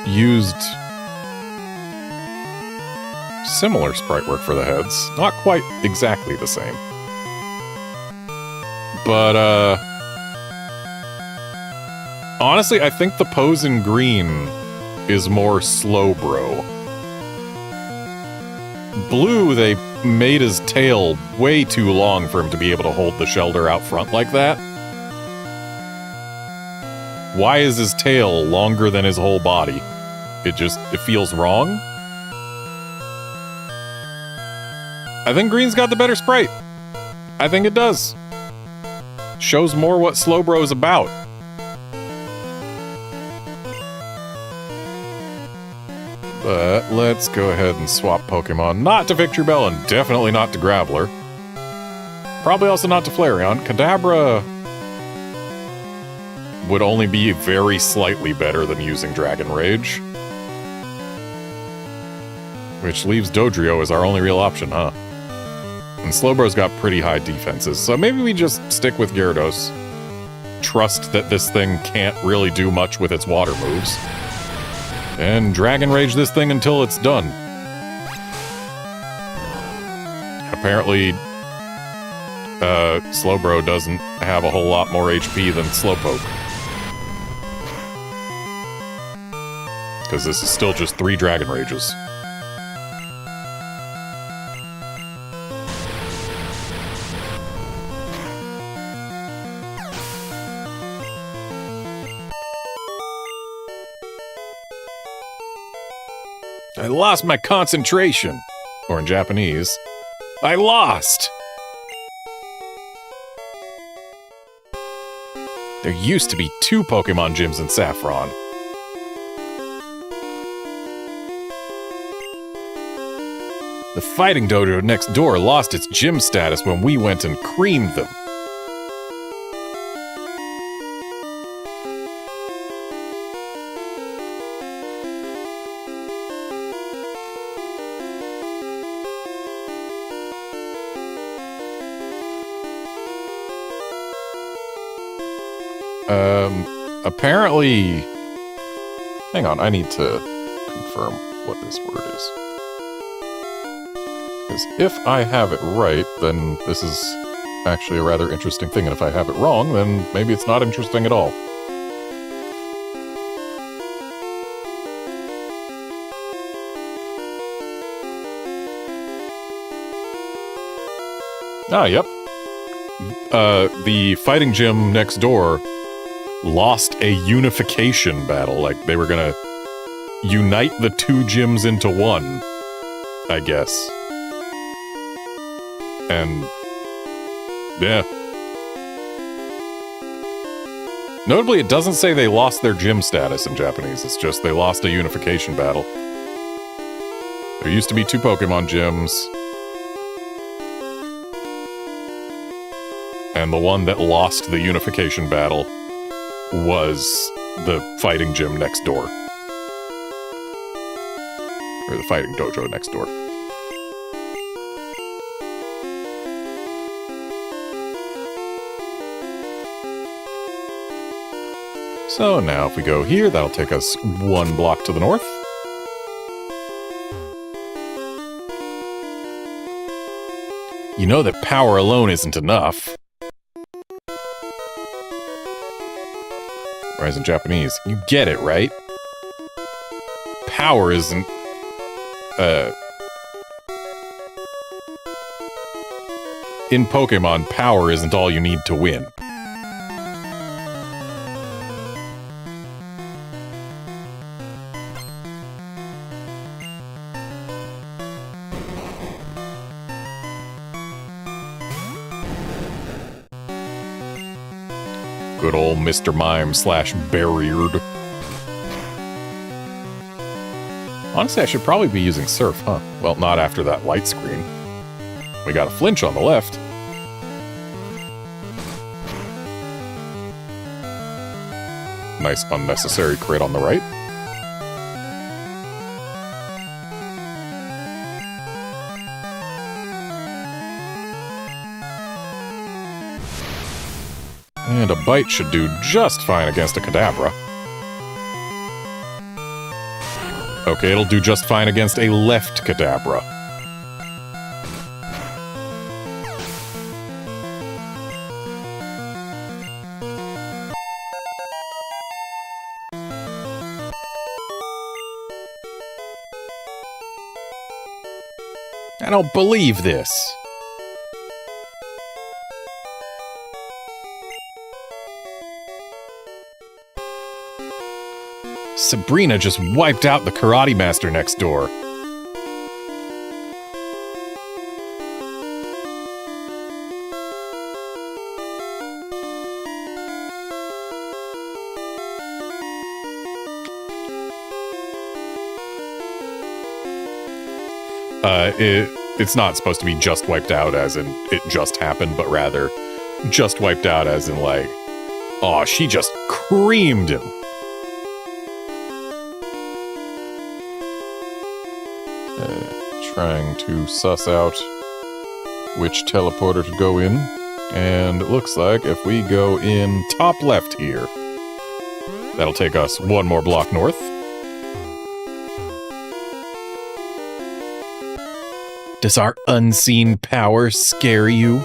used similar sprite work for the heads. Not quite exactly the same. But, honestly, I think the pose in green is more Slowbro. Blue, they made his tail way too long for him to be able to hold the shelter out front like that. Why is his tail longer than his whole body? It feels wrong. I think green's got the better sprite. I think it does. Shows more what Slowbro is about. But let's go ahead and swap Pokemon. Not to Victory Bell and definitely not to Graveler. Probably also not to Flareon. Kadabra would only be very slightly better than using Dragon Rage. Which leaves Dodrio as our only real option, huh? And Slowbro's got pretty high defenses, so maybe we just stick with Gyarados. Trust that this thing can't really do much with its water moves. And Dragon Rage this thing until it's done. Slowbro doesn't have a whole lot more HP than Slowpoke. Because this is still just 3 Dragon Rages. I lost my concentration. Or in Japanese, I lost! There used to be 2 Pokemon gyms in Saffron. The fighting dojo next door lost its gym status when we went and creamed them. Apparently... Hang on, I need to confirm what this word is. Because if I have it right, then this is actually a rather interesting thing, and if I have it wrong, then maybe it's not interesting at all. Ah, yep. The fighting gym next door lost a unification battle. Like, they were gonna unite the 2 gyms into one, I guess. And... yeah. Notably, it doesn't say they lost their gym status in Japanese. It's just they lost a unification battle. There used to be 2 Pokemon gyms. And the one that lost the unification battle was the fighting gym next door. Or the fighting dojo next door. So now if we go here, that'll take us 1 block to the north. You know that power alone isn't enough. Whereas in Japanese, you get it, right? Power isn't... in Pokemon, power isn't all you need to win. Good old Mr. Mime / Barriered. Honestly, I should probably be using Surf, huh? Well, not after that light screen. We got a flinch on the left. Nice unnecessary crit on the right. And a bite should do just fine against a Kadabra. Okay, it'll do just fine against a left Kadabra. I don't believe this. Sabrina just wiped out the Karate Master next door. It's not supposed to be just wiped out as in it just happened, but rather just wiped out as in like, oh, she just creamed him. Trying to suss out which teleporter to go in, and it looks like if we go in top left here, that'll take us 1 more block north. Does our unseen power scare you?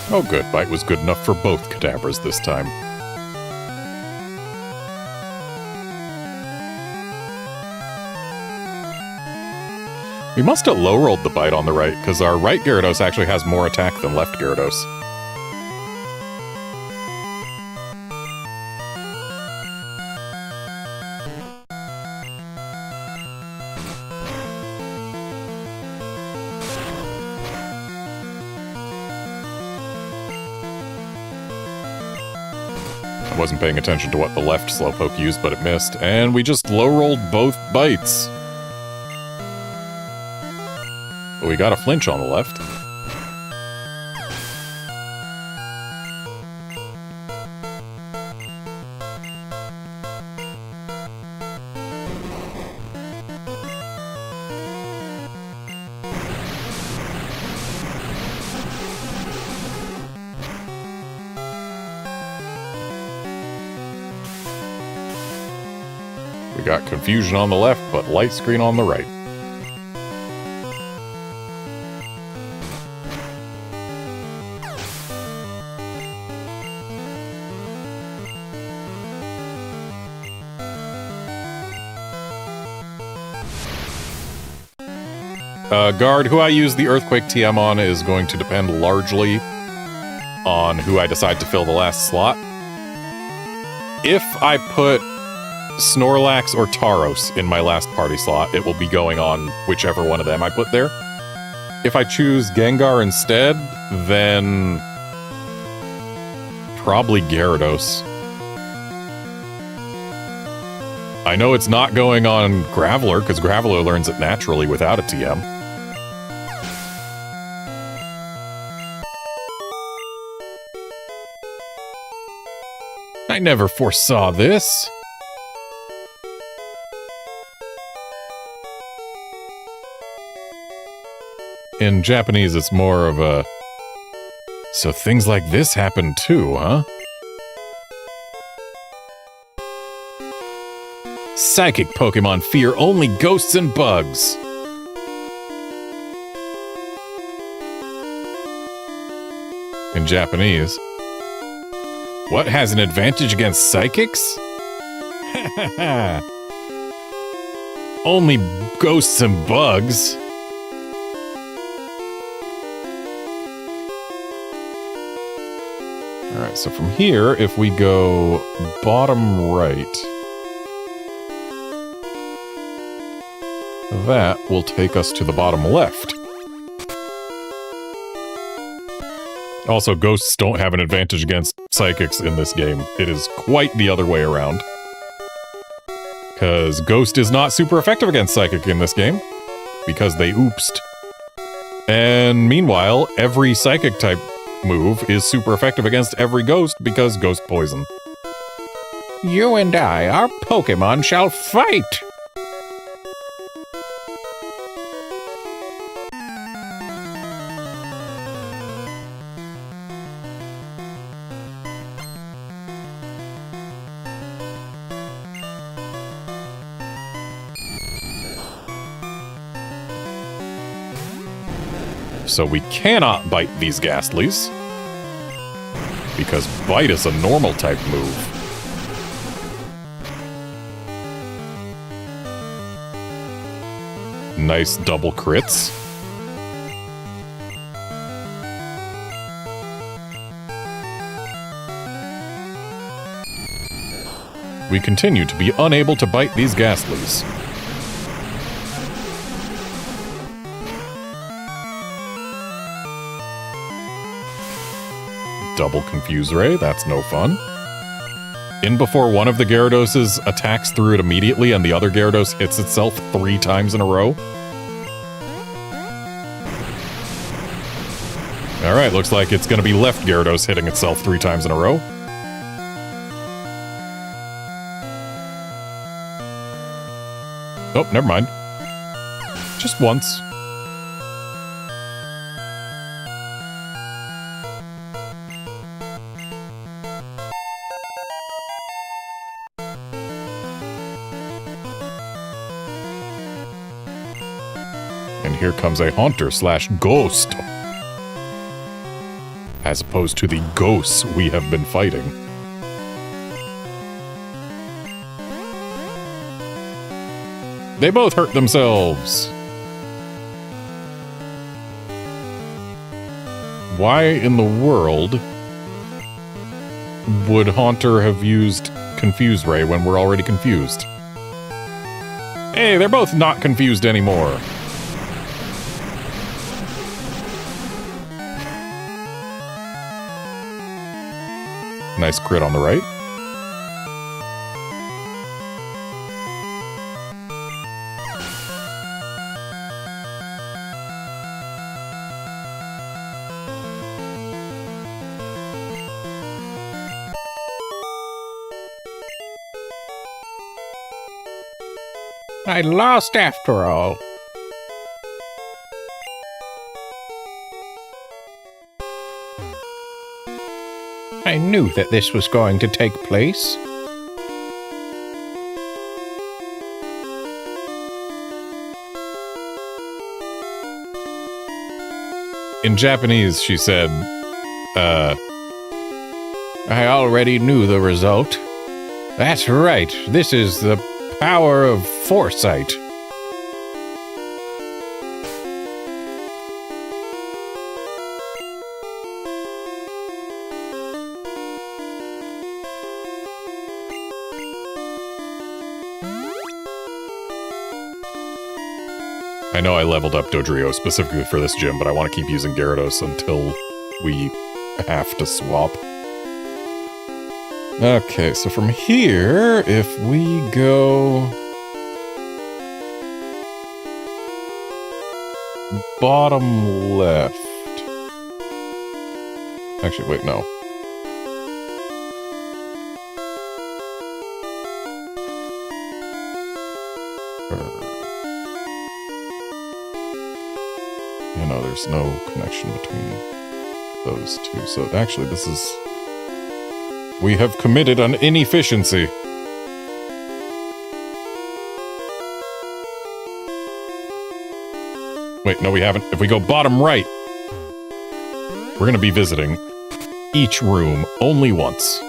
Oh good, bite was good enough for both Kadabras this time. We must have low-rolled the bite on the right, because our right Gyarados actually has more attack than left Gyarados. I wasn't paying attention to what the left Slowpoke used, but it missed, and we just low-rolled both bites. But we got a flinch on the left. We got confusion on the left, but light screen on the right. Guard, who I use the Earthquake TM on is going to depend largely on who I decide to fill the last slot. If I put Snorlax or Tauros in my last party slot, it will be going on whichever one of them I put there. If I choose Gengar instead, then probably Gyarados. I know it's not going on Graveler, because Graveler learns it naturally without a TM. I never foresaw this. In Japanese, it's more of a... So things like this happen too, huh? Psychic Pokemon fear only ghosts and bugs. In Japanese, what has an advantage against psychics? Only ghosts and bugs. Alright, so from here, if we go bottom right, that will take us to the bottom left. Also, ghosts don't have an advantage against psychics in this game. It is quite the other way around. Because Ghost is not super effective against Psychic in this game, because they oopsed. And meanwhile, every Psychic type move is super effective against every Ghost because Ghost Poison. You and I, our Pokemon, shall fight! So we cannot bite these Ghastlies, because bite is a normal type move. Nice double crits. We continue to be unable to bite these Ghastlies. Double Confuse Ray, that's no fun. In before one of the Gyarados attacks through it immediately and the other Gyarados hits itself 3 times in a row. Alright, looks like it's gonna be left Gyarados hitting itself 3 times in a row. Oh, never mind. Just once. And here comes a Haunter / Ghost. as opposed to the ghosts we have been fighting. They both hurt themselves. Why in the world would Haunter have used Confuse Ray when we're already confused? Hey, they're both not confused anymore. Nice crit on the right.
I lost after all. I knew that this was going to take place.
In Japanese, she said,
I already knew the result. That's right, this is the power of foresight.
I know I leveled up Dodrio specifically for this gym, but I want to keep using Gyarados until we have to swap. Okay, so from here, if we go bottom left. Actually, wait, no. You know, there's no connection between those two. So actually, this is... We have committed an inefficiency. Wait, no we haven't. If we go bottom right, we're going to be visiting each room only once.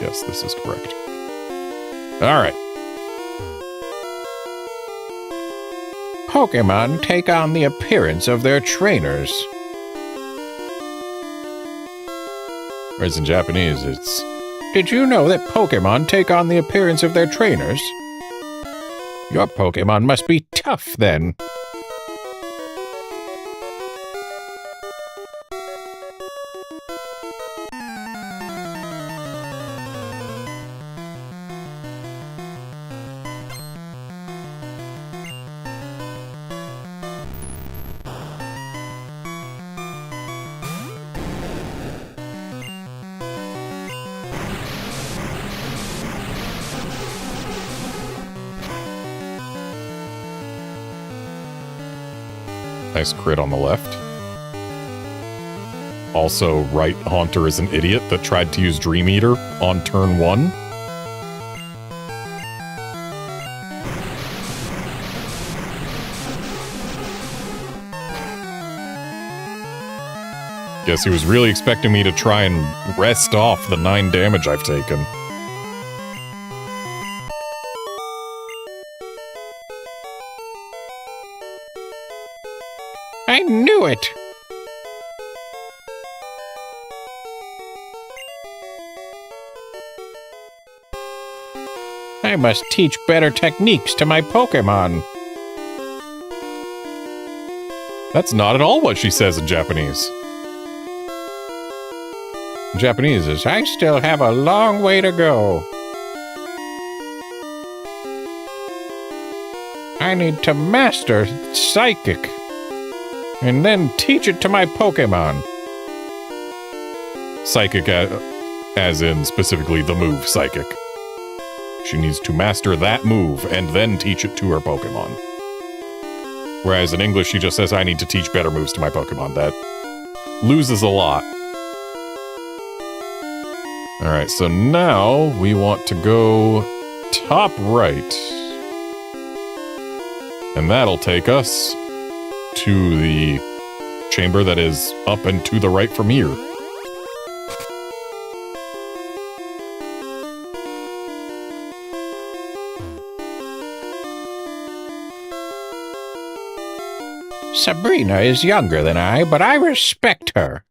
Yes, this is correct. All right.
Pokémon take on the appearance of their trainers.
Whereas in Japanese, it's...
Did you know that Pokémon take on the appearance of their trainers? Your Pokémon must be tough, then.
Nice crit on the left. Also, right Haunter is an idiot that tried to use Dream Eater on turn 1. Guess he was really expecting me to try and rest off the 9 damage I've taken.
I knew it! I must teach better techniques to my Pokémon.
That's not at all what she says in Japanese.
In Japanese is, I still have a long way to go. I need to master Psychic. And then teach it to my Pokémon.
Psychic, as in specifically the move Psychic. She needs to master that move and then teach it to her Pokémon. Whereas in English, she just says, I need to teach better moves to my Pokémon. That loses a lot. Alright, so now we want to go top right. And that'll take us to the chamber that is up and to the right from here.
Sabrina is younger than I, but I respect her.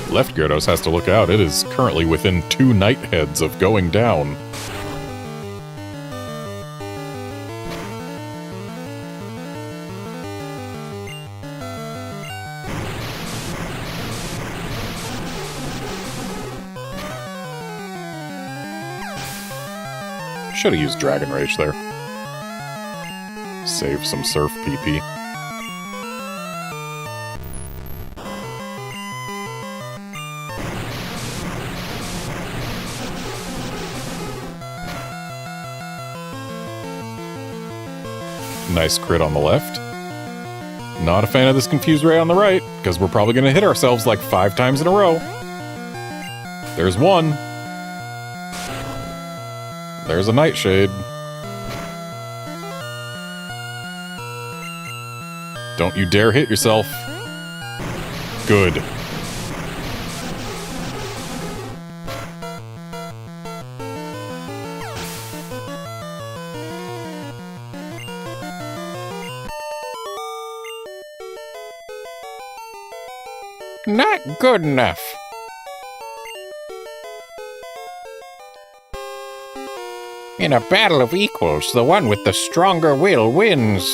Left Gyarados has to look out. It is currently within 2 Night Heads of going down. Should have used Dragon Rage there. Save some Surf PP. Nice crit on the left. Not a fan of this Confuse Ray on the right, because we're probably going to hit ourselves like 5 times in a row. There's one. There's a Nightshade. Don't you dare hit yourself. Good.
Not good enough. In a battle of equals, the one with the stronger will wins.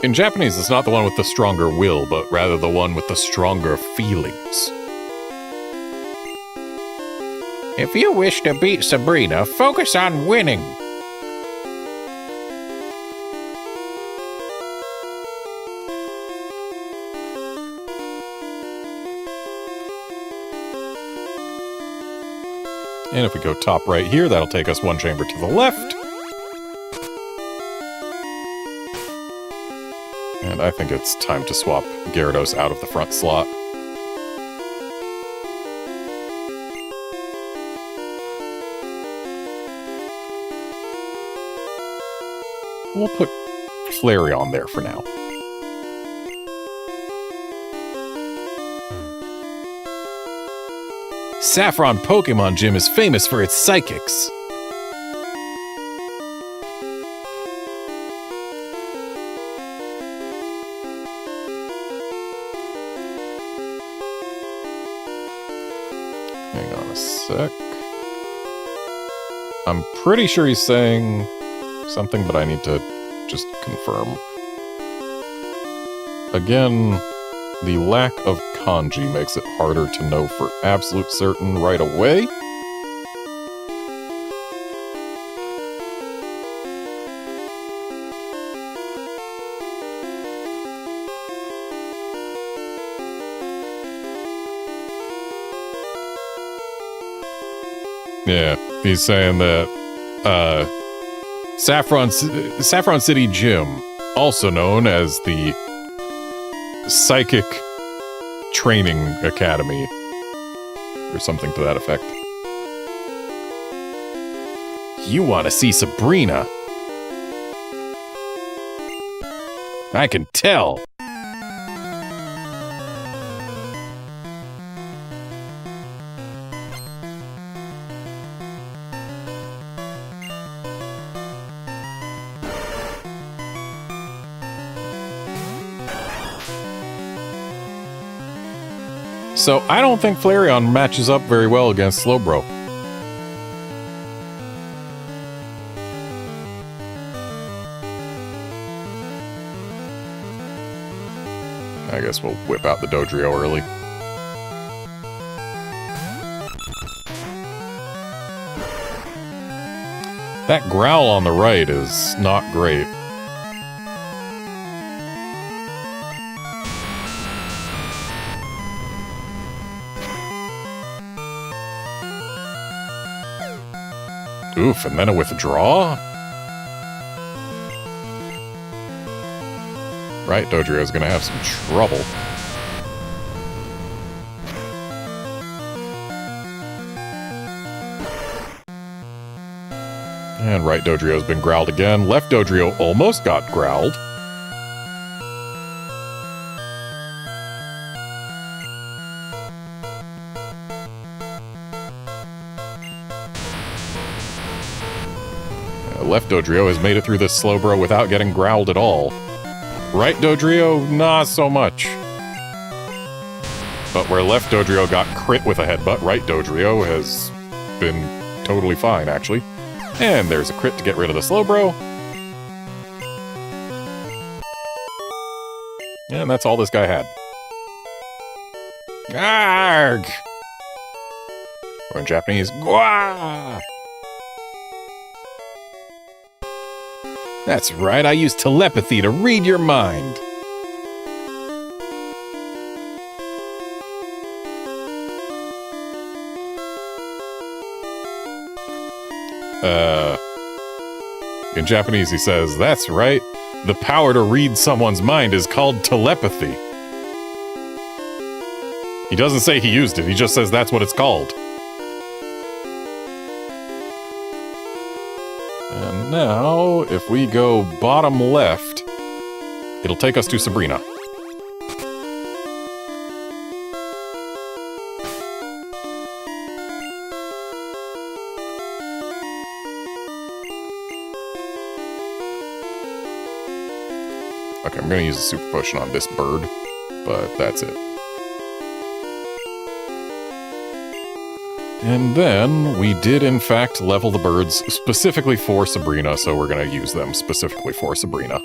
In Japanese, it's not the one with the stronger will, but rather the one with the stronger feelings.
If you wish to beat Sabrina, focus on winning.
And if we go top right here, that'll take us 1 chamber to the left. And I think it's time to swap Gyarados out of the front slot. We'll put Flareon there for now. Saffron Pokemon Gym is famous for its psychics. Hang on a sec. I'm pretty sure he's saying something, but I need to just confirm. Again, the lack of kanji makes it harder to know for absolute certain right away. Yeah, he's saying that Saffron City Gym, also known as the Psychic Training Academy, or something to that effect. You want to see Sabrina? I can tell. So, I don't think Flareon matches up very well against Slowbro. guess we'll whip out the Dodrio early. That growl on the right is not great. Oof, and then a withdraw? Right, Dodrio's gonna have some trouble. And right Dodrio's been growled again. Left Dodrio almost got growled. Left Dodrio has made it through this Slowbro without getting growled at all. Right Dodrio, not so much. But where left Dodrio got crit with a headbutt, right Dodrio has been totally fine, actually. And there's a crit to get rid of the Slowbro. And that's all this guy had. Arg! Or in Japanese, Gwa! That's right, I use telepathy to read your mind. In Japanese he says, that's right, the power to read someone's mind is called telepathy. He doesn't say he used it, he just says that's what it's called. And now, if we go bottom left, it'll take us to Sabrina. Okay, I'm gonna use a super potion on this bird, but that's it. And then, we did in fact level the birds specifically for Sabrina, so we're gonna use them specifically for Sabrina.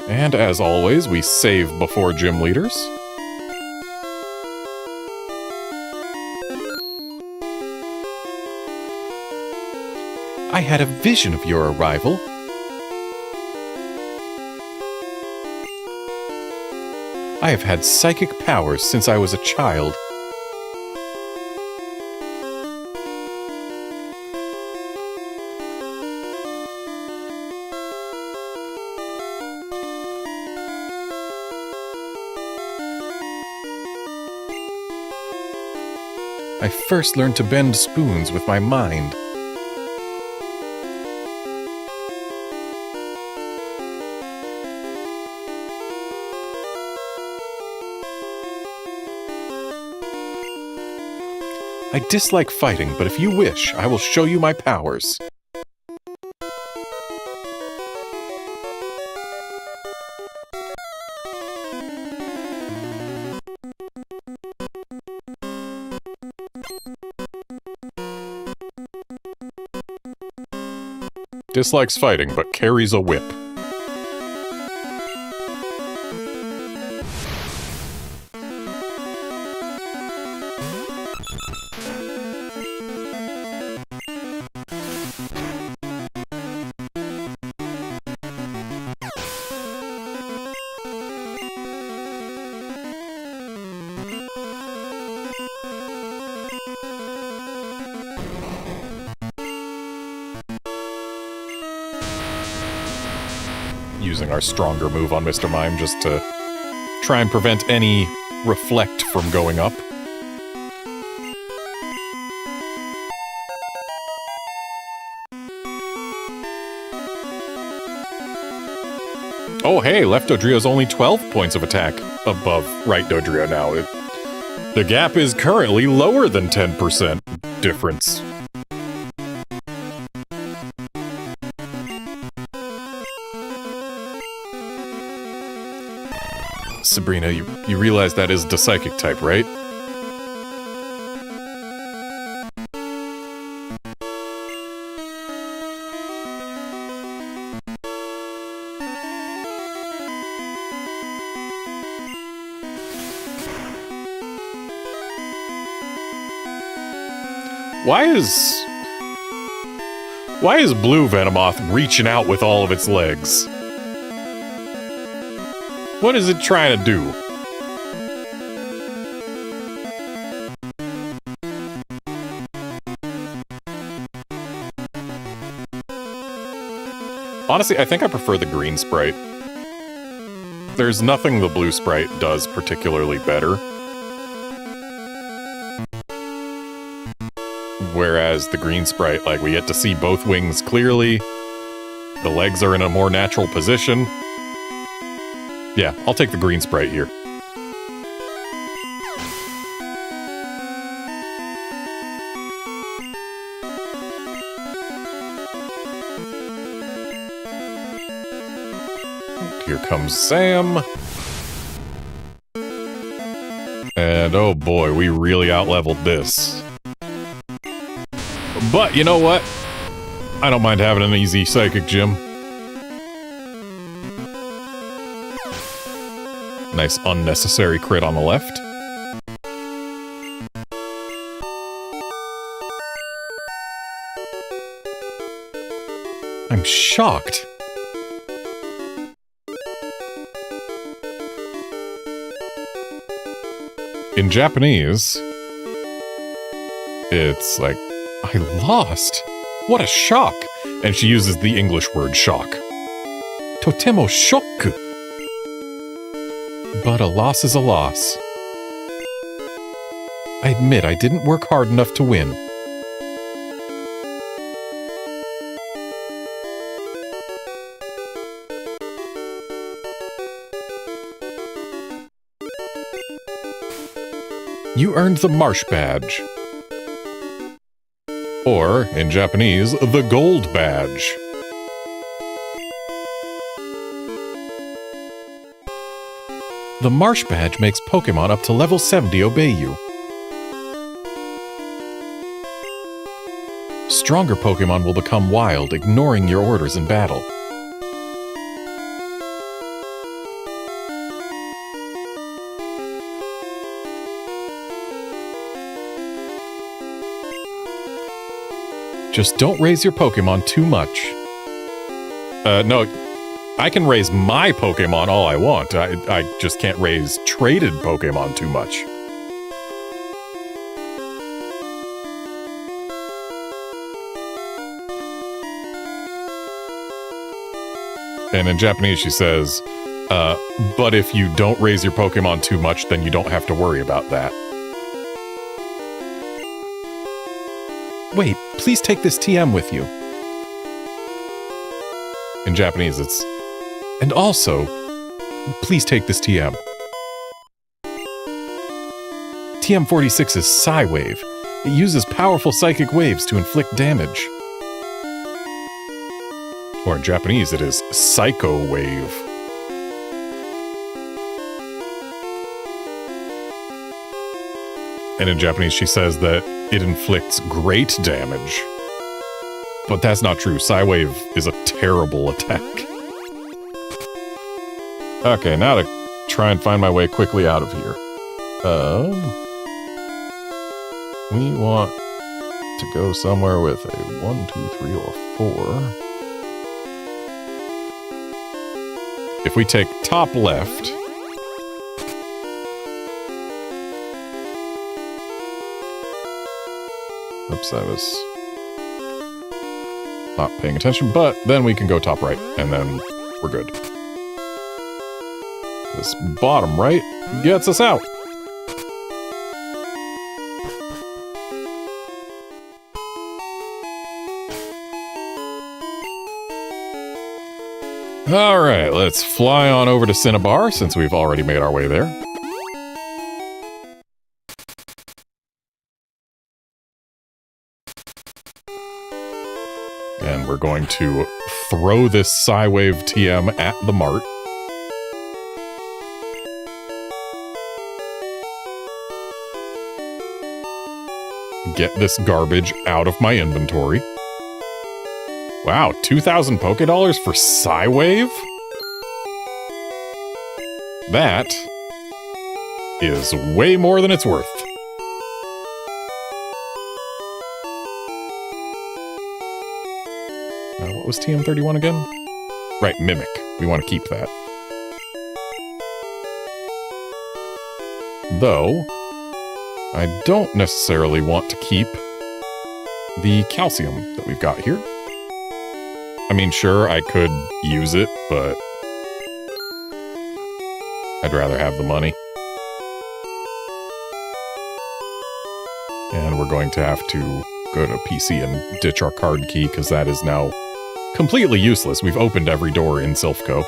And as always, we save before gym leaders. I had a vision of your arrival. I have had psychic powers since I was a child. I first learned to bend spoons with my mind. I dislike fighting, but if you wish, I will show you my powers. Dislikes fighting, but carries a whip. Using our stronger move on Mr. Mime just to try and prevent any reflect from going up. Oh hey, left Dodrio's only 12 points of attack above right Dodrio now. The gap is currently lower than 10% difference. Sabrina, you realize that is the psychic type, right? Why is Blue Venomoth reaching out with all of its legs? What is it trying to do? Honestly, I think I prefer the green sprite. There's nothing the blue sprite does particularly better. Whereas the green sprite, like, we get to see both wings clearly. The legs are in a more natural position. Yeah, I'll take the green sprite here. Here comes Sam. And oh boy, we really outleveled this. But you know what? I don't mind having an easy psychic gym. Nice unnecessary crit on the left. I'm shocked. In Japanese, it's like, I lost. What a shock. And she uses the English word shock. Totemo shokku. But a loss is a loss. I admit I didn't work hard enough to win. You earned the Marsh Badge. Or, in Japanese, the Gold Badge. The Marsh Badge makes Pokémon up to level 70 obey you. Stronger Pokémon will become wild, ignoring your orders in battle. Just don't raise your Pokémon too much. No, I can raise my Pokémon all I want. I just can't raise traded Pokémon too much. And in Japanese she says, but if you don't raise your Pokémon too much, then you don't have to worry about that. Wait, please take this TM with you. In Japanese, it's... And also, please take this TM. TM46 is Psy-Wave. It uses powerful psychic waves to inflict damage. Or in Japanese, it is Psycho Wave. And in Japanese, she says that it inflicts great damage. But that's not true. Psy-Wave is a terrible attack. Okay, now to try and find my way quickly out of here. We want to go somewhere with a 1, 2, 3, or 4. If we take top left... Oops, I was not paying attention, but then we can go top right, and then we're good. This bottom right gets us out. Alright, let's fly on over to Cinnabar, since we've already made our way there. And we're going to throw this Psy-Wave TM at the mart. Get this garbage out of my inventory. Wow, 2,000 Pokédollars for Psy-Wave? That is way more than it's worth. was TM31 again? Right, Mimic. We want to keep that. Though, I don't necessarily want to keep the calcium that we've got here. I mean, sure, I could use it, but I'd rather have the money. And we're going to have to go to PC and ditch our card key, because that is now completely useless. We've opened every door in Silphco.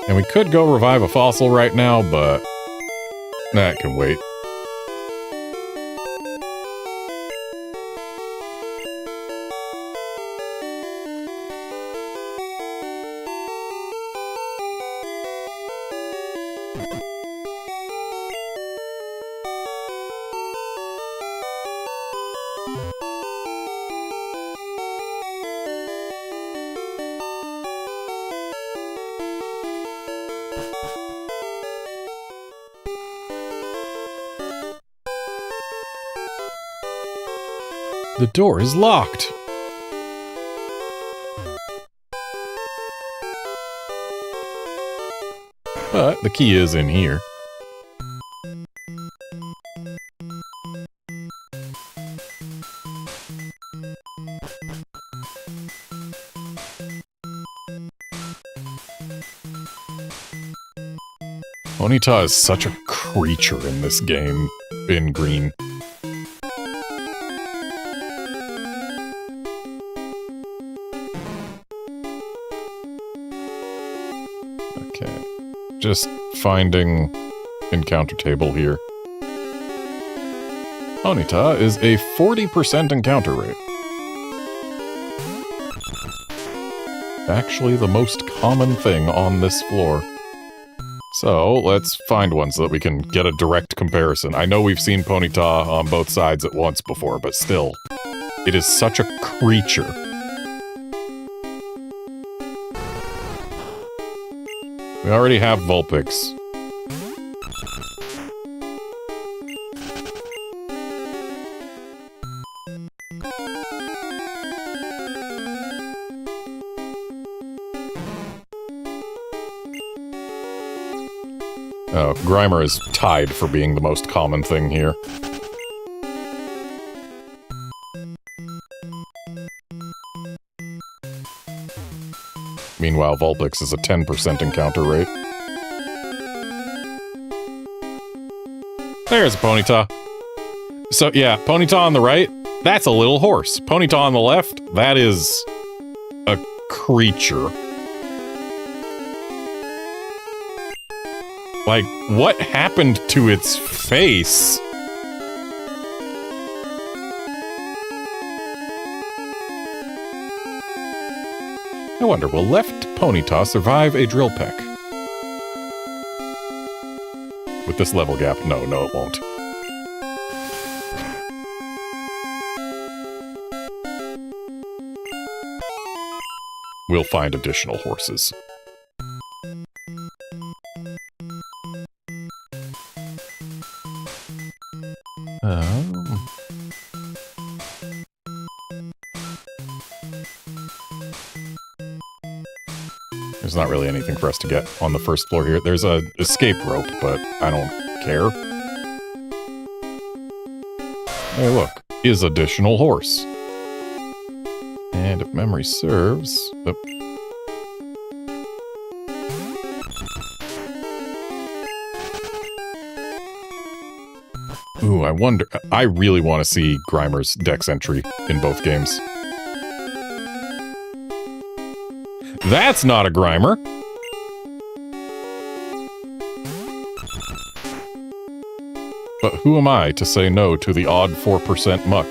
And we could go revive a fossil right now, but that can wait. The door is locked. But the key is in here. Ponyta is such a creature in this game, in green. Just finding encounter table here. Ponyta is a 40% encounter rate. Actually the most common thing on this floor. So let's find one so that we can get a direct comparison. I know we've seen Ponyta on both sides at once before, but still, it is such a creature. We already have Vulpix. Oh, Grimer is tied for being the most common thing here. Meanwhile, Vulpix is a 10% encounter rate. There's a Ponyta. So yeah, Ponyta on the right, that's a little horse. Ponyta on the left, that is a creature. Like, what happened to its face? I wonder, will left Ponyta survive a drill peck? With this level gap, no, it won't. We'll find additional horses. There's not really anything for us to get on the first floor here. There's a escape rope, but I don't care. Hey, look, is additional horse. And if memory serves... Oh. Ooh, I wonder... I really want to see Grimer's Dex entry in both games. That's not a Grimer! But who am I to say no to the odd 4% muck?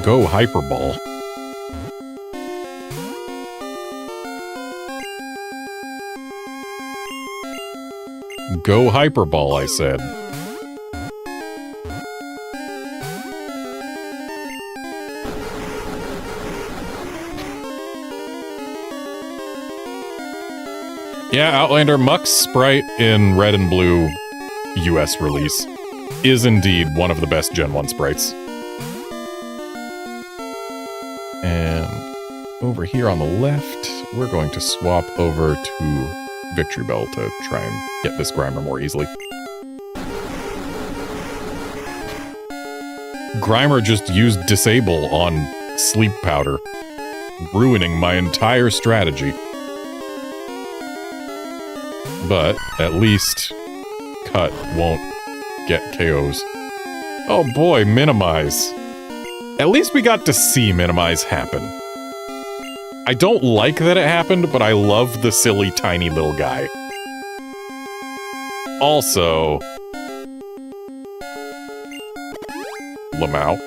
Go Hyperball. Go Hyperball, I said. Yeah, Outlander Muck's sprite in Red and Blue US release is indeed one of the best Gen 1 sprites. And over here on the left, we're going to swap over to Victory Bell to try and get this Grimer more easily. Grimer just used Disable on Sleep Powder, ruining my entire strategy. But at least Cut won't get KOs. Oh boy, Minimize. At least we got to see Minimize happen. I don't like that it happened, but I love the silly tiny little guy. Also, Lamau.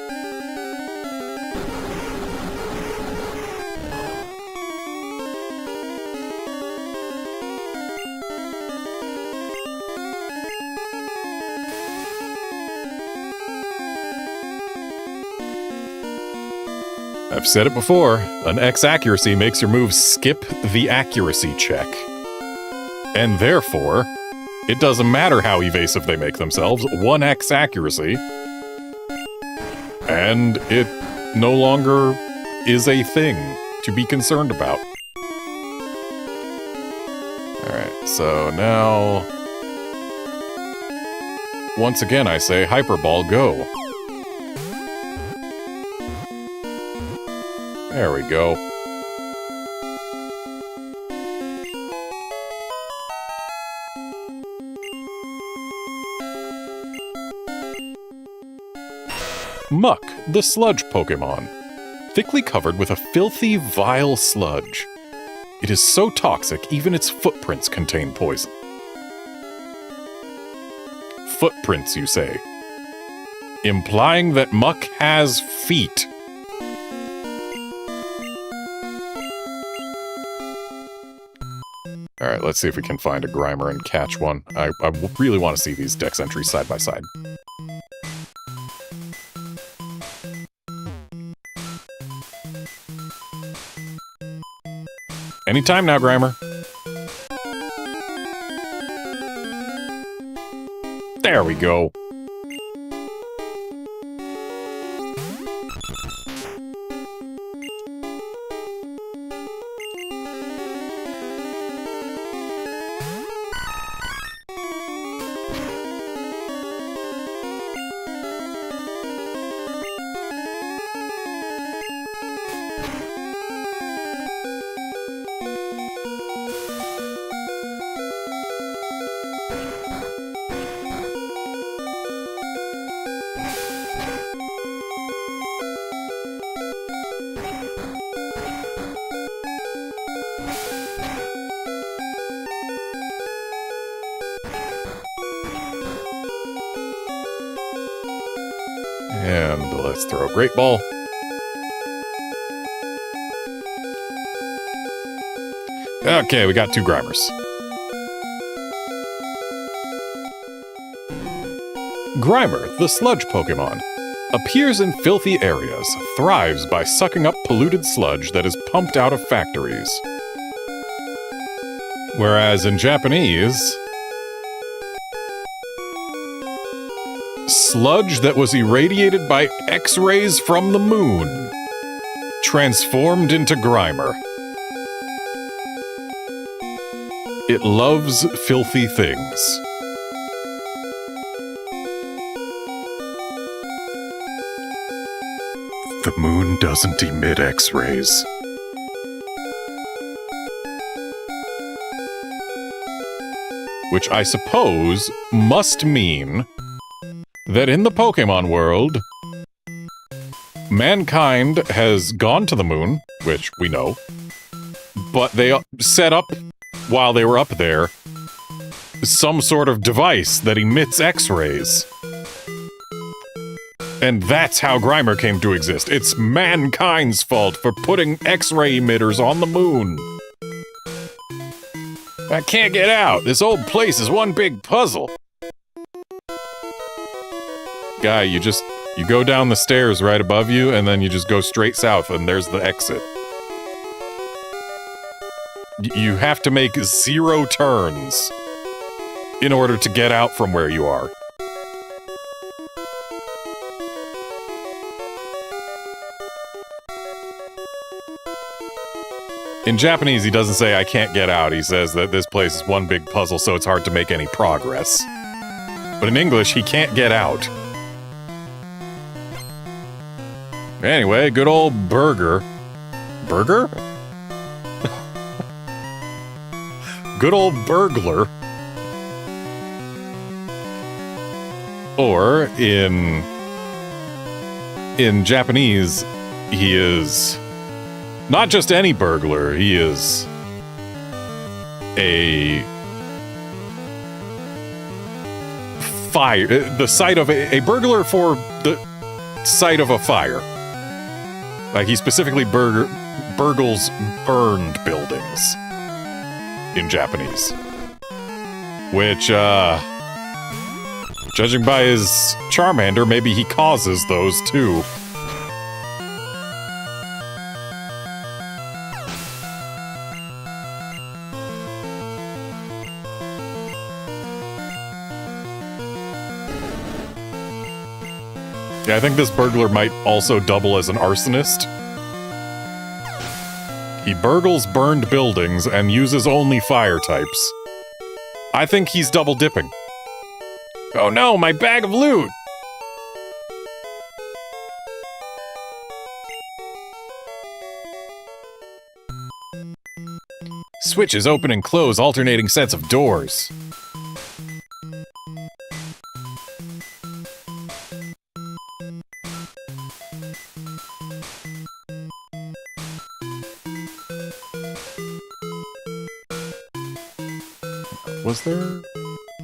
I've said it before, an X accuracy makes your moves skip the accuracy check. And therefore, it doesn't matter how evasive they make themselves, 1X accuracy, and it no longer is a thing to be concerned about. Alright, so now... once again I say, Hyper Ball, go. There we go. Muck, the sludge Pokémon. Thickly covered with a filthy, vile sludge. It is so toxic, even its footprints contain poison. Footprints, you say? Implying that Muck has feet. Alright, let's see if we can find a Grimer and catch one. I really want to see these dex entries side by side. Anytime now, Grimer. There we go. And let's throw a Great Ball. Okay, we got 2 Grimers. Grimer, the sludge Pokémon, appears in filthy areas, thrives by sucking up polluted sludge that is pumped out of factories. Whereas in Japanese, sludge that was irradiated by X-rays from the moon, transformed into Grimer. It loves filthy things. The moon doesn't emit X-rays. Which I suppose must mean that in the Pokémon world, mankind has gone to the moon, which we know, but they set up, while they were up there, some sort of device that emits X-rays. And that's how Grimer came to exist. It's mankind's fault for putting X-ray emitters on the moon. I can't get out. This old place is one big puzzle. Guy, you go down the stairs right above you, and then you just go straight south, and there's the exit. You have to make 0 turns in order to get out from where you are. In Japanese, he doesn't say, I can't get out. He says that this place is one big puzzle, so it's hard to make any progress. But in English, he can't get out. Anyway, good old Burger. Burger? Good old Burglar. Or, in Japanese, he is not just any burglar, he is a fire, the site of a burglar for the site of a fire. Like, he specifically burgles burned buildings in Japanese. Which, judging by his Charmander, maybe he causes those too. Yeah, I think this burglar might also double as an arsonist. He burgles burned buildings and uses only fire types. I think he's double dipping. Oh no, my bag of loot! Switches open and close alternating sets of doors. Was there?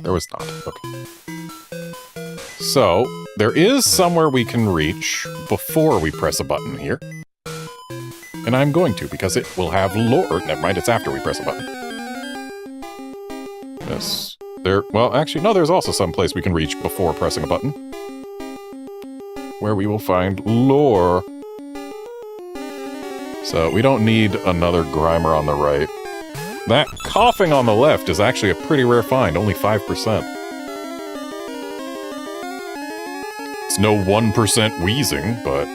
There was not. Okay. So, there is somewhere we can reach before we press a button here. And I'm going to, because it will have lore. Never mind, it's after we press a button. Yes. There. Well, actually, no, there's also some place we can reach before pressing a button. Where we will find lore. So, we don't need another Grimer on the right. That coughing on the left is actually a pretty rare find, only 5%. It's no 1% wheezing, but...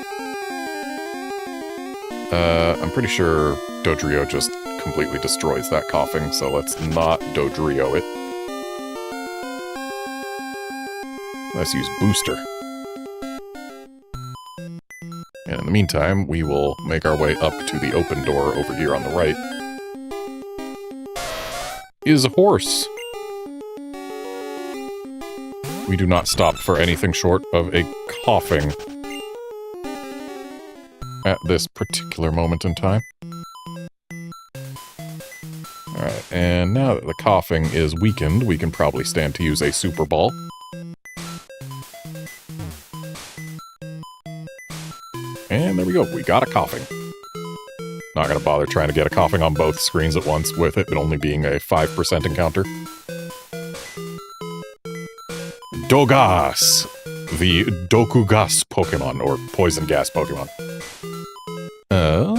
I'm pretty sure Dodrio just completely destroys that coughing, so let's not Dodrio it. Let's use Booster. And in the meantime, we will make our way up to the open door over here on the right. Is a horse. We do not stop for anything short of a coughing at this particular moment in time. Alright, and now that the coughing is weakened, we can probably stand to use a Super Ball. And there we go, we got a coughing. Not gonna bother trying to get a coughing on both screens at once, with it only being a 5% encounter. Dogas, the Dokugas Pokemon, or Poison Gas Pokemon. Oh.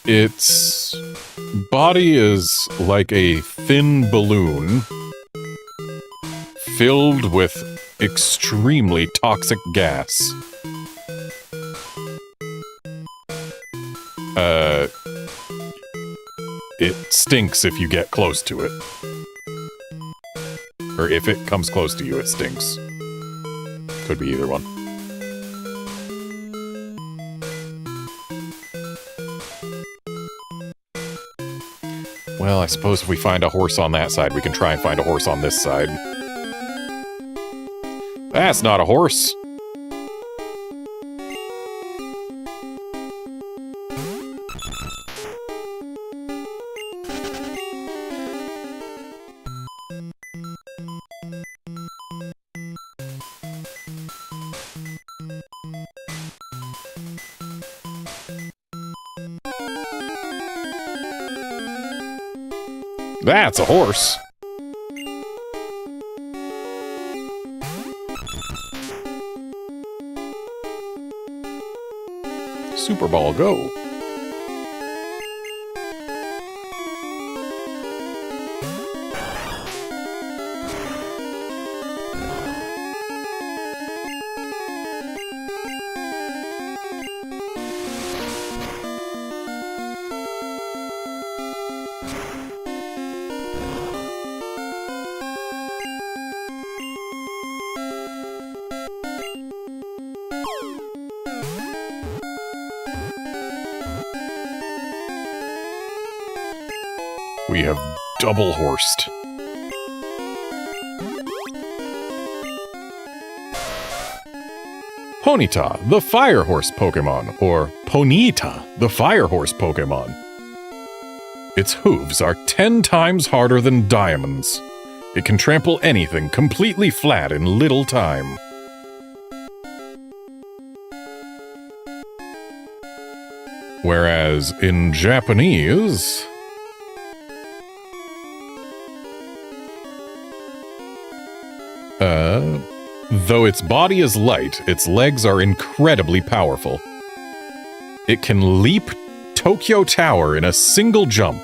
Its body is like a thin balloon filled with extremely toxic gas. It stinks if you get close to it. Or if it comes close to you, it stinks. Could be either one. Well, I suppose if we find a horse on that side, we can try and find a horse on this side. That's not a horse! That's a horse. Super Ball, go! We have double horsed. Ponyta, the Fire Horse Pokemon, or Ponyta, the Fire Horse Pokemon. Its hooves are 10 times harder than diamonds. It can trample anything completely flat in little time. Whereas in Japanese... though its body is light, its legs are incredibly powerful. It can leap Tokyo Tower in a single jump.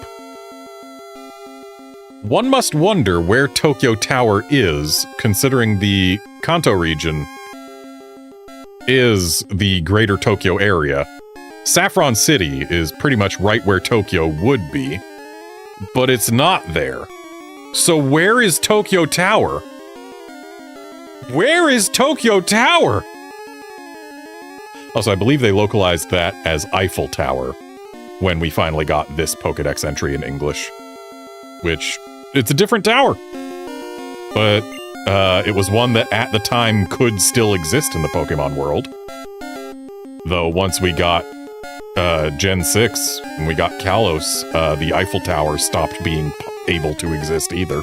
One must wonder where Tokyo Tower is, considering the Kanto region is the greater Tokyo area. Saffron City is pretty much right where Tokyo would be, but it's not there. So where is Tokyo Tower? Where is Tokyo Tower? Also, I believe they localized that as Eiffel Tower when we finally got this Pokédex entry in English. Which, it's a different tower. But, it was one that at the time could still exist in the Pokemon world. Though once we got, Gen 6, and we got Kalos, the Eiffel Tower stopped being able to exist either.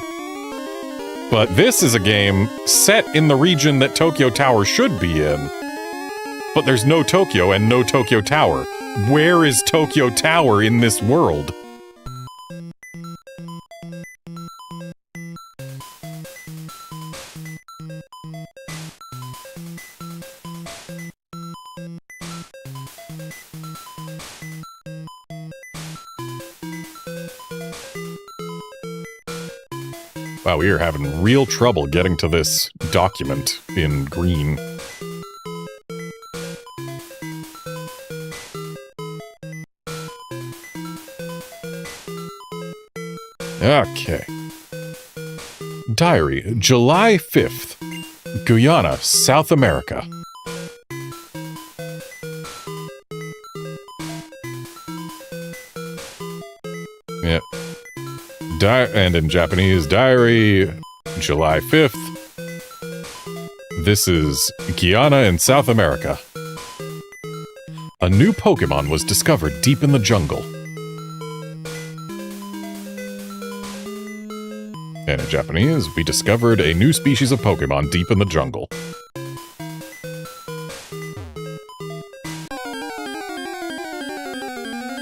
But this is a game set in the region that Tokyo Tower should be in. But there's no Tokyo and no Tokyo Tower. Where is Tokyo Tower in this world? Wow, we are having real trouble getting to this document in green. Okay. Diary, July 5th. Guyana, South America. Yep. And in Japanese, diary, July 5th. This is Guyana in South America. A new Pokemon was discovered deep in the jungle. And in Japanese, we discovered a new species of Pokemon deep in the jungle.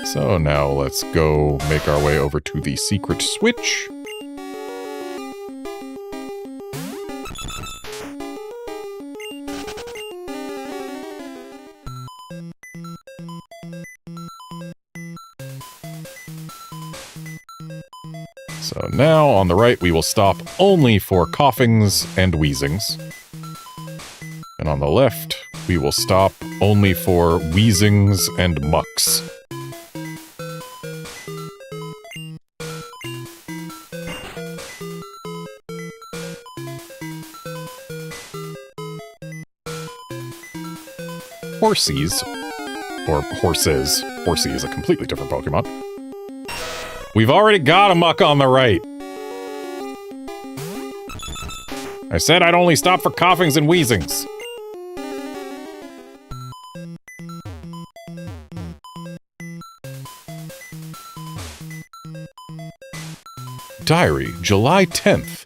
So now let's go make our way over to the secret switch. So now on the right we will stop only for coughings and wheezings. And on the left we will stop only for wheezings and mucks. Horsies, or horses. Horsey is a completely different Pokemon. We've already got a muck on the right. I said I'd only stop for coughings and wheezings. Diary, July 10th.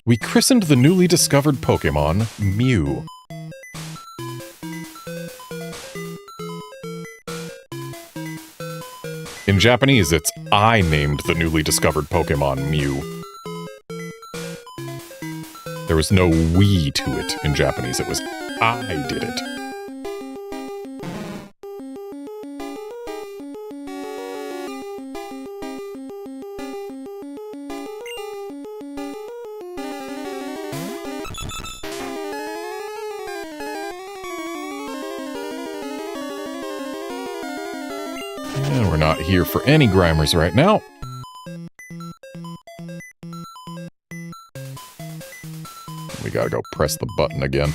We christened the newly discovered Pokemon Mew. In Japanese, it's I named the newly discovered Pokemon Mew. There was no we to it in Japanese, it was I did it. And we're not here for any Grimers right now. We gotta go press the button again.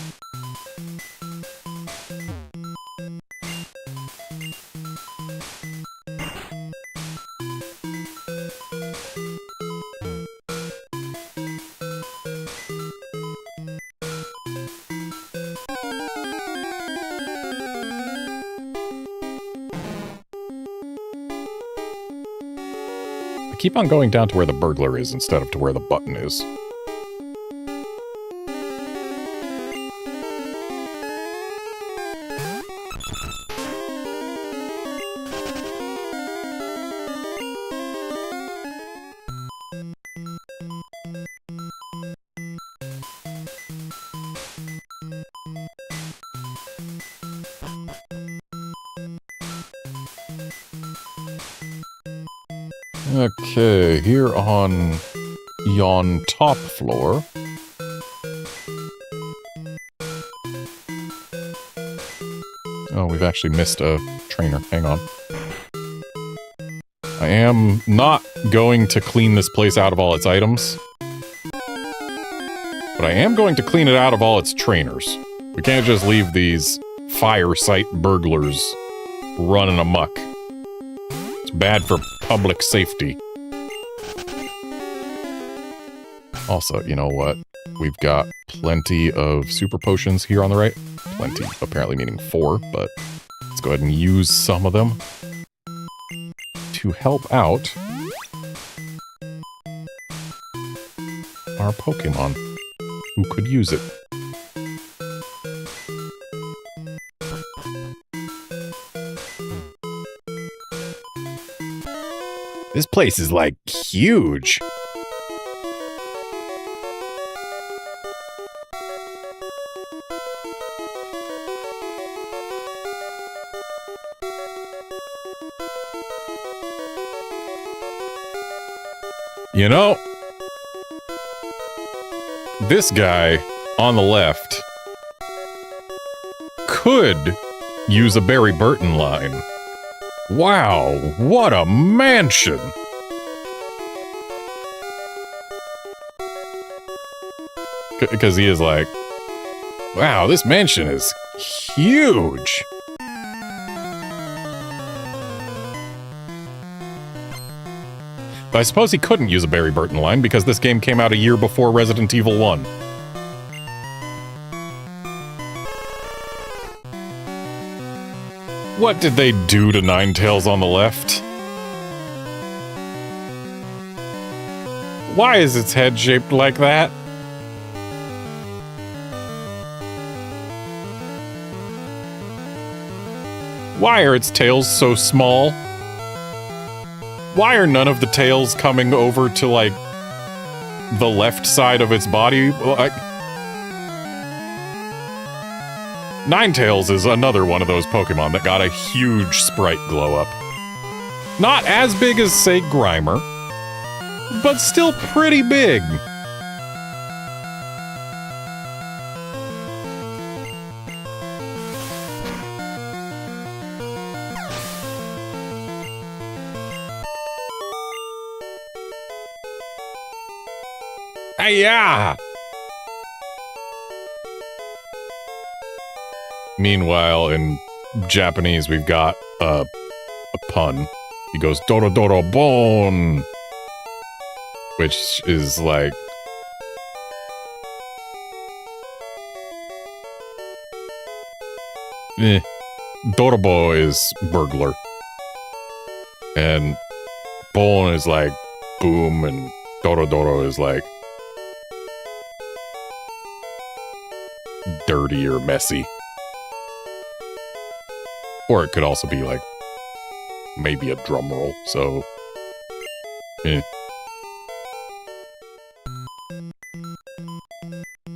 Keep on going down to where the burglar is instead of to where the button is. Okay, here on yon top floor. Oh, we've actually missed a trainer. Hang on. I am not going to clean this place out of all its items. But I am going to clean it out of all its trainers. We can't just leave these fire site burglars running amok. It's bad for public safety. Also, you know what? We've got plenty of super potions here on the right. Plenty, apparently meaning 4, but let's go ahead and use some of them to help out our Pokemon who could use it. This place is, like, huge. You know, this guy on the left could use a Barry Burton line. Wow, what a mansion! Because he is like, wow, this mansion is huge! But I suppose he couldn't use a Barry Burton line because this game came out a year before Resident Evil 1. What did they do to Ninetales on the left? Why is its head shaped like that? Why are its tails so small? Why are none of the tails coming over to, like, the left side of its body? Ninetales is another one of those Pokemon that got a huge sprite glow-up. Not as big as, say, Grimer, but still pretty big. Hi-ya! Meanwhile, in Japanese, we've got a pun. He goes, Doro Doro Bon! Which is like... Dorobo is burglar. And Bon is like boom, and Doro Doro is like dirty or messy. Or it could also be like maybe a drum roll, so I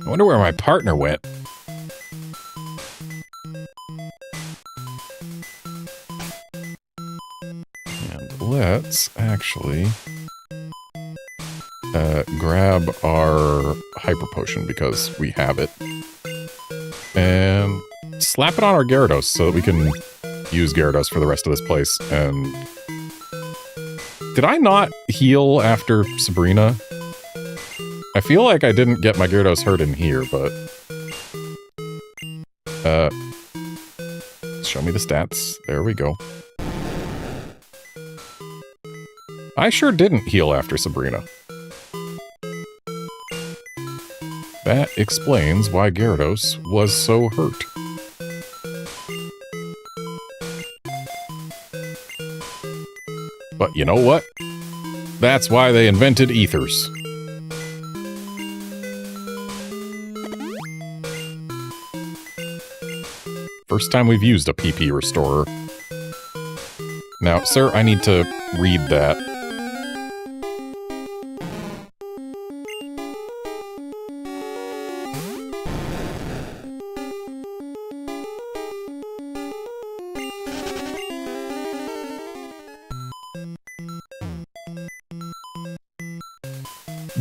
wonder where my partner went. And let's actually grab our Hyper Potion because we have it. And slap it on our Gyarados so that we can use Gyarados for the rest of this place, and... Did I not heal after Sabrina? I feel like I didn't get my Gyarados hurt in here, but... Show me the stats. There we go. I sure didn't heal after Sabrina. That explains why Gyarados was so hurt. But you know what? That's why they invented ethers. First time we've used a PP restorer. Now, sir, I need to read that.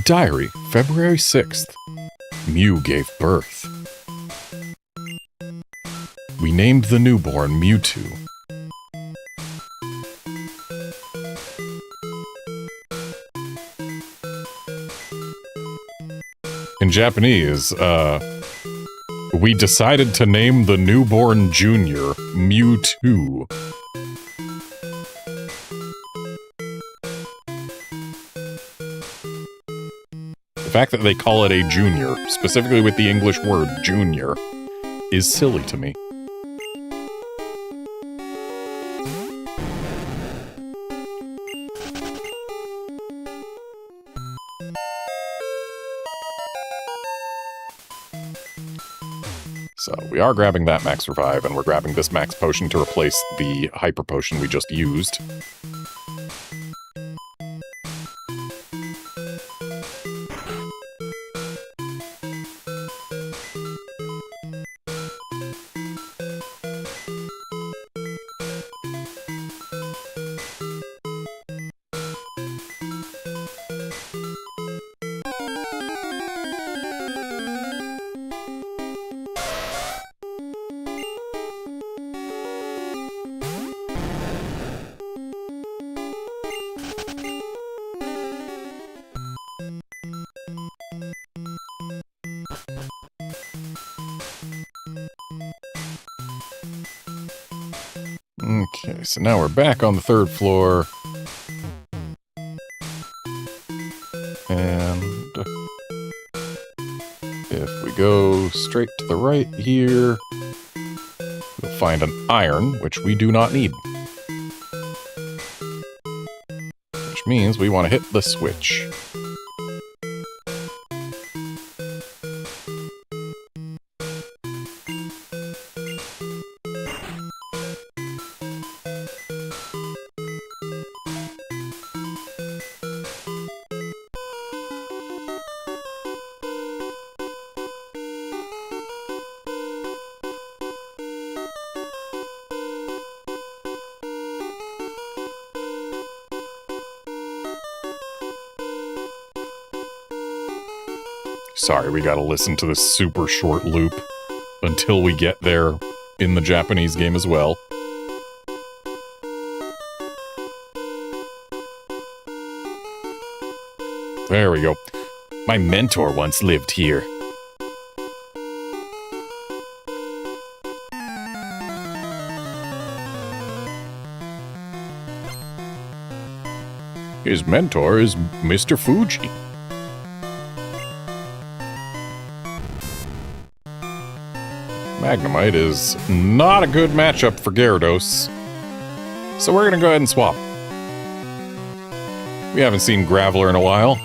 Diary, February 6th. Mew gave birth. We named the newborn Mewtwo. In Japanese, we decided to name the newborn junior Mewtwo. The fact that they call it a junior, specifically with the English word junior, is silly to me. So we are grabbing that max revive, and we're grabbing this max potion to replace the hyper potion we just used. Okay, so now we're back on the third floor. And if we go straight to the right here, we'll find an iron, which we do not need. Which means we want to hit the switch. Sorry, we gotta listen to this super short loop until we get there in the Japanese game as well. There we go. My mentor once lived here. His mentor is Mr. Fuji. Magnemite is not a good matchup for Gyarados, so we're gonna go ahead and swap. We haven't seen Graveler in a while.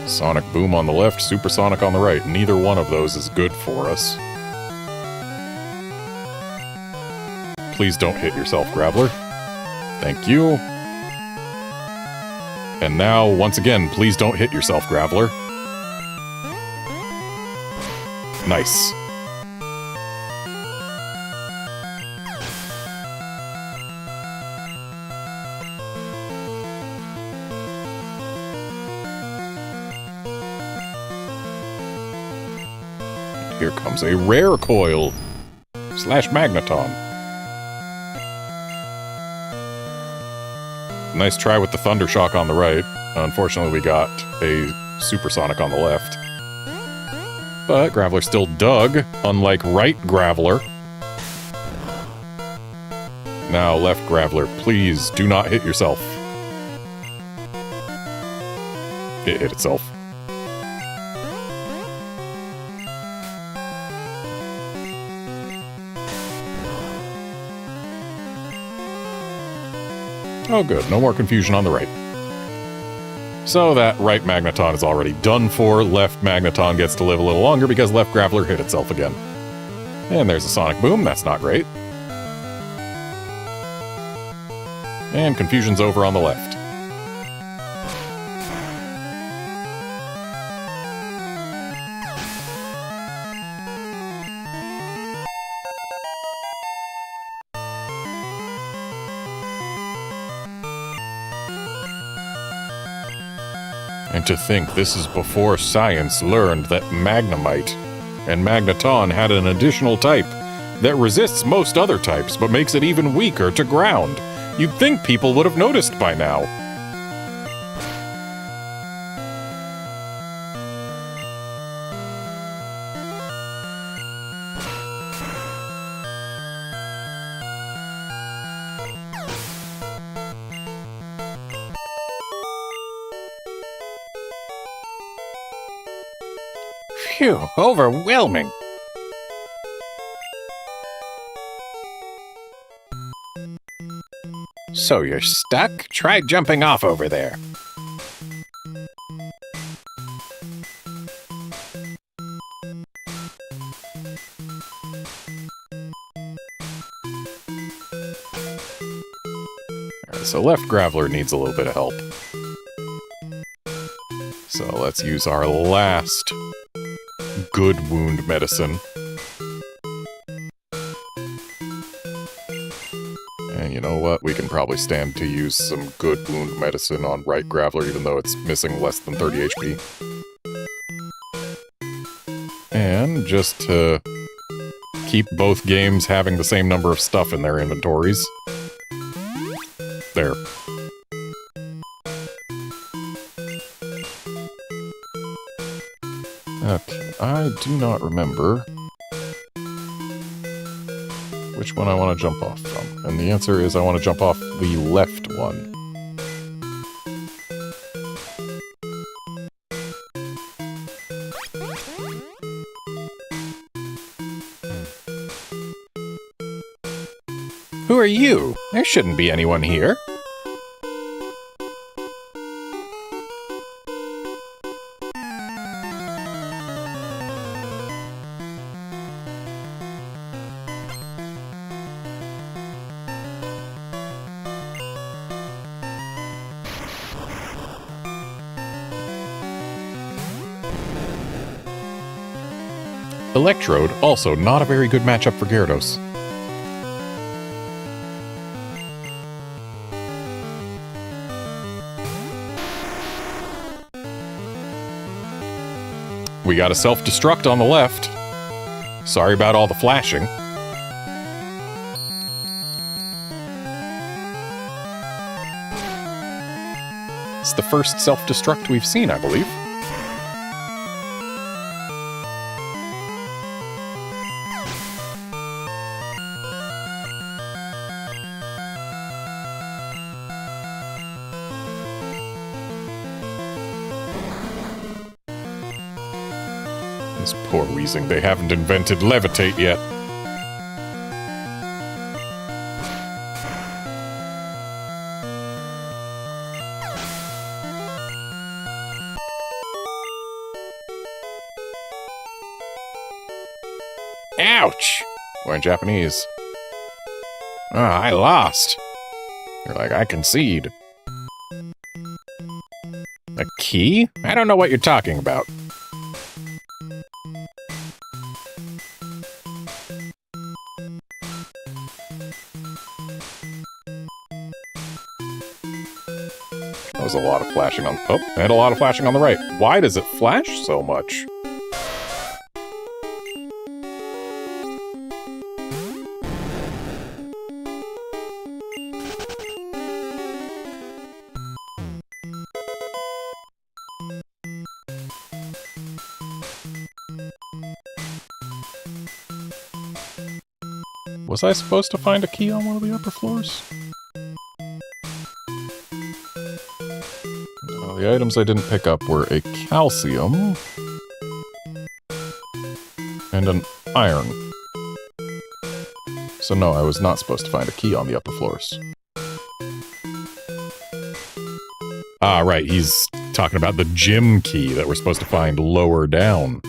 Sonic Boom on the left, Supersonic on the right. Neither one of those is good for us. Please don't hit yourself, Graveler. Thank you. And now, once again, please don't hit yourself, Graveler. Nice. here comes a rare coil slash magneton. Nice try with the Thunder Shock on the right. Unfortunately, we got a Supersonic on the left. But Graveler still dug, unlike right Graveler. Now, left Graveler, please do not hit yourself. It hit itself. Oh good, no more confusion on the right. So that right Magneton is already done for. Left Magneton gets to live a little longer because left Graveler hit itself again. And there's a Sonic Boom, that's not great. And confusion's over on the left. And to think this is before science learned that Magnemite and Magneton had an additional type that resists most other types but makes it even weaker to ground. You'd think people would have noticed by now.
Phew, overwhelming. So you're stuck? Try jumping off over there.
Alright, so left Graveler needs a little bit of help. So let's use our last good wound medicine. And you know what? We can probably stand to use some good wound medicine on right Graveler, even though it's missing less than 30 HP. And just to keep both games having the same number of stuff in their inventories. There. Okay, I do not remember which one I want to jump off from. And the answer is I want to jump off the left one.
Who are you? There shouldn't be anyone here.
Electrode, also not a very good matchup for Gyarados. We got a self-destruct on the left. Sorry about all the flashing. It's the first self-destruct we've seen, I believe. This poor Weezing, they haven't invented Levitate yet.
Ouch!
Or in Japanese.
Oh, I lost.
You're like, I concede.
A key? I don't know what you're talking about.
That was a lot of flashing on... Oh, and a lot of flashing on the right. Why does it flash so much? Was I supposed to find a key on one of the upper floors? No, the items I didn't pick up were a calcium and an iron. So no, I was not supposed to find a key on the upper floors. Ah, right, he's talking about the gym key that we're supposed to find lower down.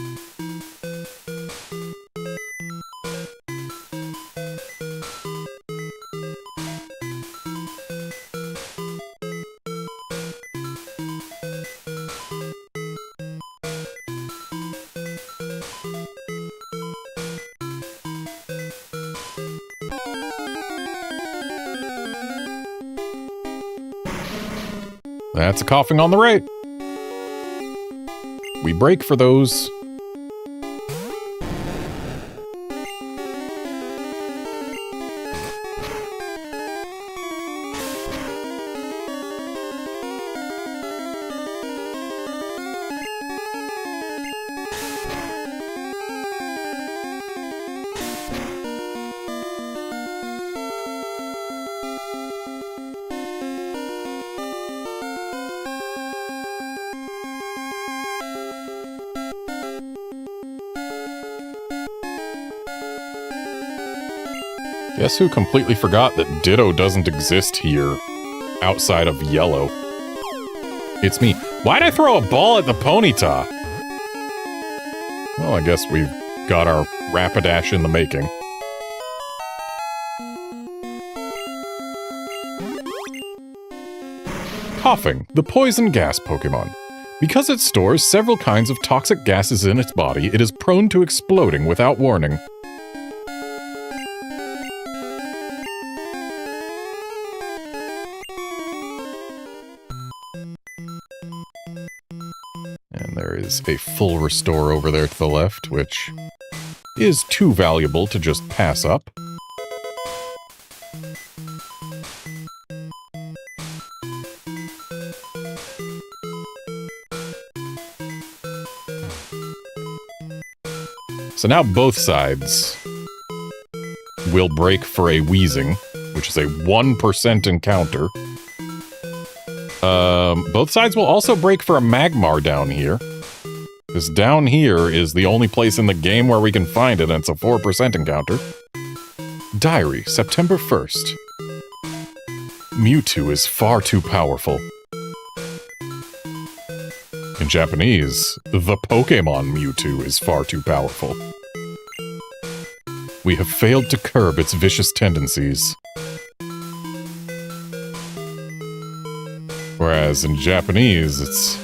That's a coughing on the right. We break for those. Guess who completely forgot that Ditto doesn't exist here, outside of yellow? It's me. Why'd I throw a ball at the Ponyta? Well, I guess we've got our Rapidash in the making. Coughing, the poison gas Pokemon. Because it stores several kinds of toxic gases in its body, it is prone to exploding without warning. A full restore over there to the left, which is too valuable to just pass up. So now both sides will break for a Wheezing, which is a 1% encounter. Both sides will also break for a Magmar down here. Because down here is the only place in the game where we can find it, and it's a 4% encounter. Diary, September 1st. Mewtwo is far too powerful. In Japanese, the Pokémon Mewtwo is far too powerful. We have failed to curb its vicious tendencies. Whereas in Japanese, it's...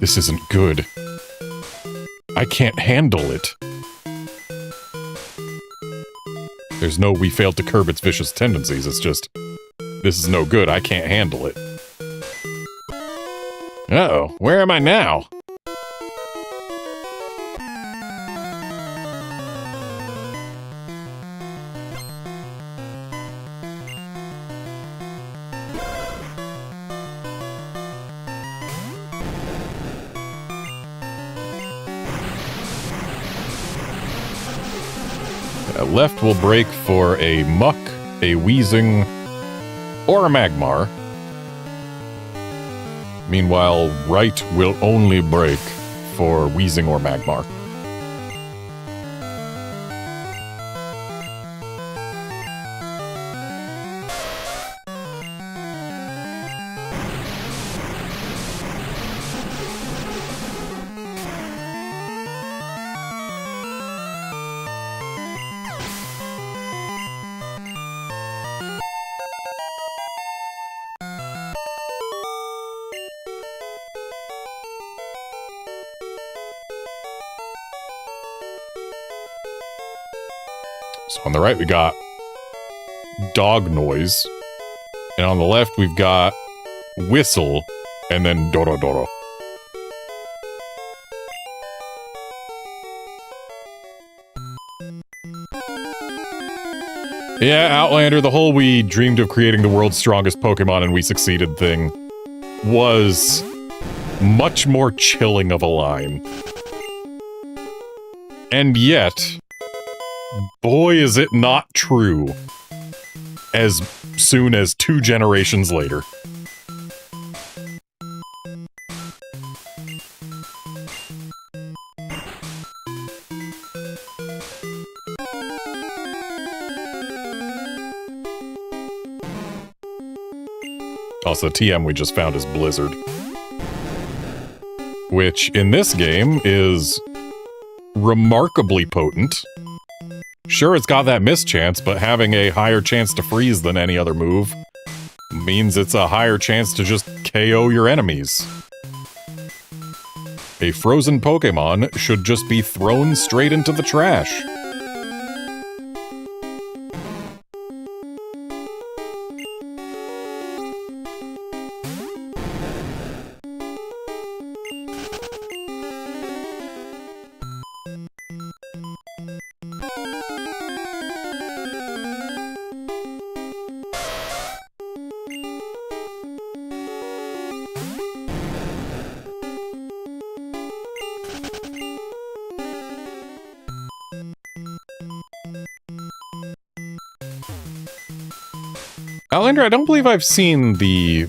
This isn't good. I can't handle it. There's no we failed to curb its vicious tendencies, it's just, this is no good, I can't handle it. Uh-oh, where am I now? Left will break for a Muck, a Wheezing, or a Magmar. Meanwhile, right will only break for Wheezing or Magmar. So on the right, we got dog noise. And on the left, we've got whistle and then Doro Doro. Yeah, Outlander, the whole we dreamed of creating the world's strongest Pokemon and we succeeded thing was much more chilling of a line. And yet, boy, is it not true. As soon as 2 generations later. Also, TM we just found is Blizzard. Which, in this game, is remarkably potent. Sure, it's got that mischance, but having a higher chance to freeze than any other move means it's a higher chance to just KO your enemies. A frozen Pokémon should just be thrown straight into the trash. Alindra, I don't believe I've seen the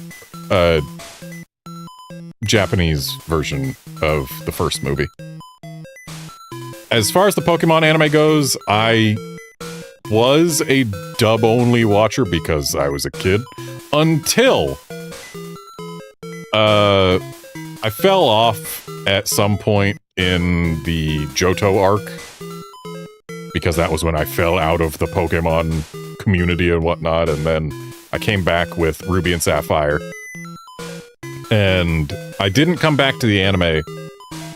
Japanese version of the first movie. As far as the Pokemon anime goes, I was a dub-only watcher because I was a kid, until I fell off at some point in the Johto arc, because that was when I fell out of the Pokemon community and whatnot, and then I came back with Ruby and Sapphire. And I didn't come back to the anime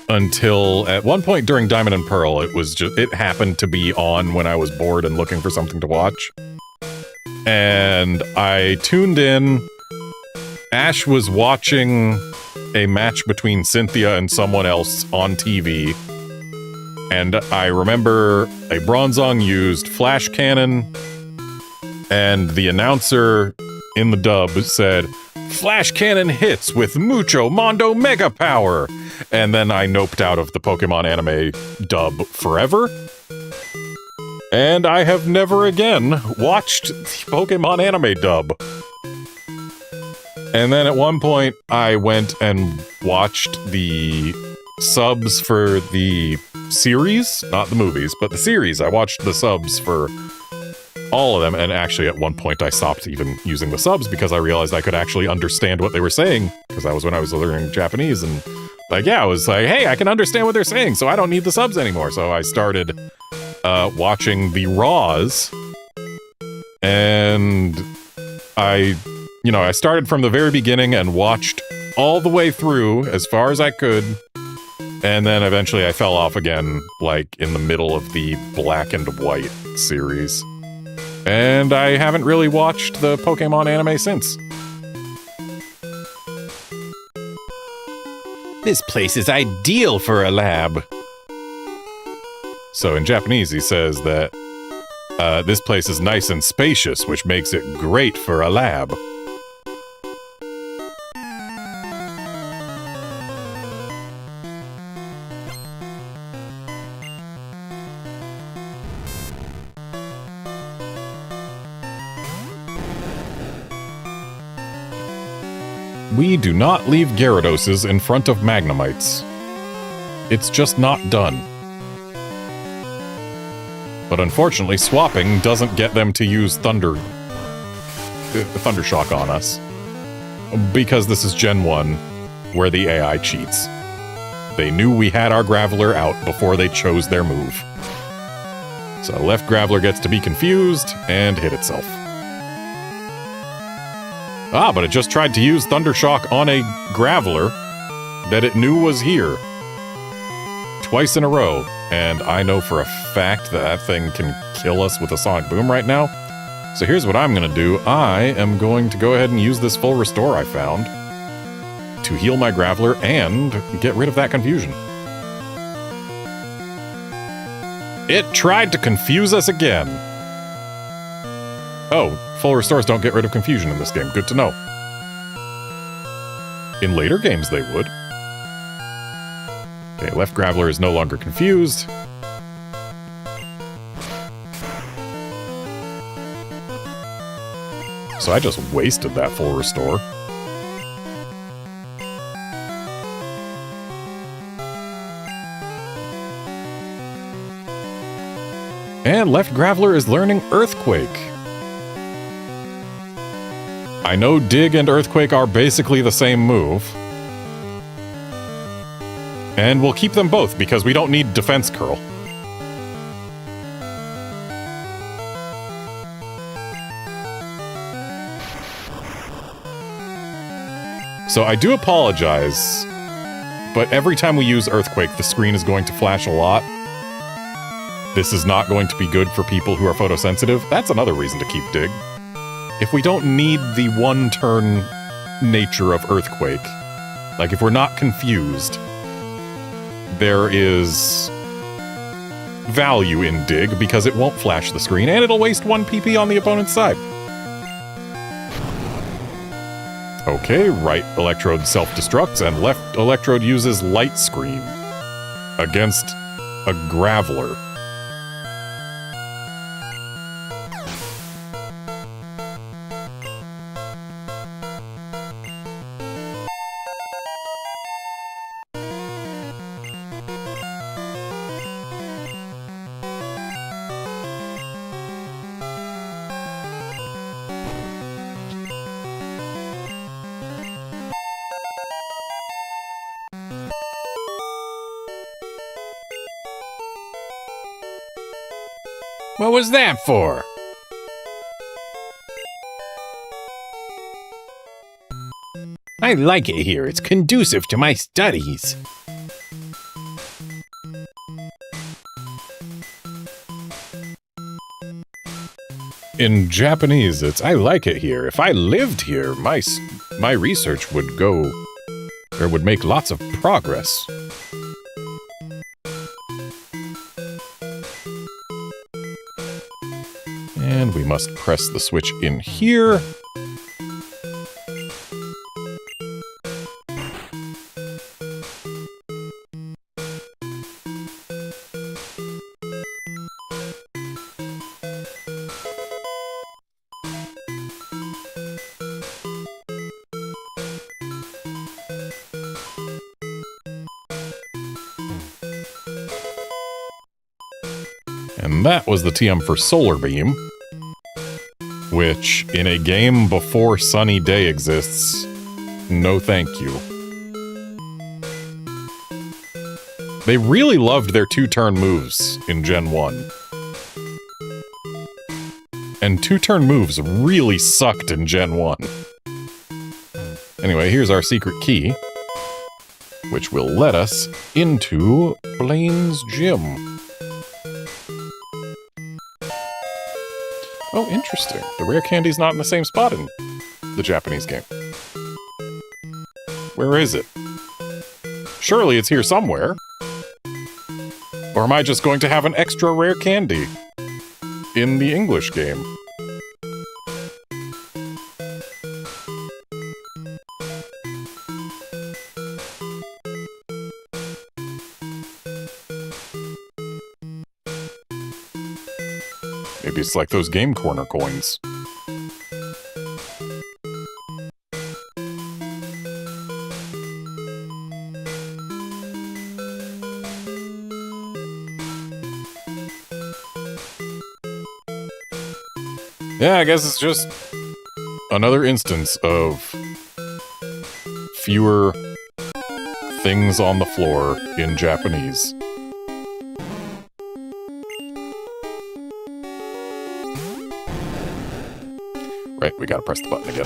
until at one point during Diamond and Pearl. It happened to be on when I was bored and looking for something to watch. And I tuned in. Ash was watching a match between Cynthia and someone else on TV. And I remember a Bronzong used Flash Cannon, and the announcer in the dub said, "Flash Cannon hits with Mucho Mondo Mega Power!" And then I noped out of the Pokemon anime dub forever. And I have never again watched the Pokemon anime dub. And then at one point, I went and watched the subs for the series, not the movies, but the series. I watched the subs for all of them, and actually at one point I stopped even using the subs because I realized I could actually understand what they were saying, because that was when I was learning Japanese, and I was like, hey, I can understand what they're saying, so I don't need the subs anymore. So I started watching the Raws, and I started from the very beginning and watched all the way through as far as I could, and then eventually I fell off again, like in the middle of the Black and White series. And I haven't really watched the Pokemon anime since. This place is ideal for a lab. So in Japanese he says that this place is nice and spacious, which makes it great for a lab. We do not leave Gyarados in front of Magnemites. It's just not done. But unfortunately, swapping doesn't get them to use Thunder Shock on us. Because this is Gen 1, where the AI cheats. They knew we had our Graveler out before they chose their move. So left Graveler gets to be confused and hit itself. Ah, but it just tried to use Thundershock on a Graveler that it knew was here. Twice in a row. And I know for a fact that that thing can kill us with a Sonic Boom right now. So here's what I'm going to do. I am going to go ahead and use this full restore I found to heal my Graveler and get rid of that confusion. It tried to confuse us again. Oh, full restores don't get rid of confusion in this game. Good to know. In later games, they would. Okay, left Graveler is no longer confused. So I just wasted that full restore. And Left Graveler is learning Earthquake. I know Dig and Earthquake are basically the same move. And we'll keep them both because we don't need Defense Curl. So I do apologize, but every time we use Earthquake, the screen is going to flash a lot. This is not going to be good for people who are photosensitive. That's another reason to keep Dig. If we don't need the one-turn nature of Earthquake, like if we're not confused, there is value in Dig because it won't flash the screen and it'll waste 1 PP on the opponent's side. Okay, right electrode self-destructs and left electrode uses Light Screen against a Graveler.
What was that for? I like it here. It's conducive to my studies.
In Japanese, it's I like it here. If I lived here, my research would go, or would make lots of progress. And we must press the switch in here. And that was the TM for Solar Beam, which, in a game before Sunny Day exists, no thank you. They really loved their 2-turn moves in Gen 1. And 2-turn moves really sucked in Gen 1. Anyway, here's our secret key, which will let us into Blaine's gym. Oh, interesting. The rare candy's not in the same spot in the Japanese game. Where is it? Surely it's here somewhere. Or am I just going to have an extra rare candy in the English game? Maybe it's like those Game Corner coins. Yeah, I guess it's just another instance of fewer things on the floor in Japanese. Right, we gotta press the button again.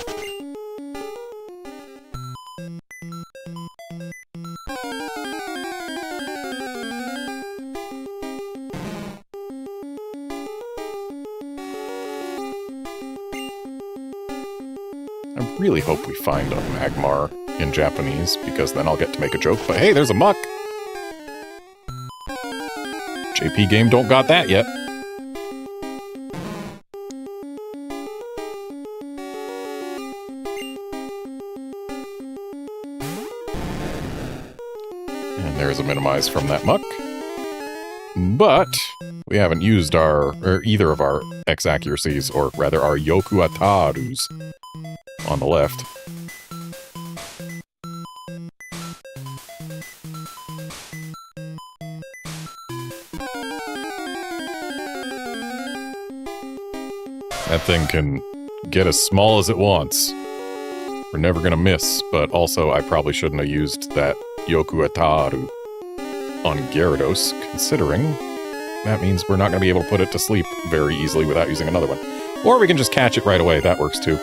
I really hope we find a Magmar in Japanese, because then I'll get to make a joke, but hey, there's a Muck! JP game don't got that yet. And there's a minimize from that Muck. But we haven't used either of our X accuracies, or rather our Yoku Atarus on the left. That thing can get as small as it wants. We're never gonna miss, but also I probably shouldn't have used that Yoku Ataru on Gyarados, considering that means we're not gonna be able to put it to sleep very easily without using another one. Or we can just catch it right away, that works too.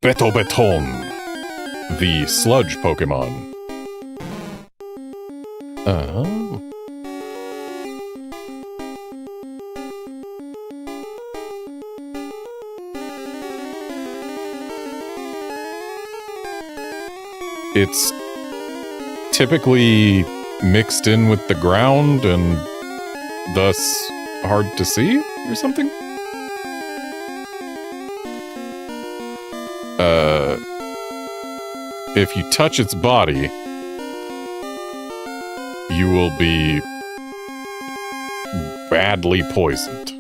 Beton, the sludge Pokemon. Oh. It's typically mixed in with the ground and thus hard to see or something? If you touch its body, you will be badly poisoned. You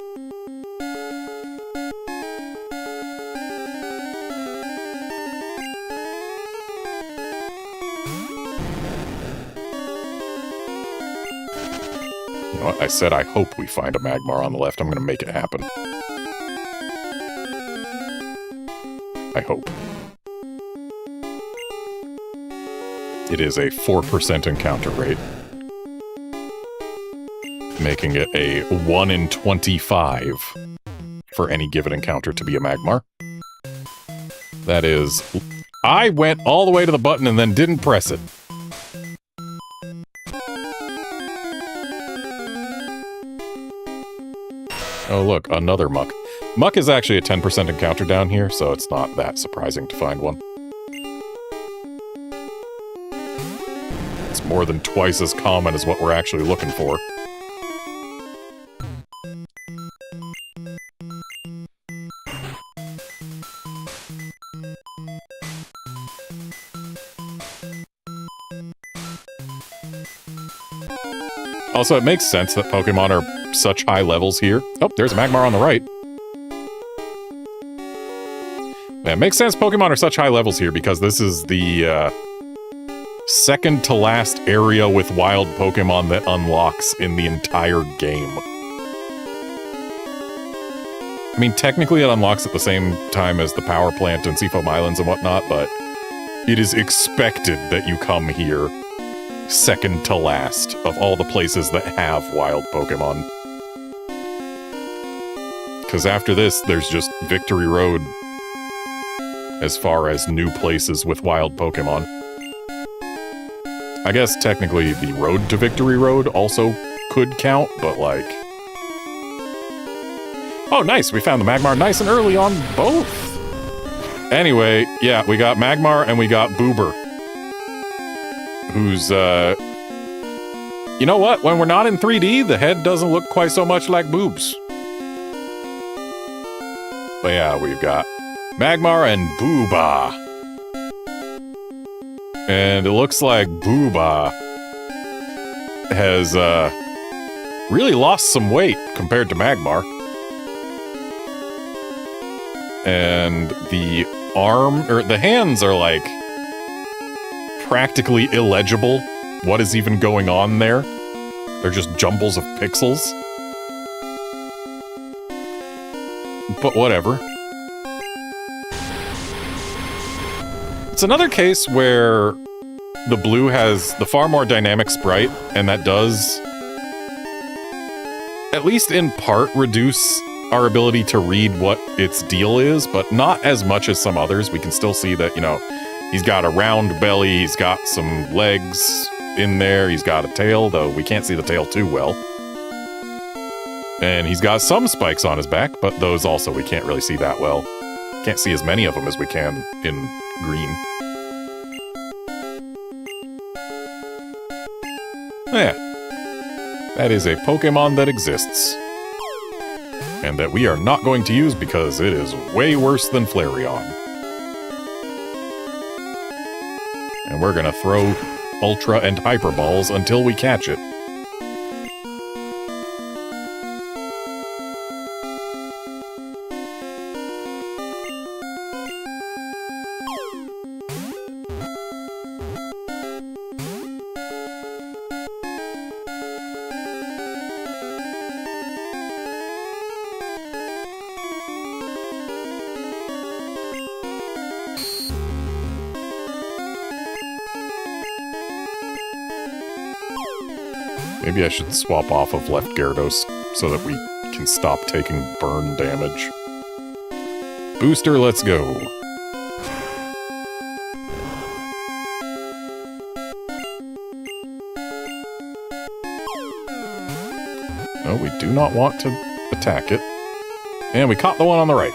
know what? I said I hope we find a Magmar on the left. I'm going to make it happen. I hope. It is a 4% encounter rate, making it a 1 in 25 for any given encounter to be a Magmar. That is... I went all the way to the button and then didn't press it. Oh look, another Muck. Muck is actually a 10% encounter down here, so it's not that surprising to find one. It's more than twice as common as what we're actually looking for. Also, it makes sense that Pokemon are such high levels here. Oh, there's a Magmar on the right. Yeah, it makes sense Pokemon are such high levels here because this is the second to last area with wild Pokemon that unlocks in the entire game. I mean, technically it unlocks at the same time as the Power Plant and Seafoam Islands and whatnot, but it is expected that you come here second to last of all the places that have wild Pokemon. Because after this, there's just Victory Road as far as new places with wild Pokemon. I guess technically the Road to Victory Road also could count, but like... Oh, nice! We found the Magmar nice and early on both! Anyway, yeah, we got Magmar and we got Boober. Who's, you know what? When we're not in 3D, the head doesn't look quite so much like boobs. But yeah, we've got Magmar and Booba. And it looks like Booba has, really lost some weight compared to Magmar. And the the hands are like practically illegible. What is even going on there? They're just jumbles of pixels. But whatever. It's another case where the blue has the far more dynamic sprite, and that does, at least in part, reduce our ability to read what its deal is, but not as much as some others. We can still see that, you know, he's got a round belly, he's got some legs in there, he's got a tail, though we can't see the tail too well. And he's got some spikes on his back, but those also we can't really see that well. Can't see as many of them as we can in green. Yeah. That is a Pokemon that exists. and that we are not going to use because it is way worse than Flareon. And we're gonna throw Ultra and Hyper Balls until we catch it. Maybe I should swap off of left Gyarados so that we can stop taking burn damage. Booster, let's go. No, we do not want to attack it. And we caught the one on the right.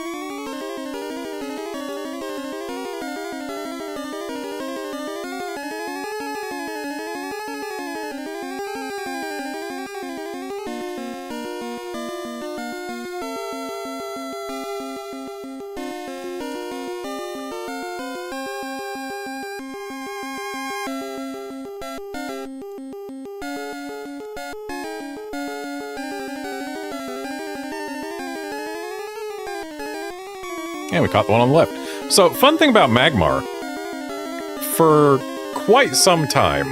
And we caught the one on the left. So, fun thing about Magmar. For quite some time,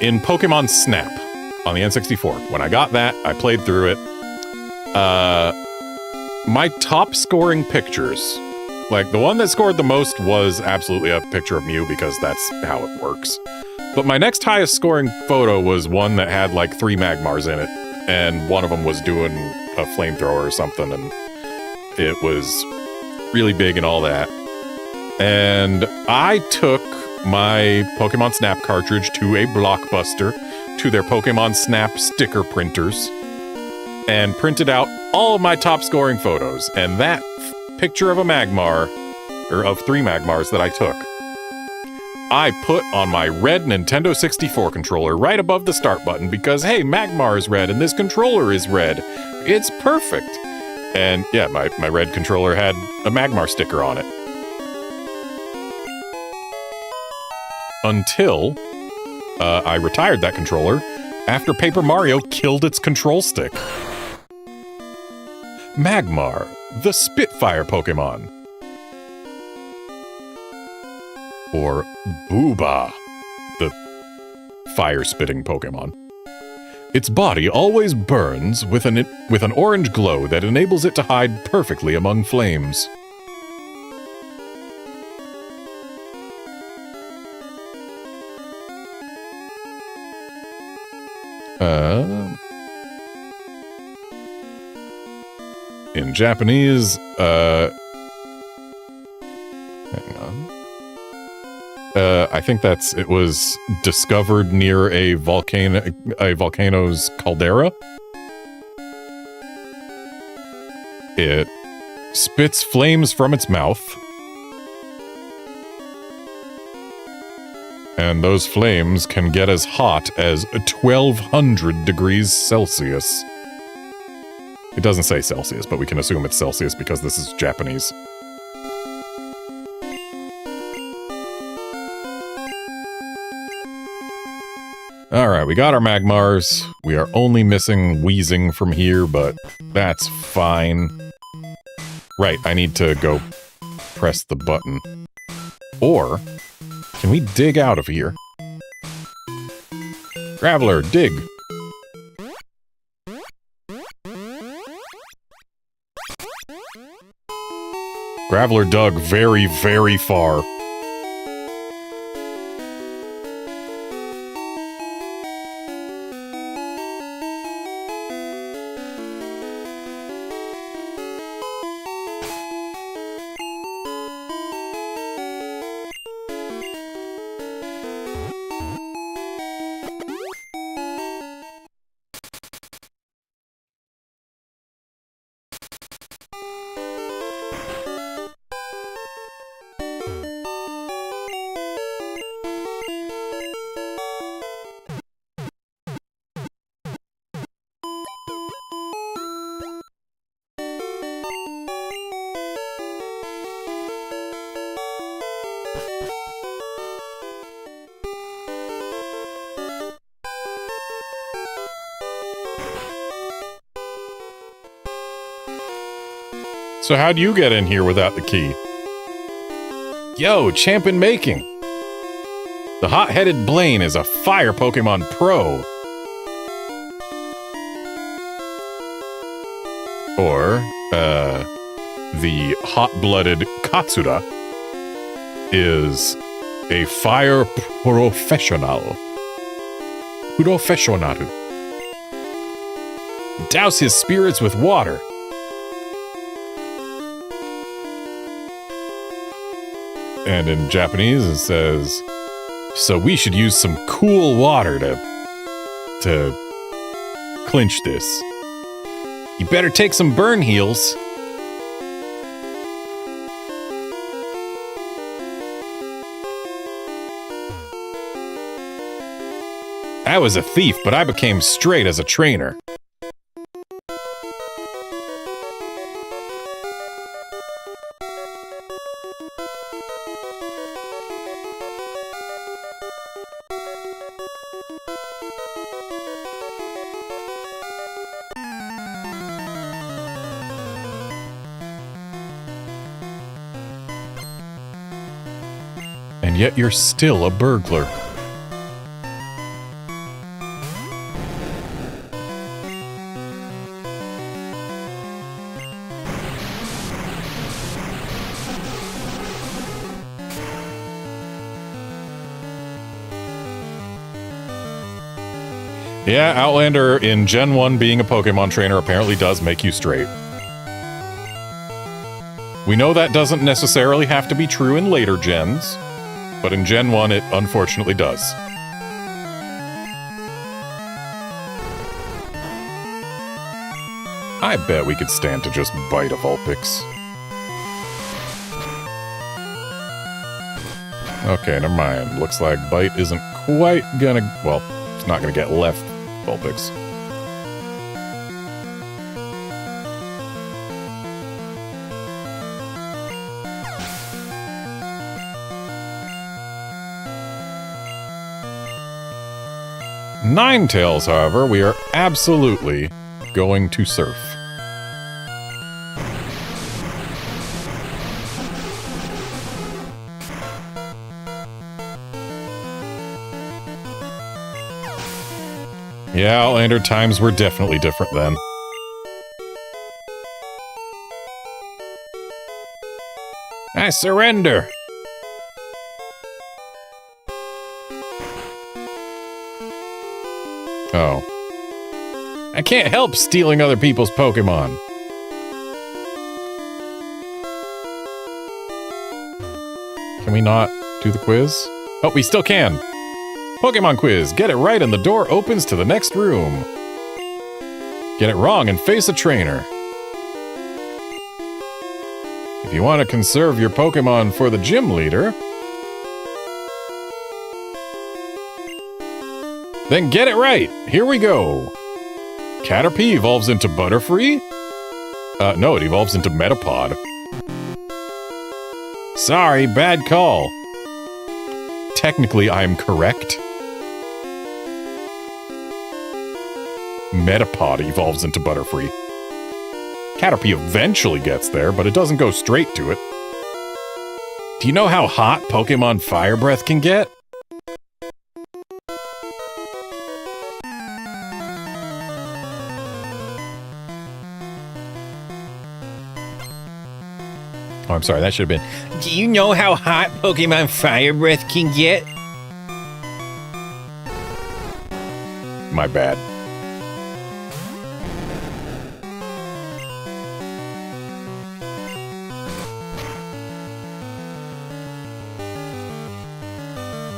in Pokemon Snap on the N64, when I got that, I played through it. My top scoring pictures, like the one that scored the most was absolutely a picture of Mew because that's how it works. But my next highest scoring photo was one that had like 3 Magmars in it, and one of them was doing a flamethrower or something, and it was really big and all that. And I took my Pokemon Snap cartridge to a Blockbuster, to their Pokemon Snap sticker printers, and printed out all of my top scoring photos. And that picture of a Magmar, or of 3 Magmars that I took, I put on my red Nintendo 64 controller right above the start button because, hey, Magmar is red and this controller is red. It's perfect. And yeah, my red controller had a Magmar sticker on it. Until I retired that controller after Paper Mario killed its control stick. Magmar, the Spitfire Pokemon. Or Booba, the fire-spitting Pokemon. Its body always burns with an orange glow that enables it to hide perfectly among flames. In Japanese, hang on. I think it was discovered near a volcano's caldera. It spits flames from its mouth. And those flames can get as hot as 1,200 degrees Celsius. It doesn't say Celsius, but we can assume it's Celsius because this is Japanese. Alright, we got our Magmars. We are only missing Wheezing from here, but that's fine. Right, I need to go press the button. Or, can we dig out of here? Graveler, dig! Graveler dug very, very far. So how'd you get in here without the key? Yo, champ in making! The hot-headed Blaine is a fire Pokemon pro! Or, the hot-blooded Katsura is a fire professional. Professionaru. Douse his spirits with water. And in Japanese it says, so we should use some cool water to clinch this. You better take some burn heals. I was a thief, but I became straight as a trainer. And yet you're still a burglar. Yeah, Outlander in Gen 1 being a Pokemon trainer apparently does make you straight. We know that doesn't necessarily have to be true in later gens, but in Gen 1 it unfortunately does. I bet we could stand to just bite a Vulpix. Okay, never mind. Looks like bite isn't quite gonna... well, it's not gonna get left Vulpix. Ninetales, however, we are absolutely going to surf. Yeah, Outlander, times were definitely different then. I surrender! Oh. I can't help stealing other people's Pokemon. Can we not do the quiz? Oh, we still can! Pokemon quiz. Get it right and the door opens to the next room. Get it wrong and face a trainer. If you want to conserve your Pokemon for the gym leader, then get it right. Here we go. Caterpie evolves into Butterfree? No, it evolves into Metapod. Sorry, bad call. Technically, I'm correct. Metapod evolves into Butterfree. Caterpie eventually gets there, but it doesn't go straight to it. Do you know how hot Pokemon Fire Breath can get? Oh, I'm sorry, that should have been... Do you know how hot Pokemon Fire Breath can get? My bad.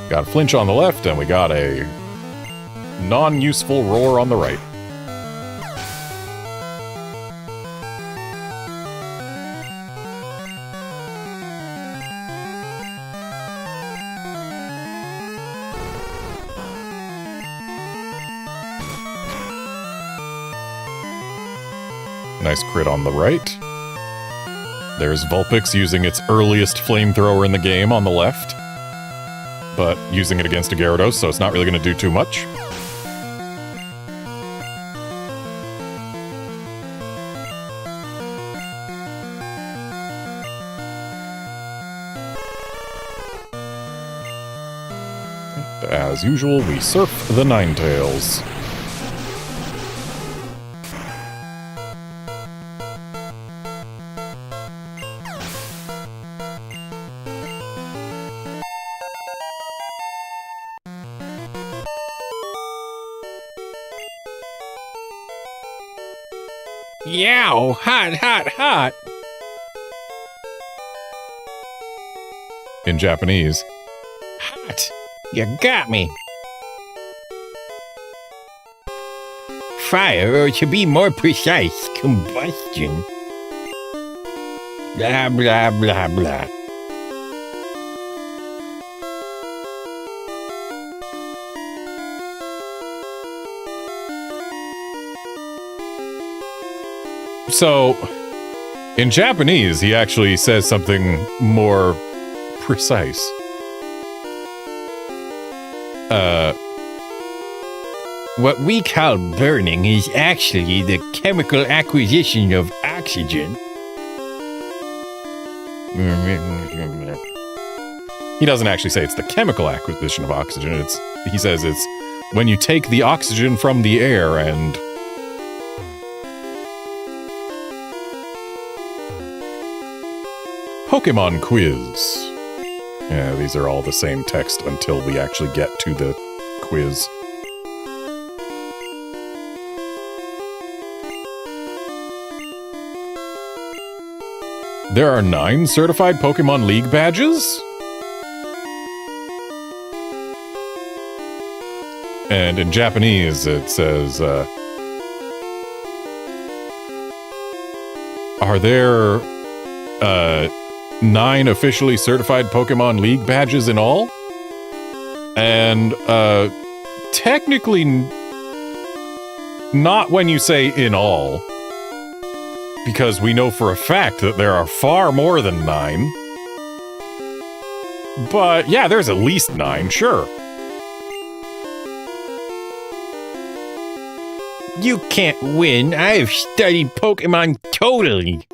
Got a flinch on the left, and we got a non-useful roar on the right. Nice crit on the right. There's Vulpix using its earliest flamethrower in the game on the left, but using it against a Gyarados, so it's not really going to do too much. as usual, we surf the Ninetales.
Yow! Hot, hot, hot!
In Japanese,
Hot! You got me! Fire, or to be more precise, combustion. Blah, blah, blah, blah.
So, in Japanese, he actually says something more precise.
What we call burning is actually the chemical acquisition of oxygen.
He doesn't actually say it's the chemical acquisition of oxygen. He says it's when you take the oxygen from the air and... Pokemon quiz. Yeah, these are all the same text until we actually get to the quiz. There are 9 certified Pokemon League badges? And in Japanese, it says, are there, 9 officially certified Pokemon League badges in all? And, technically, not when you say in all. Because we know for a fact that there are far more than 9. But, yeah, there's at least 9, sure.
You can't win. I've studied Pokemon totally.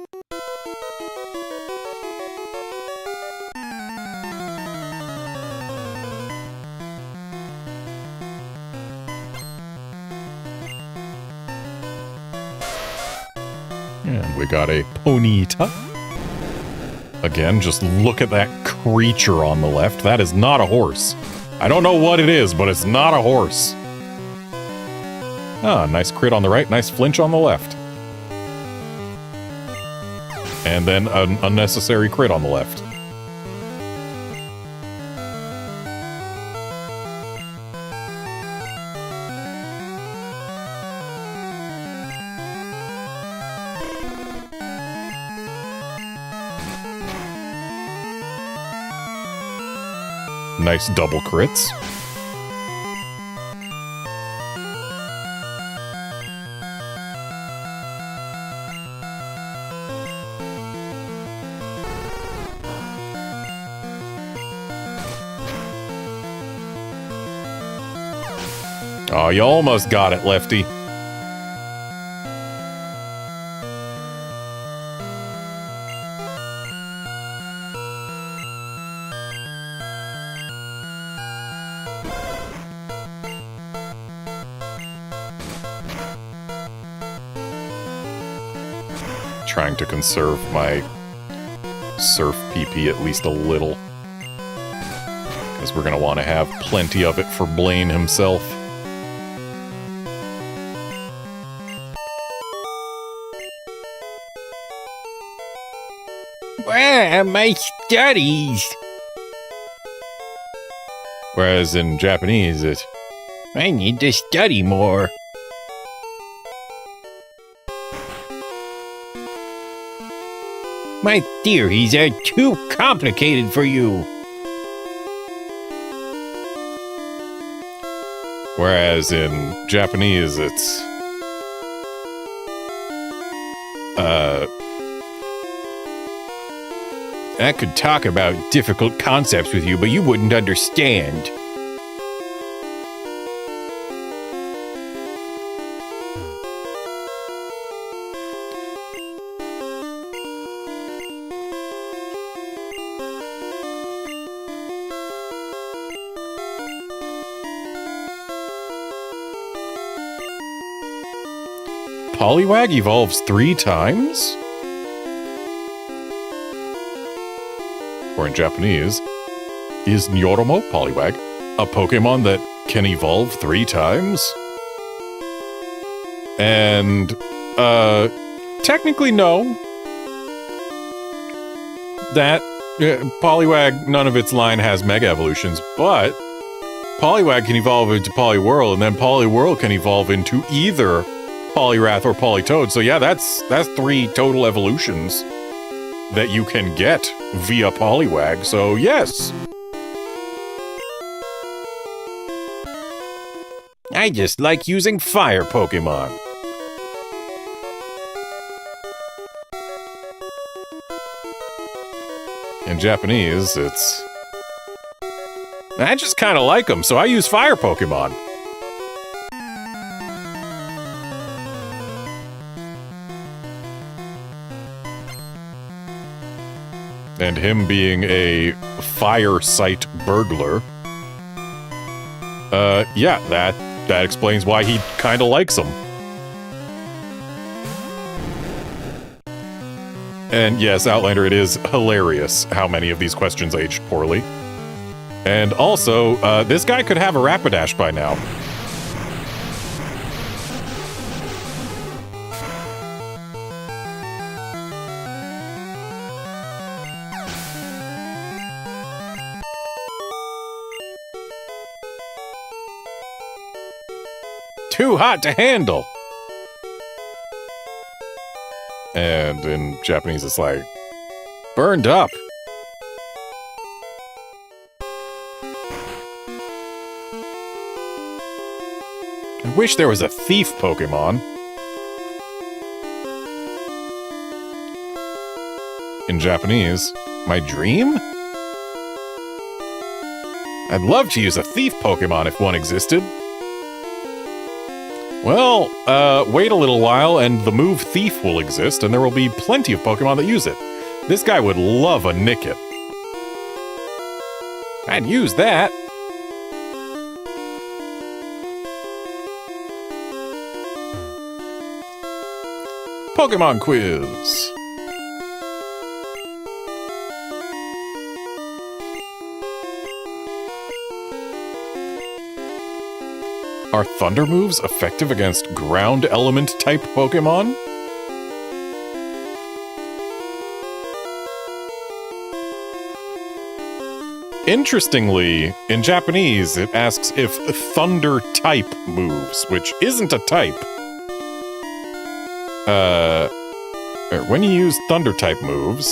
And we got a Ponyta. Again, just look at that creature on the left. That is not a horse. I don't know what it is, but it's not a horse. Ah, nice crit on the right, nice flinch on the left. And then an unnecessary crit on the left. Nice double crits. Oh, you almost got it, Lefty. Trying to conserve my surf PP at least a little. Because we're going to want to have plenty of it for Blaine himself.
Wow, my studies!
Whereas in Japanese,
I need to study more. My theories are too complicated for you.
Whereas in Japanese, it's...
I could talk about difficult concepts with you, but you wouldn't understand.
Poliwag evolves 3 times? Or in Japanese, is Nyoromo Poliwag a Pokemon that can evolve 3 times? And, technically no. That, Poliwag, none of its line has Mega Evolutions, but Poliwag can evolve into Poliwhirl, and then Poliwhirl can evolve into either Poliwrath or Politoed. So yeah, that's 3 total evolutions that you can get via Poliwag, so yes!
I just like using fire Pokemon.
In Japanese, it's... I just kind of like them, so I use fire Pokemon. And him being a fire site burglar. Yeah, that explains why he kind of likes them. And yes, Outlander, it is hilarious how many of these questions aged poorly. And also, this guy could have a Rapidash by now. Too hot to handle! And in Japanese, it's like, burned up. I wish there was a thief Pokemon. In Japanese, my dream? I'd love to use a thief Pokemon if one existed. Well, wait a little while and the move Thief will exist, and there will be plenty of Pokemon that use it. This guy would love a Nickit. I'd use that. Pokemon Quiz. Are Thunder moves effective against ground element type Pokemon? Interestingly, in Japanese, it asks if Thunder type moves, which isn't a type. When you use Thunder type moves,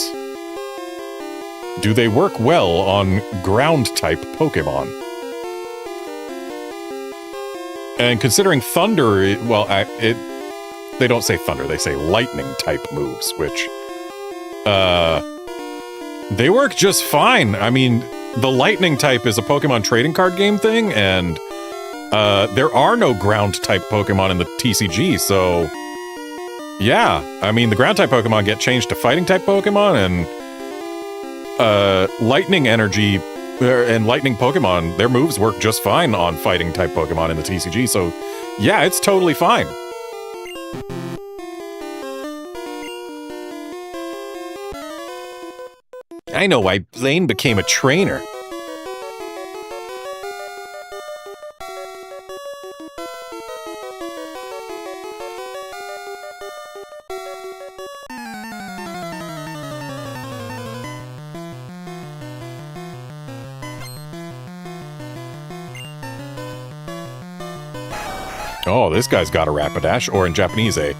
do they work well on ground type Pokemon? And considering Thunder, they don't say Thunder, they say Lightning type moves, which, they work just fine. I mean, the Lightning type is a Pokemon trading card game thing, and, there are no ground type Pokemon in the TCG, so, yeah. I mean, the ground type Pokemon get changed to fighting type Pokemon, and, Lightning energy and Lightning Pokemon, their moves work just fine on fighting type Pokemon in the TCG, so yeah, it's totally fine.
I know why Blaine became a trainer.
Oh, this guy's got a Rapidash, or in Japanese, a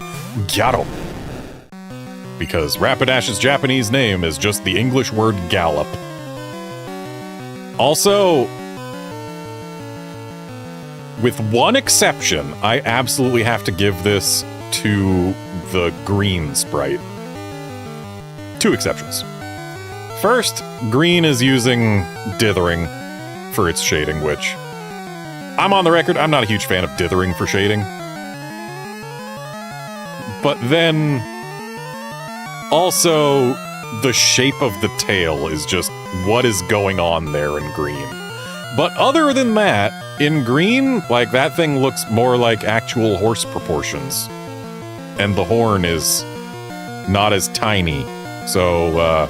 Gyaro. Because Rapidash's Japanese name is just the English word gallop. Also, with one exception, I absolutely have to give this to the green sprite. 2 exceptions. First, green is using dithering for its shading, which... I'm on the record, I'm not a huge fan of dithering for shading. But then... also, the shape of the tail is just what is going on there in green. But other than that, in green, like, that thing looks more like actual horse proportions. and the horn is not as tiny. So,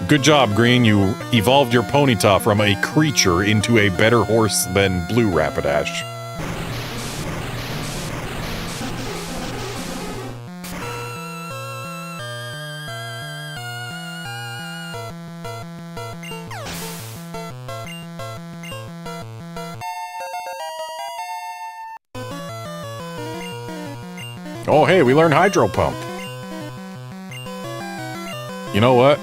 good job, Green. You evolved your Ponyta from a creature into a better horse than Blue Rapidash. Oh, hey, we learned Hydro Pump. You know what?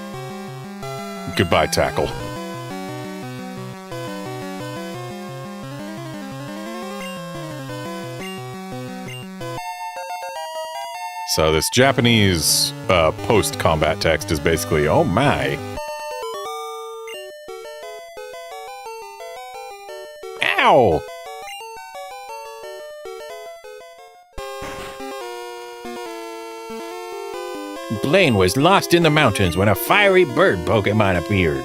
Goodbye, Tackle. So this Japanese post-combat text is basically, oh my. Ow!
Blaine was lost in the mountains when a fiery bird Pokemon appeared.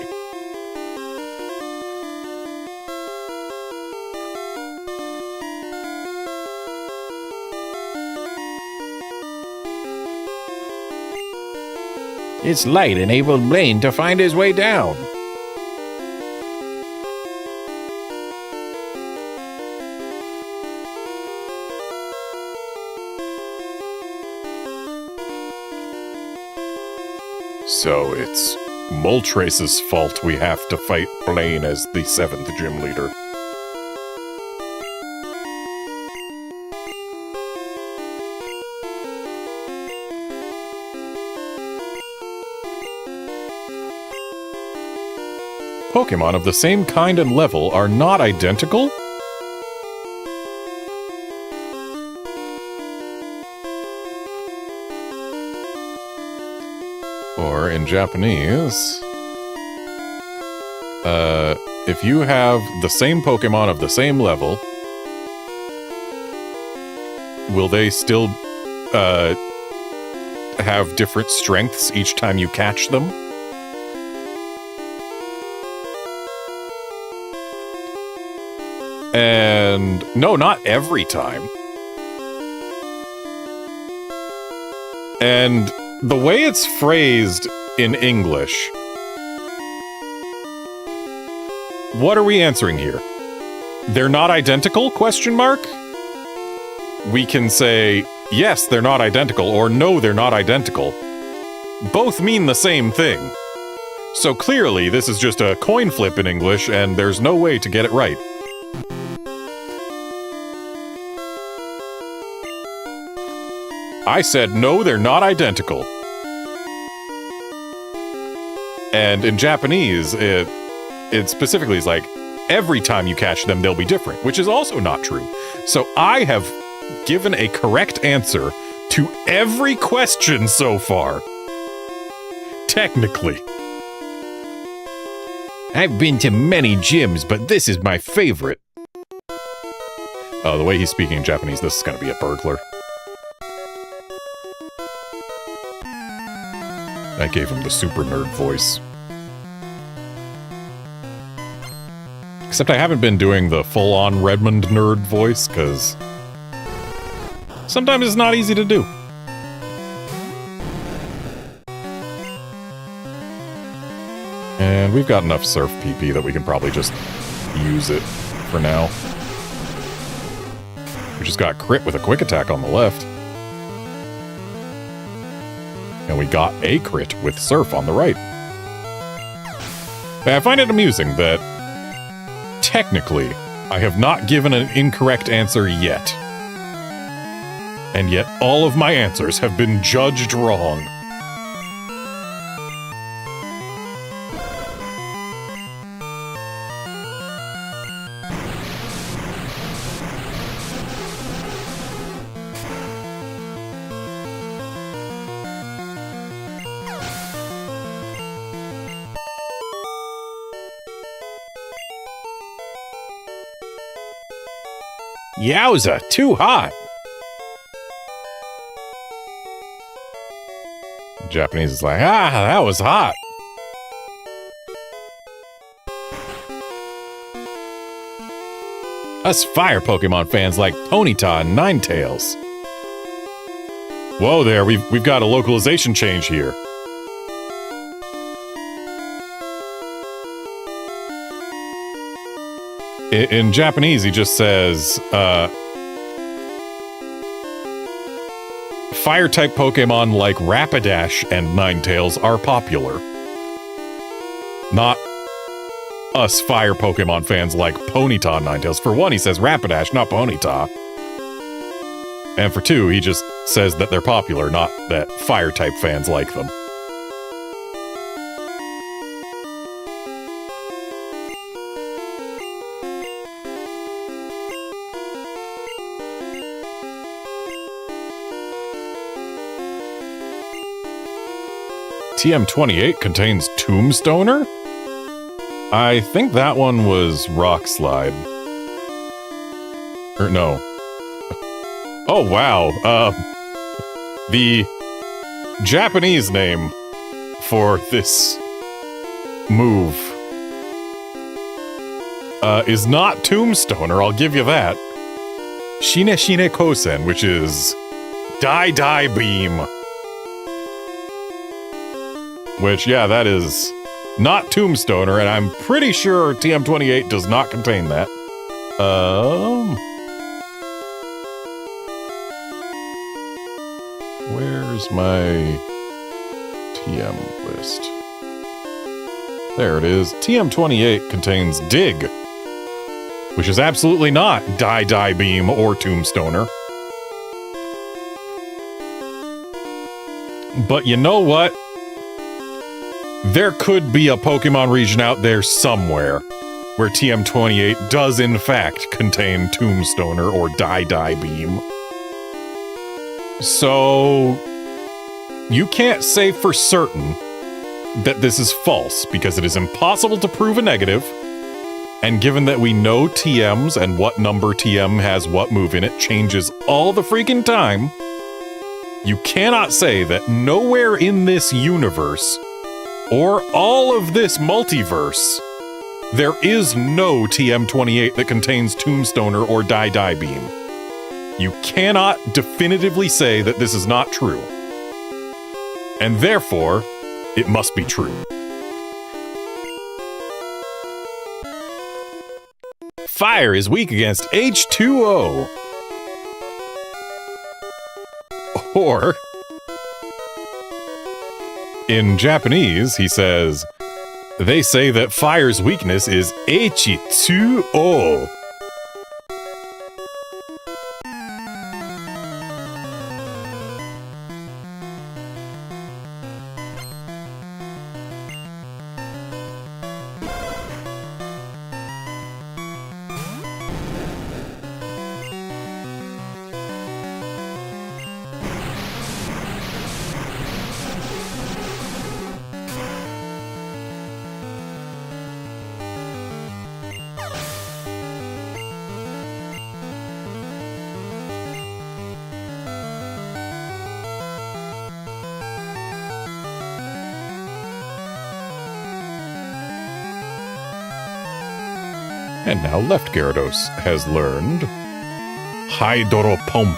Its light enabled Blaine to find his way down.
So it's Moltres' fault we have to fight Blaine as the 7th gym leader. Pokemon of the same kind and level are not identical? Or in Japanese, if you have the same Pokemon of the same level, will they still have different strengths each time you catch them? And no, not every time. And the way it's phrased in English, what are we answering here? They're not identical? Question mark? We can say, yes, they're not identical, or no, they're not identical. Both mean the same thing. So clearly, this is just a coin flip in English, and there's no way to get it right. I said, no, they're not identical. And in Japanese, it specifically is like, every time you catch them, they'll be different, which is also not true. So I have given a correct answer to every question so far. Technically.
I've been to many gyms, but this is my favorite.
Oh, the way he's speaking Japanese, this is going to be a burglar. I gave him the super nerd voice. Except I haven't been doing the full-on Redmond nerd voice, because sometimes it's not easy to do. And we've got enough Surf PP that we can probably just use it for now. We just got crit with a quick attack on the left. And we got a crit with Surf on the right. I find it amusing that, technically, I have not given an incorrect answer yet. And yet all of my answers have been judged wrong.
Yowza, too hot.
Japanese is like, that was hot.
Us fire Pokemon fans like Ponyta and Ninetales.
Whoa there, we've got a localization change here. In Japanese, he just says, Fire-type Pokemon like Rapidash and Ninetales are popular. Not us fire Pokemon fans like Ponyta and Ninetales. For one, he says Rapidash, not Ponyta. And for two, he just says that they're popular, not that fire-type fans like them. TM28 contains Tombstoner? I think that one was Rock Slide. Or no. Oh, wow. The Japanese name for this move is not Tombstoner, I'll give you that. Shine Shine Kosen, which is Die Beam. Which, yeah, that is not Tombstoner, and I'm pretty sure TM28 does not contain that. Where's my TM list? There it is. TM28 contains Dig, which is absolutely not Die Beam or Tombstoner. But you know what? There could be a Pokemon region out there somewhere where TM28 does in fact contain Tombstoner or Die Beam. So you can't say for certain that this is false because it is impossible to prove a negative. And given that we know TMs and what number TM has what move in it changes all the freaking time, you cannot say that nowhere in this universe or all of this multiverse, there is no TM28 that contains Tombstoner or Die Beam. You cannot definitively say that this is not true. And therefore, it must be true. Fire is weak against H2O. Or in Japanese, he says, they say that fire's weakness is H2O. And now Left Gyarados has learned Hydropump.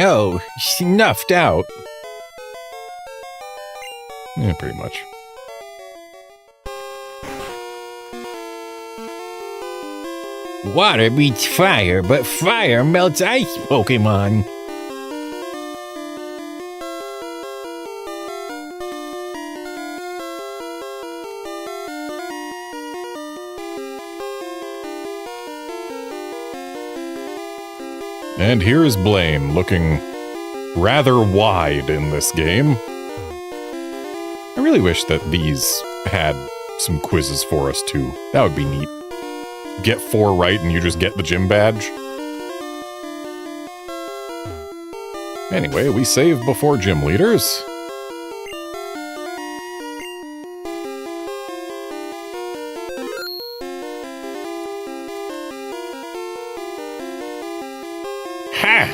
Oh, snuffed out.
Yeah, pretty much.
Water beats fire, but fire melts ice Pokemon.
And here is Blaine, looking rather wide in this game. I really wish that these had some quizzes for us, too. That would be neat. Get 4 right and you just get the gym badge. Anyway, we save before gym leaders.
Ha!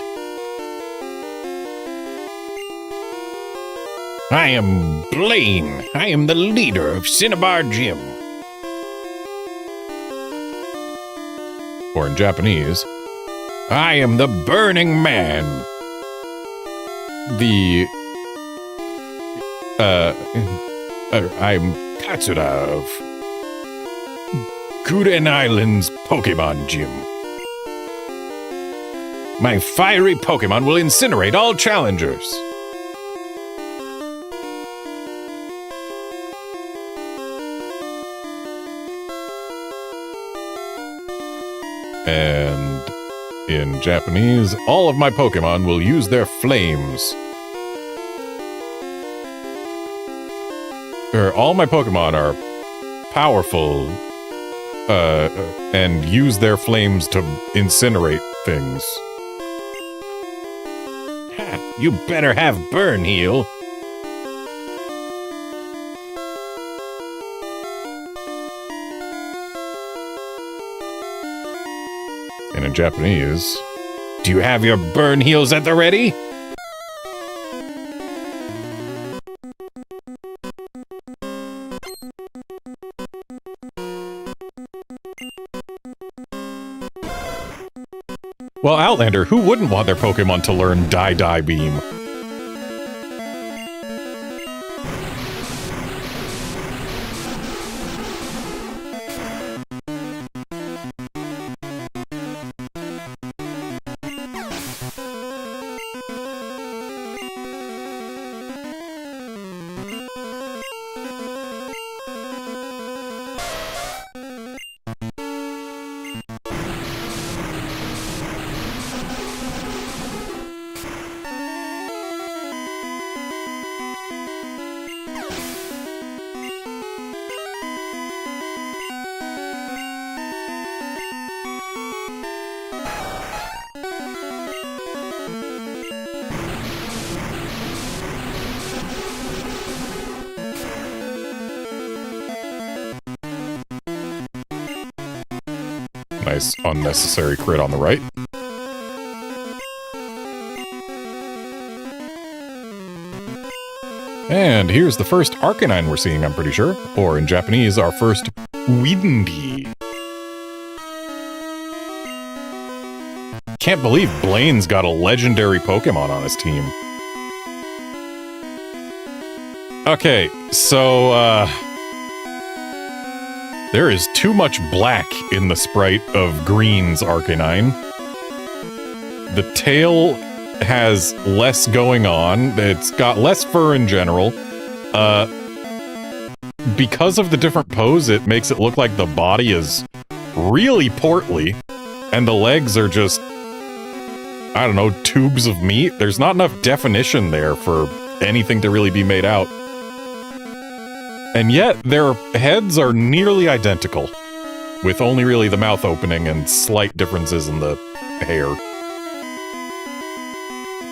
I am Blaine. I am the leader of Cinnabar Gym.
Or in Japanese,
I am the Burning Man. I'm Katsura of Guden Island's Pokemon Gym. My fiery Pokemon will incinerate all challengers.
and in Japanese, all of my Pokemon will use their flames. All my Pokemon are powerful, and use their flames to incinerate things.
Ha, you better have Burn Heal.
And in Japanese,
do you have your Burn Heals at the ready?
well, Outlander, who wouldn't want their Pokemon to learn Die Beam? Nice unnecessary crit on the right. And here's the first Arcanine we're seeing, I'm pretty sure. Or in Japanese, our first Windy. Can't believe Blaine's got a legendary Pokemon on his team. Okay, so, there is too much black in the sprite of Green's Arcanine. The tail has less going on. It's got less fur in general. Because of the different pose, it makes it look like the body is really portly, and the legs are just, I don't know, tubes of meat. There's not enough definition there for anything to really be made out. And yet, their heads are nearly identical, with only really the mouth opening and slight differences in the hair.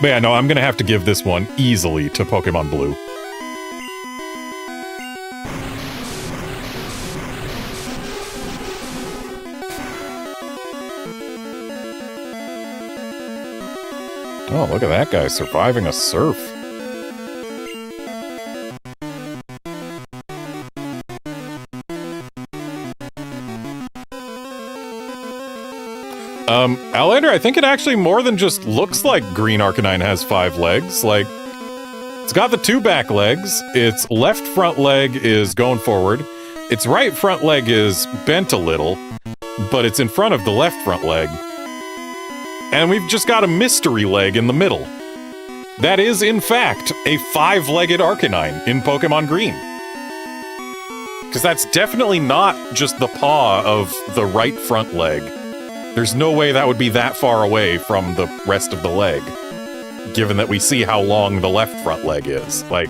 But yeah, no, I'm gonna have to give this one easily to Pokémon Blue. Oh, look at that guy surviving a surf. Outlander, I think it actually more than just looks like Green Arcanine has 5 legs. Like, it's got the 2 back legs, its left front leg is going forward, its right front leg is bent a little, but it's in front of the left front leg. And we've just got a mystery leg in the middle. That is, in fact, a 5-legged Arcanine in Pokémon Green. Because that's definitely not just the paw of the right front leg. There's no way that would be that far away from the rest of the leg, given that we see how long the left front leg is. Like,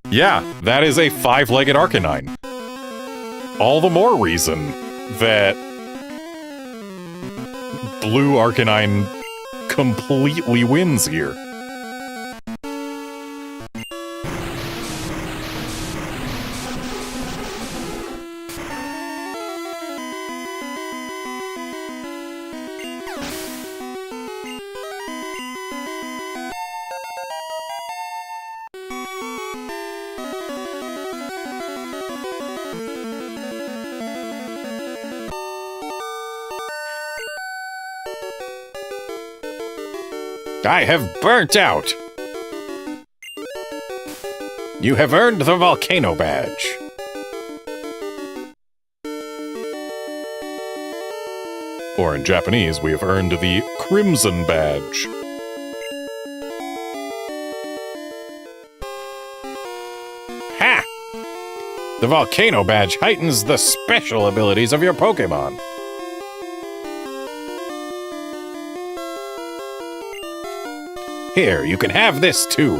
yeah, that is a 5-legged Arcanine. All the more reason that Blue Arcanine completely wins here.
I have burnt out. You have earned the volcano badge.
Or in Japanese, we have earned the crimson badge.
Ha! The volcano badge heightens the special abilities of your Pokémon. Here, you can have this too.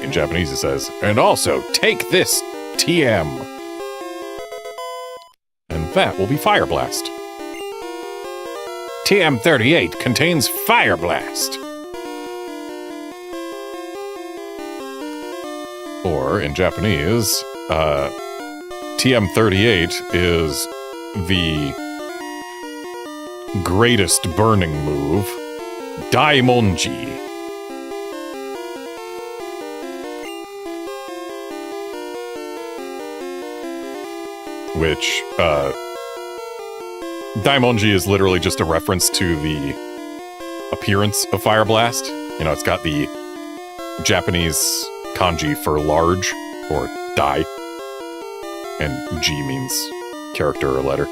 In Japanese, it says, and also take this TM. And that will be Fire Blast.
TM38 contains Fire Blast.
Or in Japanese, TM38 is the greatest burning move, Daimonji. Which, Daimonji is literally just a reference to the appearance of Fire Blast. You know, it's got the Japanese kanji for large, or dai, and Ji means character or letter.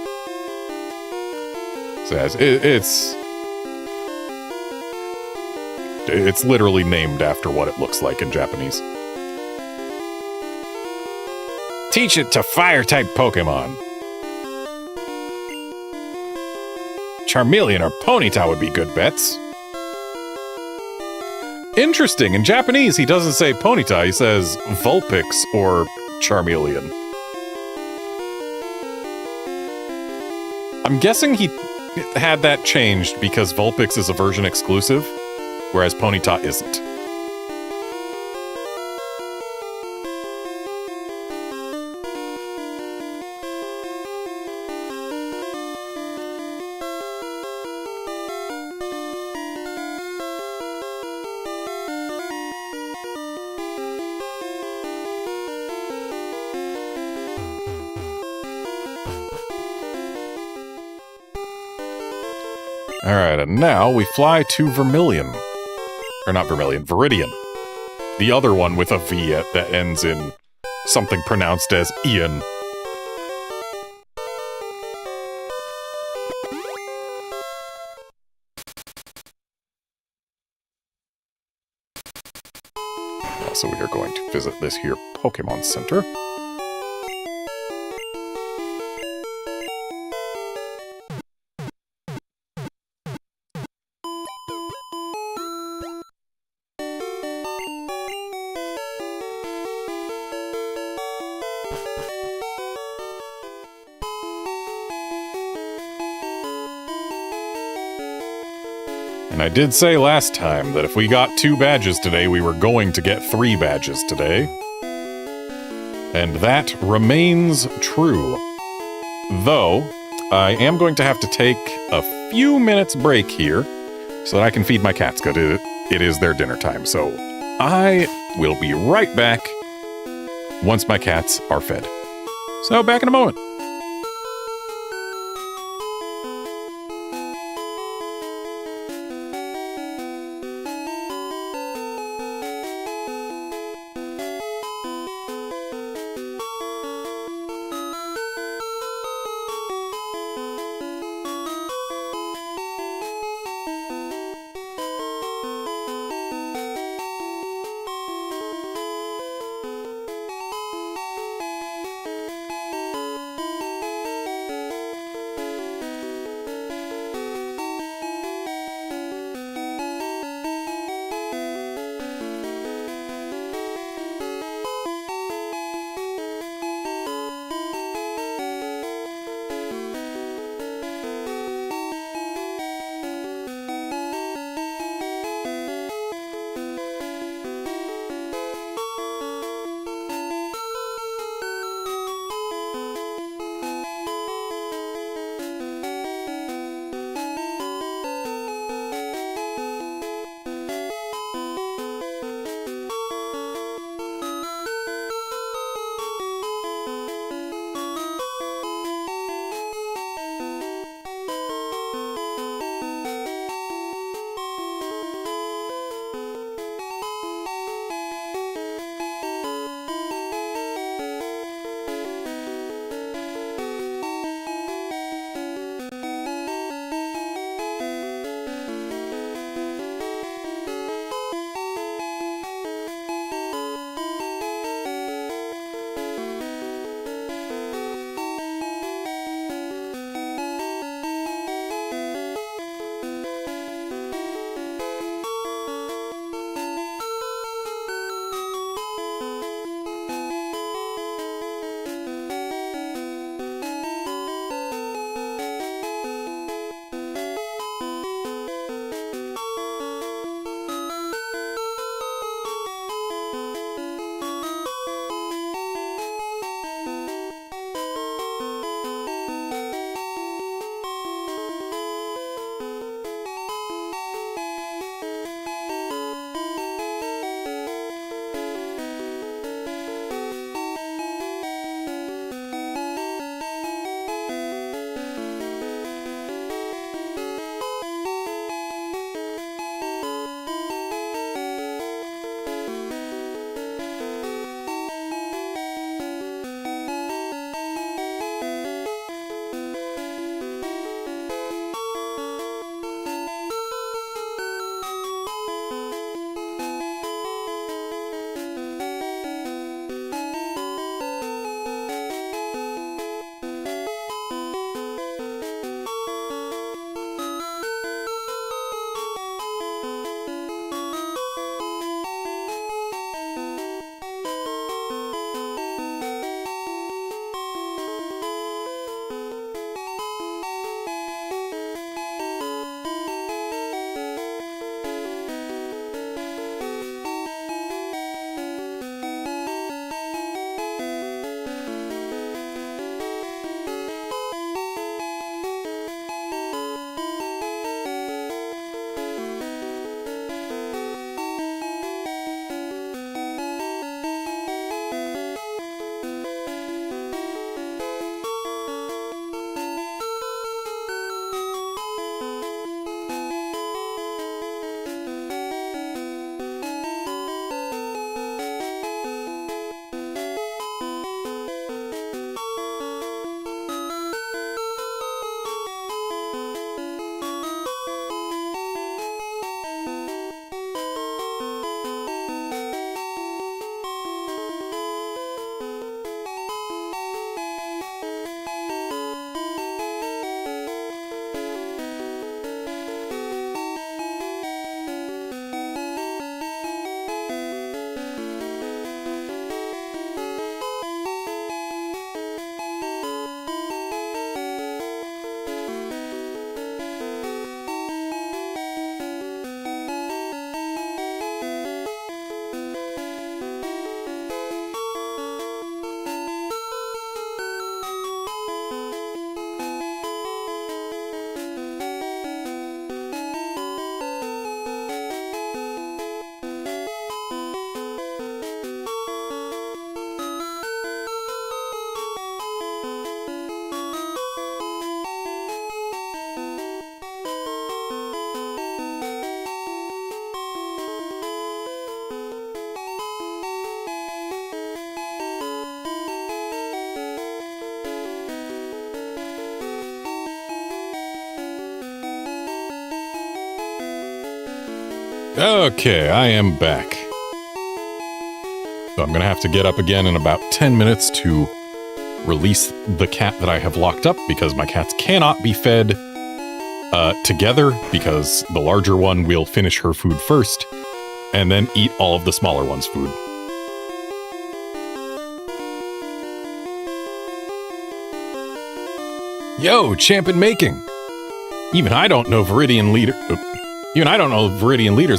So it's literally named after what it looks like in Japanese.
Teach it to Fire-type Pokémon. Charmeleon or Ponyta would be good bets.
Interesting. In Japanese, he doesn't say Ponyta, he says Vulpix or Charmeleon. I'm guessing he had that changed because Vulpix is a version exclusive, whereas Ponyta isn't. Alright, and now we fly to Vermilion. Or not Vermilion, Viridian. The other one with a V that ends in something pronounced as Ian. Also, we are going to visit this here Pokemon Center. And I did say last time that if we got 2 badges today, we were going to get 3 badges today. And that remains true. Though, I am going to have to take a few minutes break here so that I can feed my cats, because it is their dinner time. So I will be right back once my cats are fed. So back in a moment. Okay, I am back. So I'm gonna have to get up again in about 10 minutes to release the cat that I have locked up because my cats cannot be fed together because the larger one will finish her food first and then eat all of the smaller one's food. Yo, champ in making! Even I don't know Viridian Leader's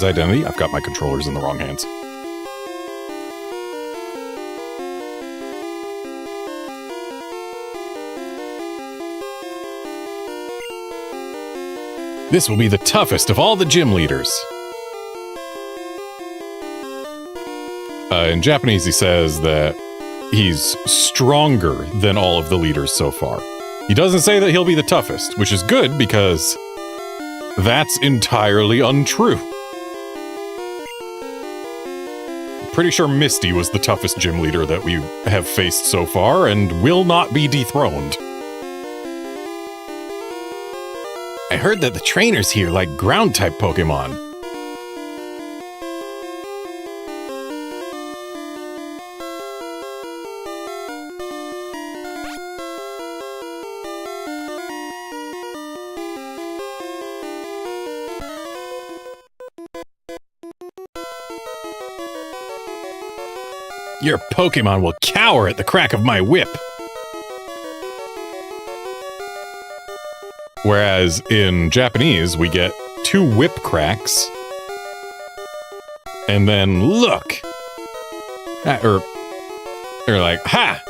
identity. I've got my controllers in the wrong hands. This will be the toughest of all the gym leaders. In Japanese, he says that he's stronger than all of the leaders so far. He doesn't say that he'll be the toughest, which is good because that's entirely untrue. I'm pretty sure Misty was the toughest gym leader that we have faced so far and will not be dethroned. I heard that the trainers here like ground-type Pokémon. Your Pokémon will cower at the crack of my whip. Whereas in Japanese, we get 2 whip cracks. And then look. Or like, ha!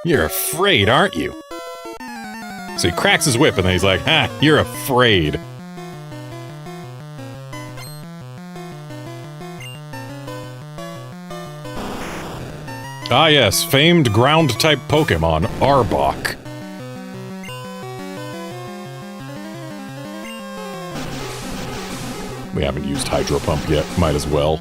You're afraid, aren't you? So he cracks his whip and then he's like, ha! You're afraid. Ah yes, famed ground-type Pokémon, Arbok. We haven't used Hydro Pump yet, might as well.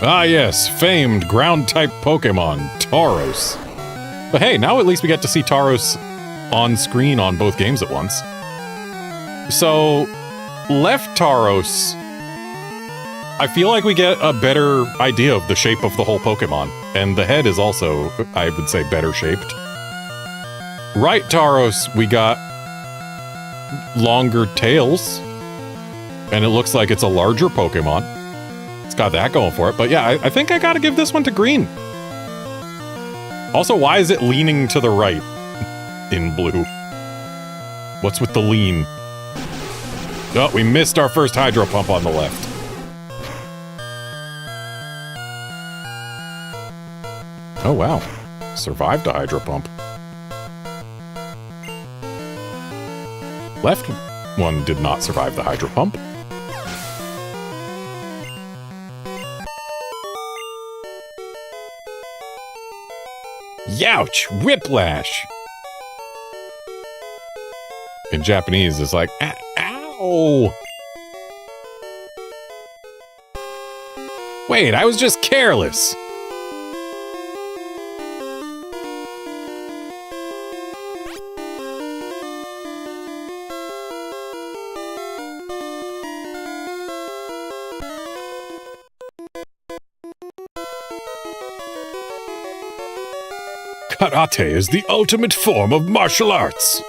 Ah yes, famed ground-type Pokémon, Tauros. But hey, now at least we get to see Tauros on screen on both games at once. So, left Tauros, I feel like we get a better idea of the shape of the whole Pokemon. And the head is also, I would say, better shaped. Right Tauros, we got longer tails. And it looks like it's a larger Pokemon. It's got that going for it. But yeah, I think I gotta give this one to green. Also, why is it leaning to the right in blue? What's with the lean? Oh, we missed our first Hydro Pump on the left. Oh, wow. Survived a Hydro Pump. Left one did not survive the Hydro Pump. Youch! Whiplash! In Japanese, it's like, ow! Wait, I was just careless! Karate is the ultimate form of martial arts!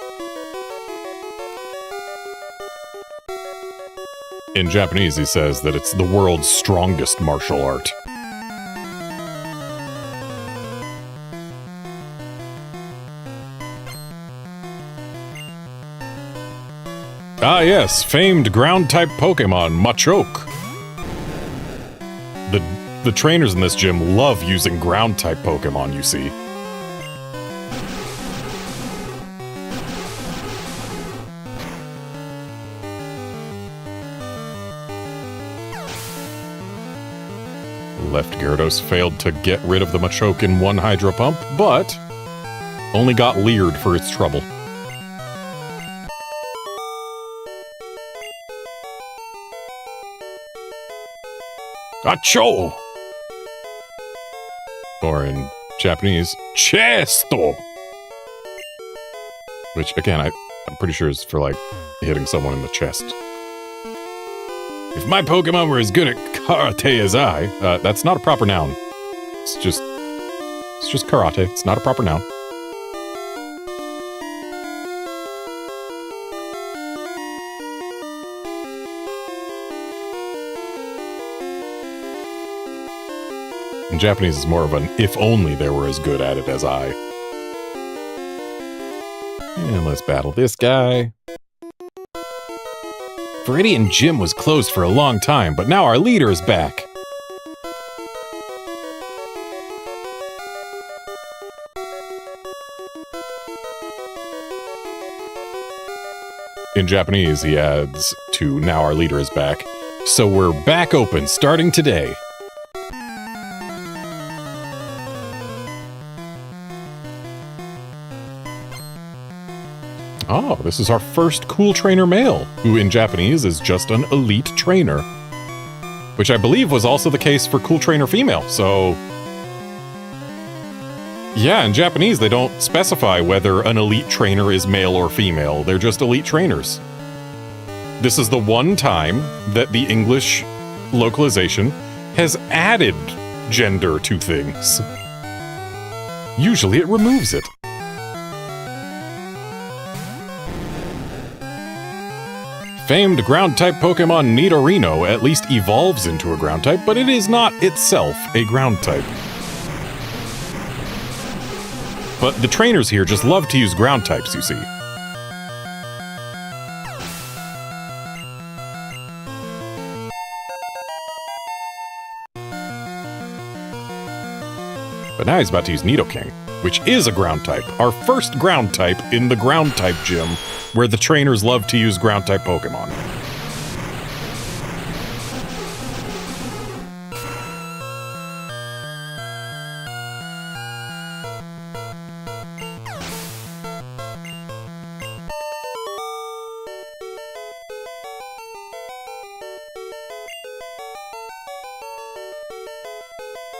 In Japanese, he says that it's the world's strongest martial art. Ah yes, famed ground-type Pokémon, Machoke. The trainers in this gym love using ground-type Pokémon, you see. Left Gyarados failed to get rid of the Machoke in one Hydro Pump, but only got leered for its trouble. Acho! Or in Japanese, Chesto! Which, again, I'm pretty sure is for, like, hitting someone in the chest. If my Pokemon were as good at karate as I... that's not a proper noun. It's just karate. It's not a proper noun. In Japanese, it's more of an if only they were as good at it as I. And let's battle this guy. Viridian Gym was closed for a long time, but now our leader is back. In Japanese, he adds to now our leader is back. So we're back open starting today. Oh, this is our first cool trainer male, who in Japanese is just an elite trainer. Which I believe was also the case for cool trainer female, so... Yeah, in Japanese they don't specify whether an elite trainer is male or female, they're just elite trainers. This is the one time that the English localization has added gender to things. Usually it removes it. Famed ground-type Pokemon Nidorino at least evolves into a ground-type, but it is not itself a ground-type. But the trainers here just love to use ground-types, you see. But now he's about to use Nidoking, which is a ground-type, our first ground-type in the ground-type gym, where the trainers love to use ground-type Pokemon.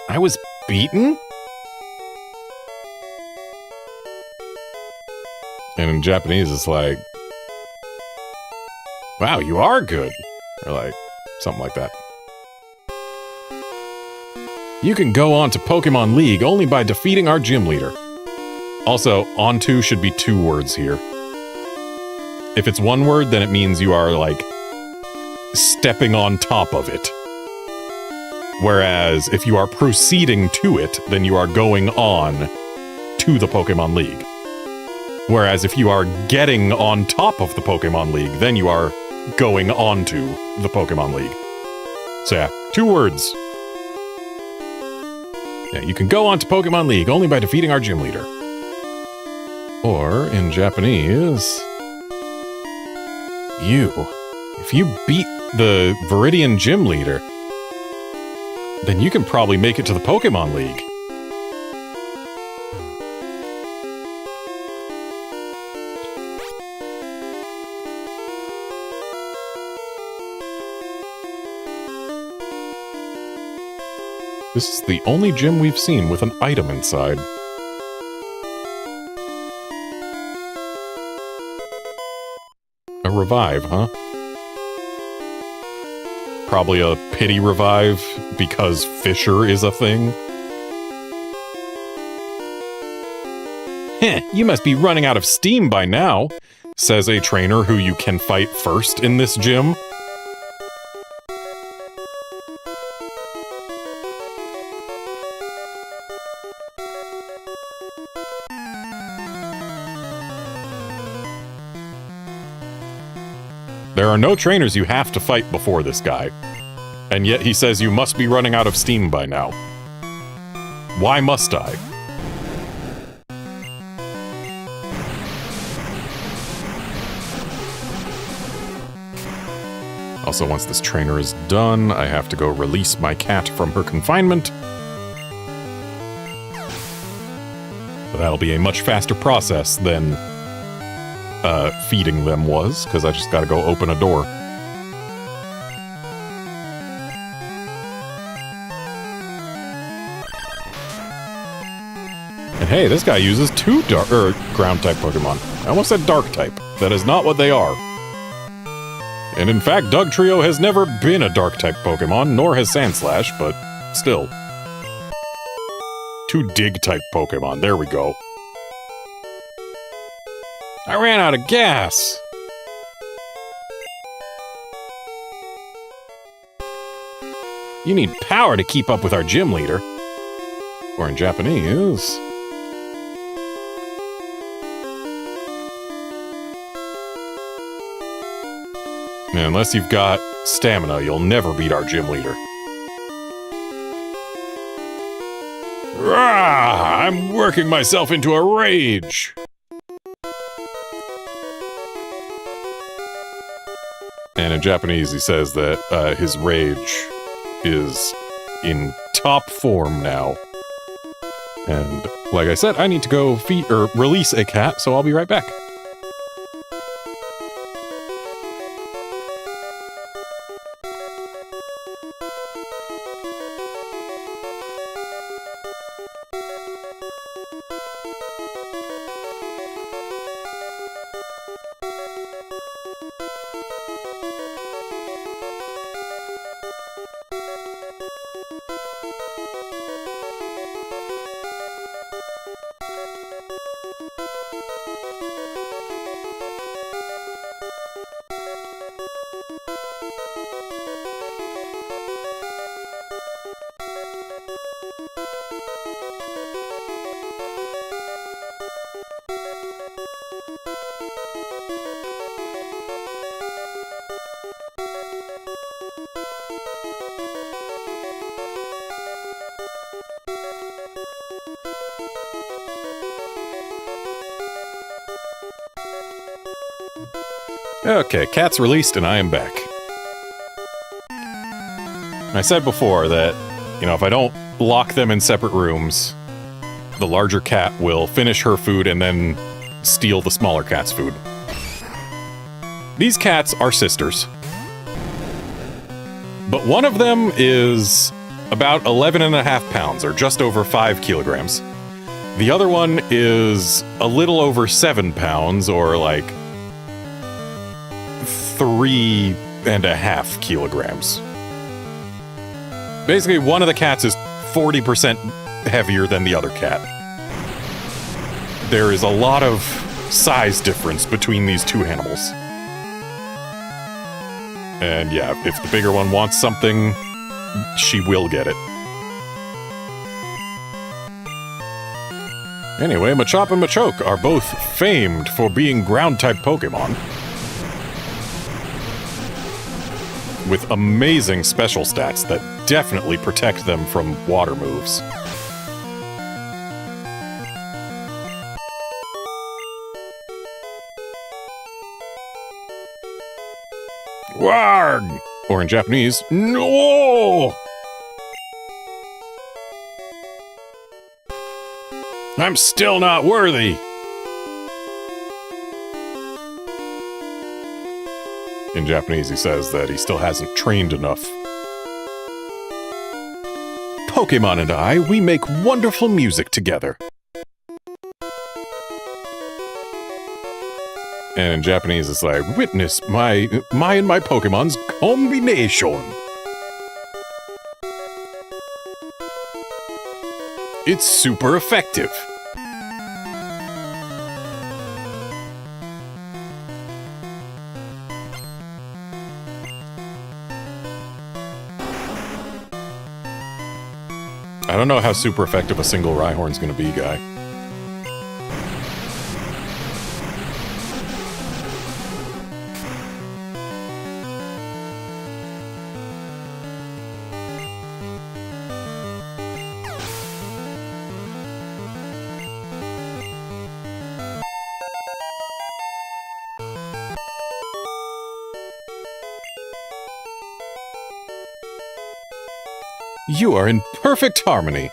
I was beaten? And in Japanese, it's like, wow, you are good. Or like, something like that. You can go on to Pokemon League only by defeating our gym leader. Also, onto should be 2 words here. If it's 1 word, then it means you are, like, stepping on top of it. Whereas, if you are proceeding to it, then you are going on to the Pokemon League. Whereas if you are getting on top of the Pokemon League, then you are going on to the Pokemon League. So yeah, 2 words. Yeah, you can go on to Pokemon League only by defeating our gym leader. Or, in Japanese... If you beat the Viridian gym leader, then you can probably make it to the Pokemon League. This is the only gym we've seen with an item inside. A revive, huh? Probably a pity revive, because Fisher is a thing. Heh, you must be running out of steam by now, says a trainer who you can fight first in this gym. There are no trainers you have to fight before this guy. And yet he says you must be running out of steam by now. Why must I? Also, once this trainer is done, I have to go release my cat from her confinement. But that'll be a much faster process than feeding them was, because I just gotta go open a door. And hey, this guy uses two ground-type Pokemon. I almost said dark-type. That is not what they are. And in fact, Dugtrio has never been a dark-type Pokemon, nor has Sandslash, but still. Two dig-type Pokemon, there we go. I ran out of gas! You need power to keep up with our gym leader. Or in Japanese... Unless you've got stamina, you'll never beat our gym leader. Rah! I'm working myself into a rage! And in Japanese, he says that his rage is in top form now. And like I said, I need to go release a cat, so I'll be right back. Okay, cat's released and I am back. I said before that, if I don't lock them in separate rooms, the larger cat will finish her food and then steal the smaller cat's food. These cats are sisters. But one of them is about 11.5 pounds, or just over 5 kilograms. The other one is a little over 7 pounds, or like 3.5 kilograms. Basically, one of the cats is 40% heavier than the other cat. There is a lot of size difference between these two animals. And yeah, if the bigger one wants something, she will get it. Anyway, Machop and Machoke are both famed for being ground-type Pokemon, with amazing special stats that definitely protect them from water moves. Warg! Or in Japanese, no! I'm still not worthy! In Japanese, he says that he still hasn't trained enough. Pokemon and I, we make wonderful music together. And in Japanese, it's like, witness my and my Pokemon's combination. It's super effective. I don't know how super effective a single Rhyhorn's gonna be, guy. You are in perfect harmony.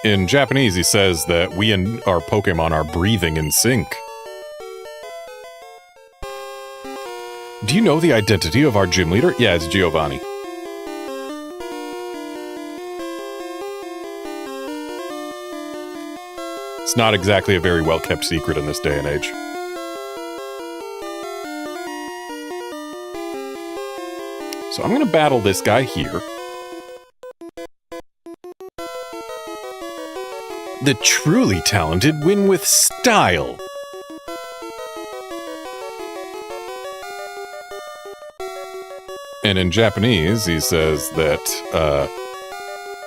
In Japanese, he says that we and our Pokemon are breathing in sync. Do you know the identity of our gym leader? Yeah, it's Giovanni. It's not exactly a very well-kept secret in this day and age. So I'm going to battle this guy here. The truly talented win with style. And in Japanese, he says that,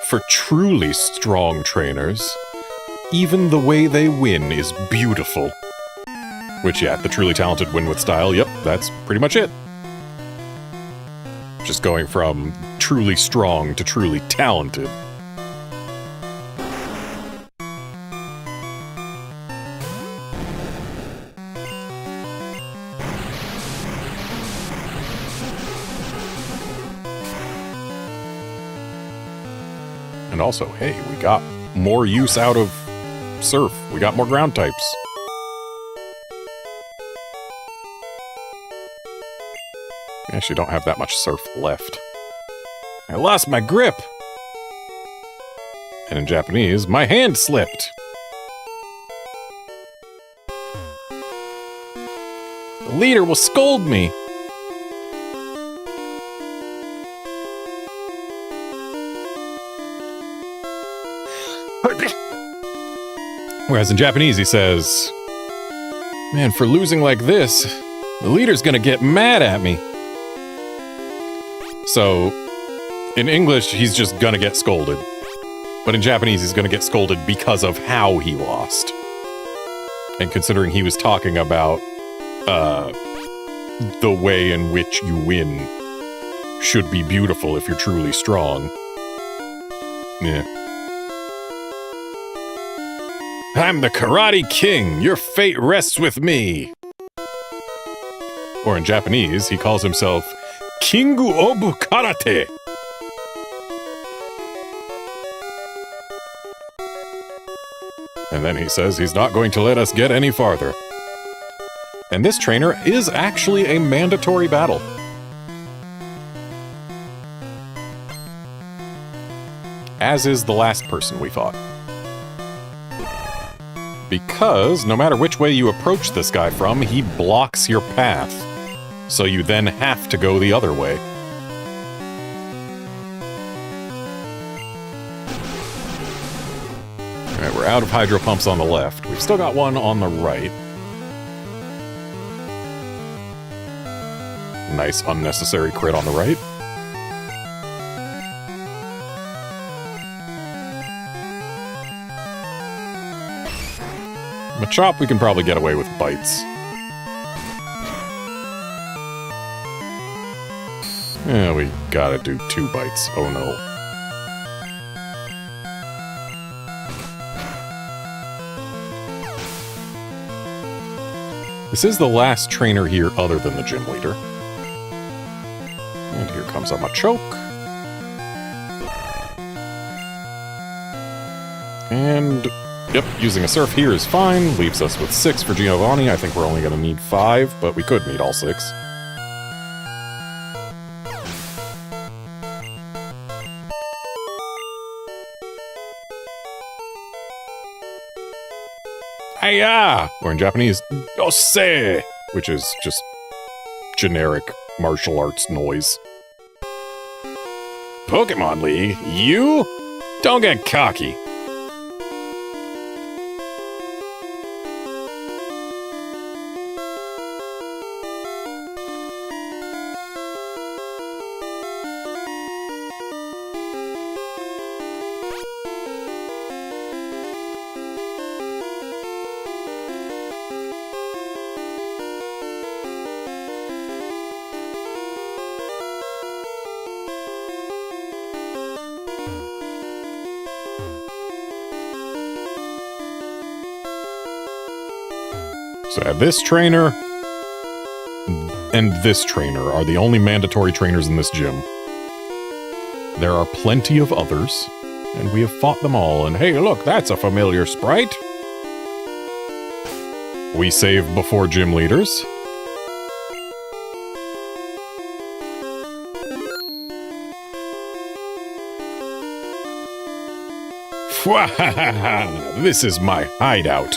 for truly strong trainers, even the way they win is beautiful. Which, yeah, the truly talented win with style. Yep, that's pretty much it. Just going from truly strong to truly talented. And also, hey, we got more use out of Surf. We got more ground types. I actually don't have that much Surf left. I lost my grip! And in Japanese, my hand slipped! The leader will scold me! Whereas in Japanese he says, man, for losing like this, the leader's gonna get mad at me. So, in English, he's just gonna get scolded. But in Japanese, he's gonna get scolded because of how he lost. And considering he was talking about, the way in which you win should be beautiful if you're truly strong. Yeah. I'm the Karate King! Your fate rests with me! Or in Japanese, he calls himself Kingu Obu Karate! And then he says he's not going to let us get any farther. And this trainer is actually a mandatory battle. As is the last person we fought. Because no matter which way you approach this guy from, he blocks your path. So you then have to go the other way. Alright, we're out of hydro pumps on the left. We've still got one on the right. Nice unnecessary crit on the right. Machop we can probably get away with bites. Yeah, we gotta do 2 bites. Oh no. This is the last trainer here other than the gym leader. And here comes a Machoke. And yep, using a Surf here is fine. Leaves us with 6 for Giovanni. I think we're only going to need 5, but we could need all 6. Hiya! Or in Japanese, Ose! Which is just generic martial arts noise. Pokemon League? You? Don't get cocky. So this trainer and this trainer are the only mandatory trainers in this gym. There are plenty of others, and we have fought them all, and hey, look, that's a familiar sprite! We save before gym leaders.
This is my hideout.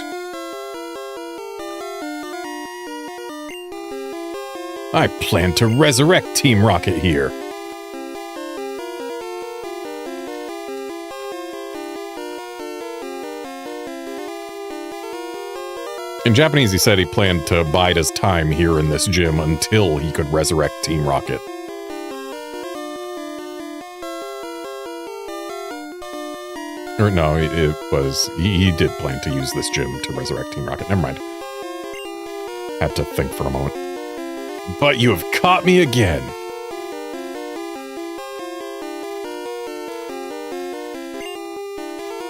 I plan to resurrect Team Rocket here.
In Japanese, he said he planned to bide his time here in this gym until he could resurrect Team Rocket. Or no, he did plan to use this gym to resurrect Team Rocket. Never mind. Had to think for a moment.
But you have caught me again.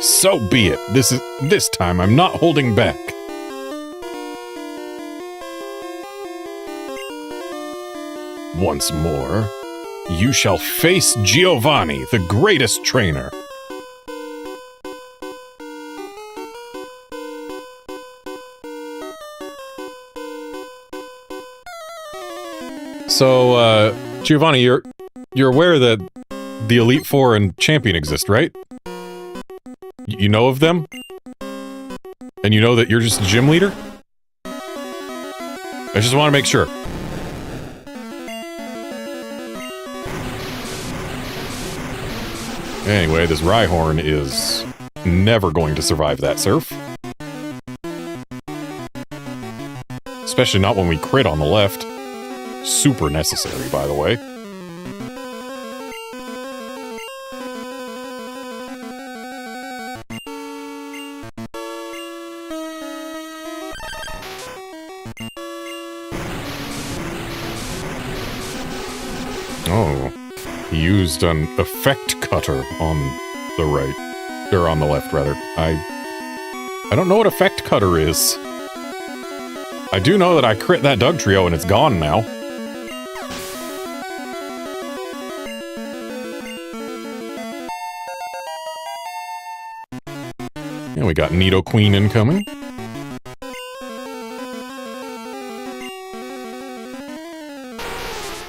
So be it. This time I'm not holding back. Once more, you shall face Giovanni, the greatest trainer.
So, Giovanni, you're aware that the Elite Four and Champion exist, right? You know of them? And you know that you're just a gym leader? I just want to make sure. Anyway, this Rhyhorn is never going to survive that surf. Especially not when we crit on the left. Super necessary, by the way. Oh, he used an effect cutter on the right, or on the left, rather. I don't know what effect cutter is. I do know that I crit that Doug Trio and it's gone now. And we got Nidoqueen incoming.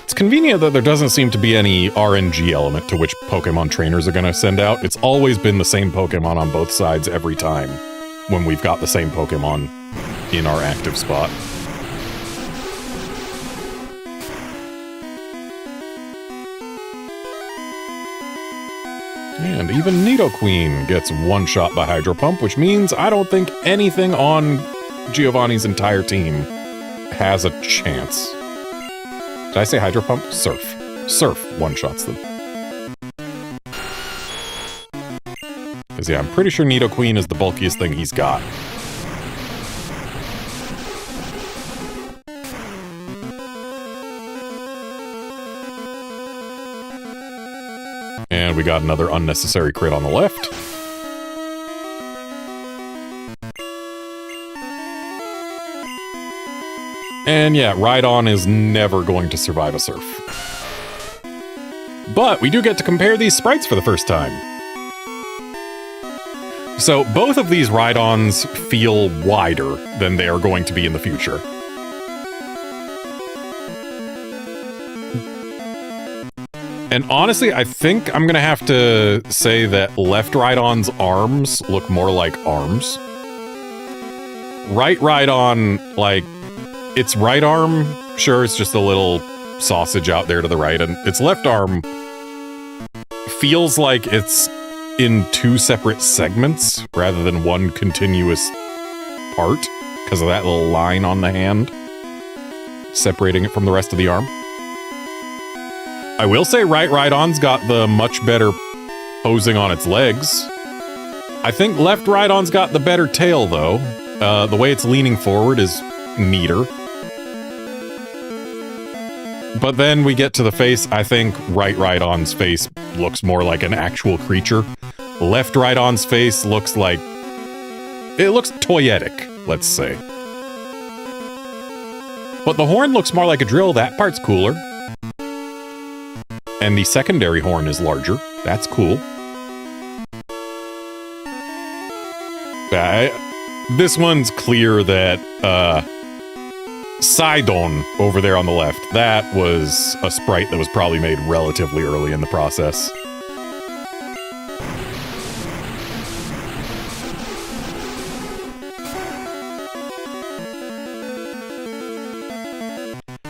It's convenient that there doesn't seem to be any RNG element to which Pokemon trainers are going to send out. It's always been the same Pokemon on both sides every time when we've got the same Pokemon in our active spot. And even Nidoqueen gets one shot by Hydro Pump, which means I don't think anything on Giovanni's entire team has a chance. Did I say Hydro Pump? Surf. Surf one-shots them. Because yeah, I'm pretty sure Nidoqueen is the bulkiest thing he's got. And we got another unnecessary crit on the left. And yeah, Rhydon is never going to survive a surf. But we do get to compare these sprites for the first time. So both of these Rhydons feel wider than they are going to be in the future. And honestly, I think I'm gonna have to say that left Rhydon's arms look more like arms. Right Rhydon, like, its right arm, sure, it's just a little sausage out there to the right, and its left arm feels like it's in two separate segments rather than one continuous part because of that little line on the hand separating it from the rest of the arm. I will say right Rhydon's got the much better posing on its legs. I think left Rhydon's got the better tail, though. The way it's leaning forward is neater. But then we get to the face. I think right Rhydon's face looks more like an actual creature. Left Rhydon's face looks like... it looks toyetic, let's say. But the horn looks more like a drill. That part's cooler. And the secondary horn is larger. That's cool. This one's clear that Sidon over there on the left, that was a sprite that was probably made relatively early in the process.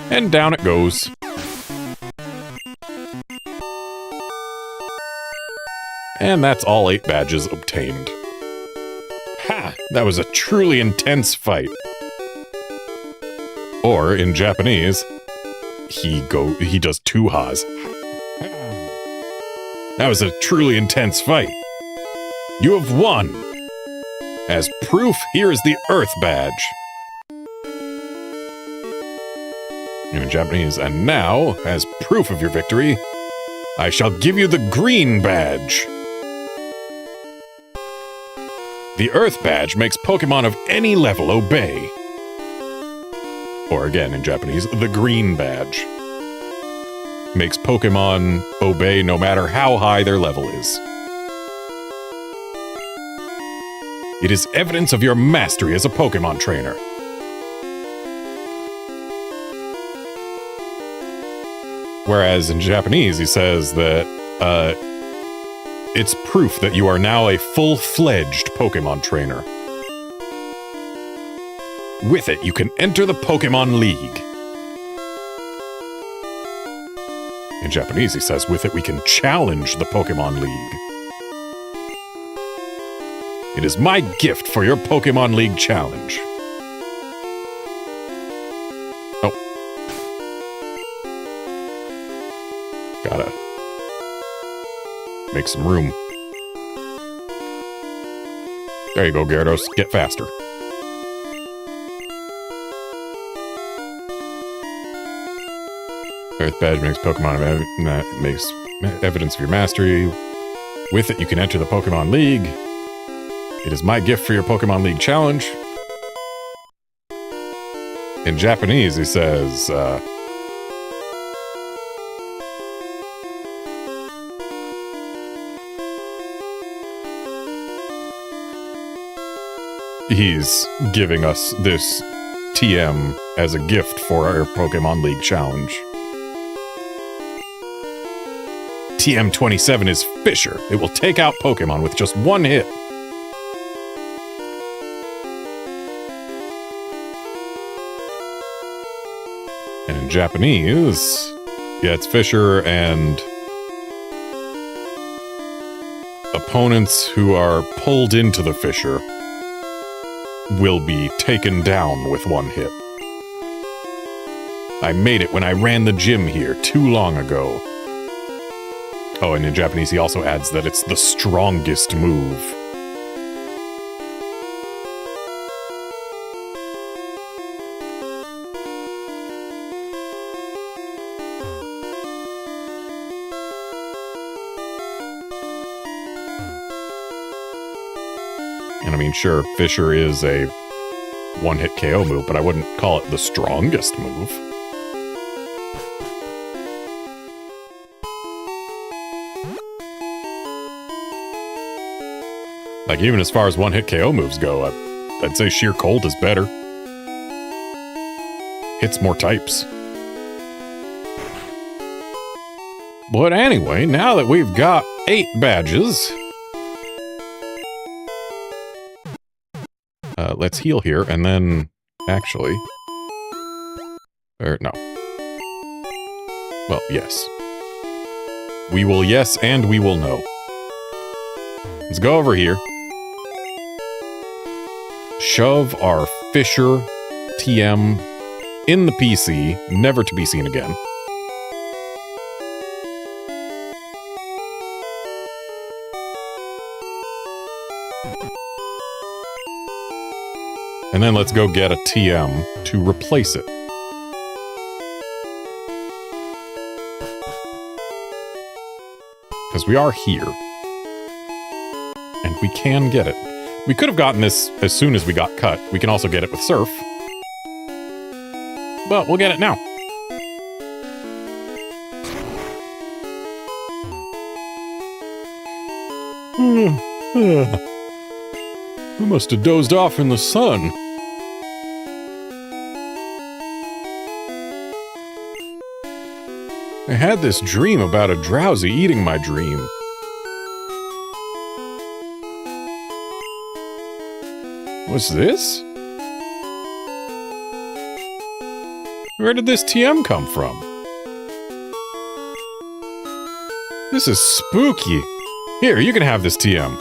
And down it goes. And that's all 8 badges obtained. Ha! That was a truly intense fight. Or, in Japanese, he does 2 ha's. That was a truly intense fight. You have won! As proof, here is the Earth Badge. And in Japanese, and now, as proof of your victory, I shall give you the Green Badge. The Earth Badge makes Pokemon of any level obey. Or again, in Japanese, the Green Badge makes Pokemon obey no matter how high their level is. It is evidence of your mastery as a Pokemon trainer. Whereas in Japanese, he says that, it's proof that you are now a full-fledged Pokemon trainer. With it, you can enter the Pokemon League. In Japanese, he says, with it, we can challenge the Pokemon League. It is my gift for your Pokemon League challenge. Oh. Gotta make some room. There you go, Gyarados. Get faster. Earth Badge makes Pokemon makes evidence of your mastery. With it, you can enter the Pokemon League. It is my gift for your Pokemon League challenge. In Japanese, he says, he's giving us this TM as a gift for our Pokemon League challenge. TM27 is Fisher. It will take out Pokemon with just 1 hit. And in Japanese, yeah, it's Fisher, and opponents who are pulled into the Fisher will be taken down with 1 hit. I made it when I ran the gym here too long ago. Oh, and in Japanese he also adds that it's the strongest move. And I mean, sure, Fisher is a 1-hit KO move, but I wouldn't call it the strongest move. Like, even as far as 1-hit KO moves go, I'd say Sheer Cold is better. Hits more types. But anyway, now that we've got 8 badges, let's heal here, and then, actually, no. Well, yes. We will yes, and we will no. Let's go over here. Shove our Fisher TM in the PC, never to be seen again. And then let's go get a TM to replace it. Because we are here. And we can get it. We could have gotten this as soon as we got cut. We can also get it with Surf. But we'll get it now. I must have dozed off in the sun. I had this dream about a drowsy eating my dream. What's this? Where did this TM come from? This is spooky. Here, you can have this TM.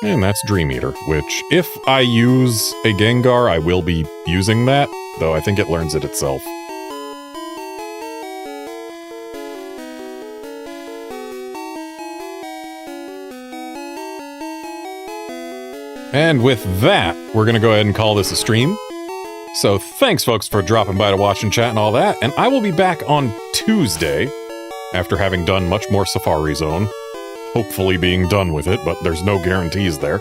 And that's Dream Eater, which, if I use a Gengar, I will be using that, though I think it learns it itself. And with that, we're going to go ahead and call this a stream. So thanks, folks, for dropping by to watch and chat and all that, and I will be back on Tuesday, after having done much more Safari Zone. Hopefully being done with it, but there's no guarantees there.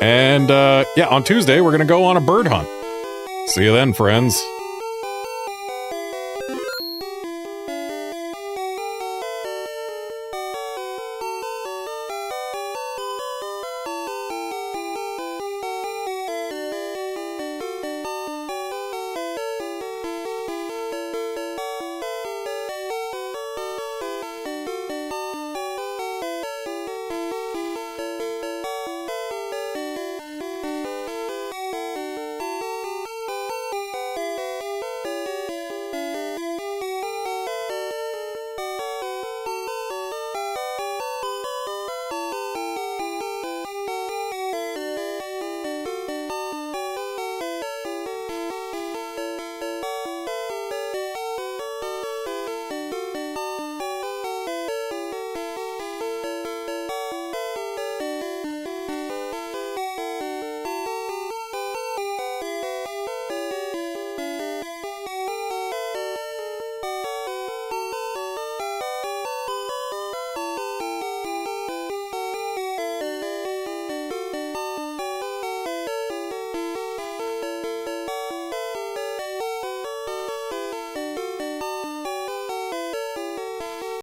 And, yeah, on Tuesday, we're gonna go on a bird hunt. See you then, friends.